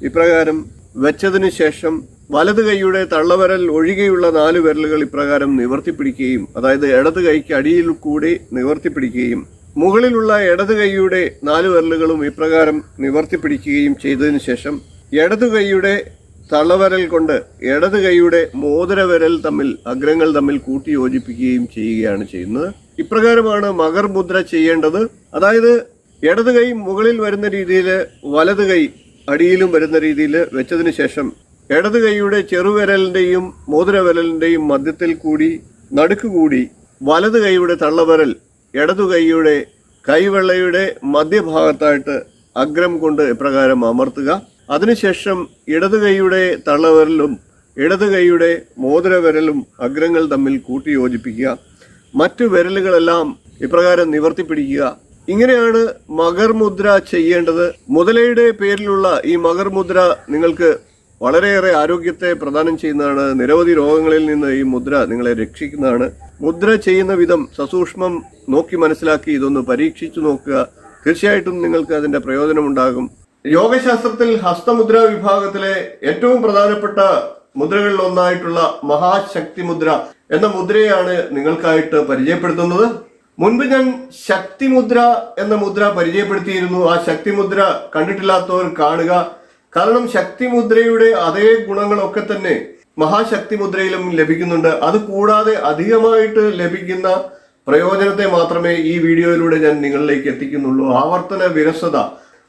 ഇപ്രകാരം വെച്ചതിന് ശേഷം വലത് കൈയുടെ തള്ളവിരൽ ഒഴികെയുള്ള 4 വിരലുകൾ ഇപ്രകാരം നിവർത്തിപ്പിടിക്കുകയും, അതായത് ഇടത് കൈക്ക് അടിയിൽ കൂടി നിവർത്തിപ്പിടിക്കുകയും മുകളിലുള്ള ഇടത് കൈയുടെ 4 വിരലുകളും ഇപ്രകാരം നിവർത്തിപ്പിടിക്കുകയും ചെയ്തതിനു ശേഷം ഇടത് കൈയുടെ തള്ളവിരൽ കൊണ്ട് ഇടത് കൈയുടെ മോതിരവിരൽ അഗ്രങ്ങൾ തമ്മിൽ കൂട്ടി യോജിപ്പിക്കുകയും ചെയ്യുകയാണ് ചെയ്യുന്നത്. ഇപ്രകാരമാണ് മകർ മുദ്ര ചെയ്യേണ്ടത്. അതായത് ഇടത് കൈ മുകളിൽ വരുന്ന രീതിയിൽ വലത് കൈ അടിയിലും വരുന്ന രീതിയിൽ വെച്ചതിന് ശേഷം ഇടത് കൈയുടെ ചെറുവിരലിന്റെയും മോതിരവിരലിന്റെയും മധ്യത്തിൽ കൂടി നടുക്കുകൂടി വലത് കൈയുടെ തള്ളവിരൽ ഇടതു കൈയുടെ കൈവെള്ളയുടെ മധ്യഭാഗത്തായിട്ട് അഗ്രം കൊണ്ട് ഇപ്രകാരം അമർത്തുക. അതിനുശേഷം ഇടത് കൈയുടെ തള്ളവിരലും ഇടത് കൈയുടെ മോതിരവിരലും അഗ്രങ്ങൾ തമ്മിൽ കൂട്ടി യോജിപ്പിക്കുക. മറ്റു വിരലുകളെല്ലാം ഇപ്രകാരം നിവർത്തിപ്പിടിക്കുക. ഇങ്ങനെയാണ് മകർ മുദ്ര ചെയ്യേണ്ടത്. മുതലയുടെ പേരിലുള്ള ഈ മകർ മുദ്ര നിങ്ങൾക്ക് വളരെയേറെ ആരോഗ്യത്തെ പ്രദാനം ചെയ്യുന്നതാണ്. നിരവധി രോഗങ്ങളിൽ നിന്ന് ഈ മുദ്ര നിങ്ങളെ രക്ഷിക്കുന്നതാണ്. മുദ്ര ചെയ്യുന്ന വിധം സസൂക്ഷ്മം നോക്കി മനസ്സിലാക്കി ഇതൊന്ന് പരീക്ഷിച്ചു നോക്കുക. തീർച്ചയായിട്ടും നിങ്ങൾക്ക് അതിന്റെ പ്രയോജനമുണ്ടാകും. യോഗശാസ്ത്രത്തിൽ ഹസ്തമുദ്ര വിഭാഗത്തിലെ ഏറ്റവും പ്രധാനപ്പെട്ട മുദ്രകളിൽ ഒന്നായിട്ടുള്ള മഹാശക്തി മുദ്ര എന്ന മുദ്രയാണ് നിങ്ങൾക്കായിട്ട് പരിചയപ്പെടുത്തുന്നത്. മുൻപ് ഞാൻ ശക്തി മുദ്ര എന്ന മുദ്ര പരിചയപ്പെടുത്തിയിരുന്നു. ആ ശക്തി മുദ്ര കണ്ടിട്ടില്ലാത്തവർ കാണുക. കാരണം ശക്തി മുദ്രയുടെ അതേ ഗുണങ്ങളൊക്കെ തന്നെ മഹാശക്തി മുദ്രയിലും ലഭിക്കുന്നുണ്ട്. അത് കൂടാതെ അധികമായിട്ട് ലഭിക്കുന്ന പ്രയോജനത്തെ മാത്രമേ ഈ വീഡിയോയിലൂടെ ഞാൻ നിങ്ങളിലേക്ക് എത്തിക്കുന്നുള്ളൂ. ആവർത്തന വിരസത,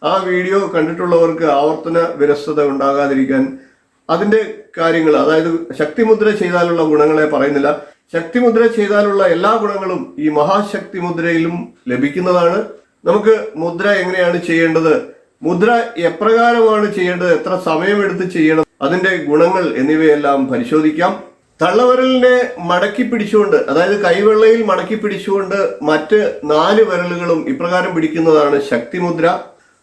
ആ വീഡിയോ കണ്ടിട്ടുള്ളവർക്ക് ആവർത്തന വിരസത ഉണ്ടാകാതിരിക്കാൻ അതിന്റെ കാര്യങ്ങൾ, അതായത് ശക്തിമുദ്ര ചെയ്താലുള്ള ഗുണങ്ങളെ പറയുന്നില്ല. ശക്തിമുദ്ര ചെയ്താലുള്ള എല്ലാ ഗുണങ്ങളും ഈ മഹാശക്തി മുദ്രയിലും ലഭിക്കുന്നതാണ്. നമുക്ക് മുദ്ര എങ്ങനെയാണ് ചെയ്യേണ്ടത്, മുദ്ര എപ്രകാരമാണ് ചെയ്യേണ്ടത്, എത്ര സമയമെടുത്ത് ചെയ്യണം, അതിന്റെ ഗുണങ്ങൾ എന്നിവയെല്ലാം പരിശോധിക്കാം. തള്ളവിരലിനെ മടക്കി പിടിച്ചുകൊണ്ട്, അതായത് കൈവെള്ളയിൽ മടക്കി പിടിച്ചുകൊണ്ട് മറ്റ് 4 വിരലുകളും ഇപ്രകാരം പിടിക്കുന്നതാണ് ശക്തിമുദ്ര.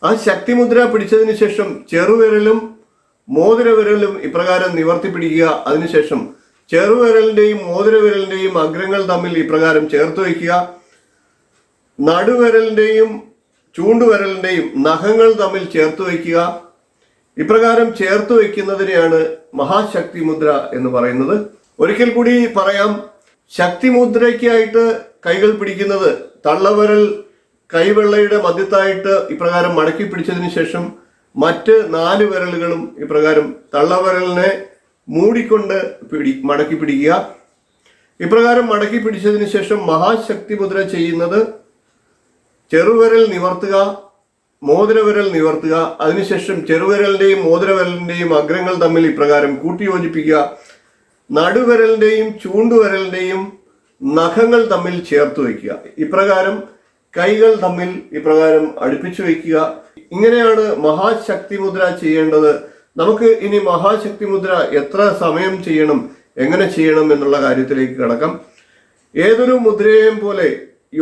ആ ശക്തിമുദ്ര പിടിച്ചതിന് ശേഷം ചെറുവിരലും മോതിരവിരലും ഇപ്രകാരം നിവർത്തി പിടിക്കുക. അതിനുശേഷം ചെറുവിരലിന്റെയും മോതിരവിരലിന്റെയും അഗ്രങ്ങൾ തമ്മിൽ ഇപ്രകാരം ചേർത്ത് വയ്ക്കുക. നടുവിരലിന്റെയും ചൂണ്ടുവിരലിന്റെയും നഖങ്ങൾ തമ്മിൽ ചേർത്ത് വയ്ക്കുക. ഇപ്രകാരം ചേർത്ത് വയ്ക്കുന്നതിനെയാണ് മഹാശക്തി മുദ്ര എന്ന് പറയുന്നത്. ഒരിക്കൽ കൂടി പറയാം, ശക്തിമുദ്രയ്ക്കായിട്ട് കൈകൾ പിടിക്കുന്നത് തള്ളവിരൽ കൈവെള്ളയുടെ മധ്യത്തായിട്ട് ഇപ്രകാരം മടക്കി പിടിച്ചതിന് ശേഷം മറ്റ് 4 വിരലുകളും ഇപ്രകാരം തള്ളവിരലിനെ മൂടിക്കൊണ്ട് മടക്കി പിടിക്കുക. ഇപ്രകാരം മടക്കി പിടിച്ചതിന് ശേഷം മഹാശക്തി മുദ്ര ചെയ്യുന്നത് ചെറുവിരൽ നിവർത്തുക, മോതിരവിരൽ നിവർത്തുക. അതിനുശേഷം ചെറുവിരലിന്റെയും മോതിരവിരലിന്റെയും അഗ്രങ്ങൾ തമ്മിൽ ഇപ്രകാരം കൂട്ടിയോജിപ്പിക്കുക. നടുവിരലിന്റെയും ചൂണ്ടുവിരലിന്റെയും നഖങ്ങൾ തമ്മിൽ ചേർത്ത് വയ്ക്കുക. ഇപ്രകാരം കൈകൾ തമ്മിൽ ഇപ്രകാരം അടുപ്പിച്ചു വയ്ക്കുക. ഇങ്ങനെയാണ് മഹാശക്തി മുദ്ര ചെയ്യേണ്ടത്. നമുക്ക് ഇനി മഹാശക്തി മുദ്ര എത്ര സമയം ചെയ്യണം, എങ്ങനെ ചെയ്യണം എന്നുള്ള കാര്യത്തിലേക്ക് കടക്കാം. ഏതൊരു മുദ്രയെയും പോലെ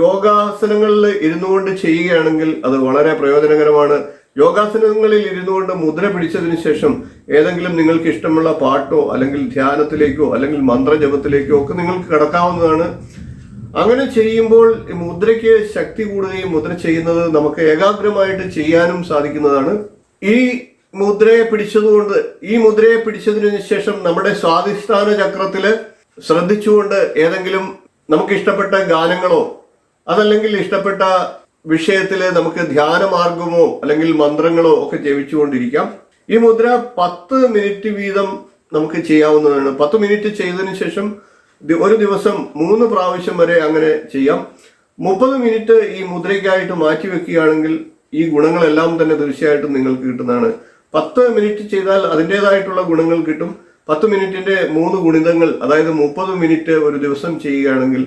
യോഗാസനങ്ങളിൽ ഇരുന്നു കൊണ്ട് ചെയ്യുകയാണെങ്കിൽ അത് വളരെ പ്രയോജനകരമാണ്. യോഗാസനങ്ങളിൽ ഇരുന്നു കൊണ്ട് മുദ്ര പിടിച്ചതിന് ശേഷം ഏതെങ്കിലും നിങ്ങൾക്ക് ഇഷ്ടമുള്ള പാട്ടോ അല്ലെങ്കിൽ ധ്യാനത്തിലേക്കോ അല്ലെങ്കിൽ മന്ത്രജപത്തിലേക്കോ ഒക്കെ നിങ്ങൾക്ക് കടക്കാവുന്നതാണ്. അങ്ങനെ ചെയ്യുമ്പോൾ മുദ്രയ്ക്ക് ശക്തി കൂടുകയും മുദ്ര ചെയ്യുന്നത് നമുക്ക് ഏകാഗ്രമായിട്ട് ചെയ്യാനും സാധിക്കുന്നതാണ്. ഈ മുദ്രയെ പിടിച്ചതിനു ശേഷം നമ്മുടെ സ്വാധിഷ്ഠാന ചക്രത്തില് ശ്രദ്ധിച്ചുകൊണ്ട് ഏതെങ്കിലും നമുക്ക് ഇഷ്ടപ്പെട്ട ഗാനങ്ങളോ അതല്ലെങ്കിൽ ഇഷ്ടപ്പെട്ട വിഷയത്തില് നമുക്ക് ധ്യാനമാർഗമോ അല്ലെങ്കിൽ മന്ത്രങ്ങളോ ഒക്കെ ജപിച്ചുകൊണ്ടിരിക്കാം. ഈ മുദ്ര 10 മിനിറ്റ് വീതം നമുക്ക് ചെയ്യാവുന്നതാണ്. 10 മിനിറ്റ് ചെയ്തതിനു ശേഷം ഒരു ദിവസം 3 പ്രാവശ്യം വരെ അങ്ങനെ ചെയ്യാം. 30 മിനിറ്റ് ഈ മുദ്രയ്ക്കായിട്ട് മാറ്റി വെക്കുകയാണെങ്കിൽ ഈ ഗുണങ്ങളെല്ലാം തന്നെ തീർച്ചയായിട്ടും നിങ്ങൾക്ക് കിട്ടുന്നതാണ്. 10 മിനിറ്റ് ചെയ്താൽ അതിൻ്റെതായിട്ടുള്ള ഗുണങ്ങൾ കിട്ടും. 10 മിനിറ്റിന്റെ 3 ഗുണിതങ്ങൾ, അതായത് 30 മിനിറ്റ് ഒരു ദിവസം ചെയ്യുകയാണെങ്കിൽ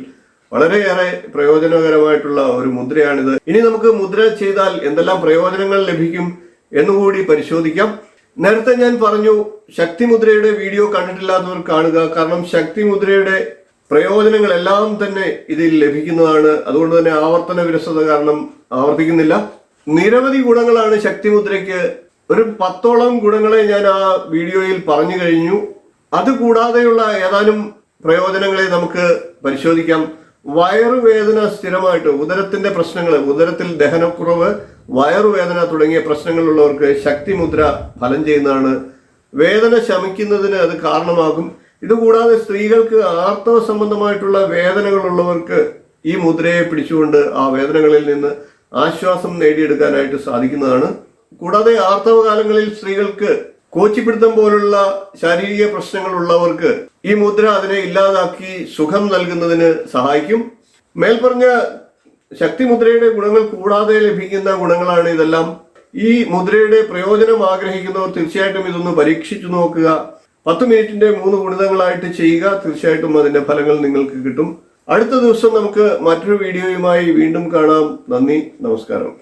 വളരെയേറെ പ്രയോജനകരമായിട്ടുള്ള ഒരു മുദ്രയാണിത്. ഇനി നമുക്ക് മുദ്ര ചെയ്താൽ എന്തെല്ലാം പ്രയോജനങ്ങൾ ലഭിക്കും എന്നുകൂടി പരിശോധിക്കാം. നേരത്തെ ഞാൻ പറഞ്ഞു, ശക്തി മുദ്രയുടെ വീഡിയോ കണ്ടിട്ടില്ലാത്തവർ കാണുക. കാരണം ശക്തി മുദ്രയുടെ പ്രയോജനങ്ങളെല്ലാം തന്നെ ഇതിൽ ലഭിക്കുന്നതാണ്. അതുകൊണ്ട് തന്നെ ആവർത്തന വിരസത കാരണം ആവർത്തിക്കുന്നില്ല. നിരവധി ഗുണങ്ങളാണ് ശക്തി മുദ്രയ്ക്ക്. ഒരു 10ഓളം ഗുണങ്ങളെ ഞാൻ ആ വീഡിയോയിൽ പറഞ്ഞു കഴിഞ്ഞു. അതുകൂടാതെയുള്ള ഏതാനും പ്രയോജനങ്ങളെ നമുക്ക് പരിശോധിക്കാം. വയറുവേദന സ്ഥിരമായിട്ട്, ഉദരത്തിന്റെ പ്രശ്നങ്ങൾ, ഉദരത്തിൽ ദഹനക്കുറവ്, വയറുവേദന തുടങ്ങിയ പ്രശ്നങ്ങളുള്ളവർക്ക് ശക്തി മുദ്ര ഫലം ചെയ്യുന്നതാണ്. വേദന ശമിക്കുന്നതിന് അത് കാരണമാകും. ഇതുകൂടാതെ സ്ത്രീകൾക്ക് ആർത്തവ സംബന്ധമായിട്ടുള്ള വേദനകളുള്ളവർക്ക് ഈ മുദ്രയെ പിടിച്ചുകൊണ്ട് ആ വേദനകളിൽ നിന്ന് ആശ്വാസം നേടിയെടുക്കാനായിട്ട് സാധിക്കുന്നതാണ്. കൂടാതെ ആർത്തവകാലങ്ങളിൽ സ്ത്രീകൾക്ക് കോച്ചിപ്പിടുത്തം പോലുള്ള ശാരീരിക പ്രശ്നങ്ങൾ ഉള്ളവർക്ക് ഈ മുദ്ര അതിനെ ഇല്ലാതാക്കി സുഖം നൽകുന്നതിന് സഹായിക്കും. മേൽപ്പറഞ്ഞ ശക്തി മുദ്രയുടെ ഗുണങ്ങൾ കൂടാതെ ലഭിക്കുന്ന ഗുണങ്ങളാണ് ഇതെല്ലാം. ഈ മുദ്രയുടെ പ്രയോജനം ആഗ്രഹിക്കുന്നവർ തീർച്ചയായിട്ടും ഇതൊന്ന് പരീക്ഷിച്ചു നോക്കുക. 10 മിനിറ്റിന്റെ 3 ഗുണിതങ്ങളായിട്ട് ചെയ്യുക. തീർച്ചയായിട്ടും അതിന്റെ ഫലങ്ങൾ നിങ്ങൾക്ക് കിട്ടും. അടുത്ത ദിവസം നമുക്ക് മറ്റൊരു വീഡിയോയുമായി വീണ്ടും കാണാം. നന്ദി, നമസ്കാരം.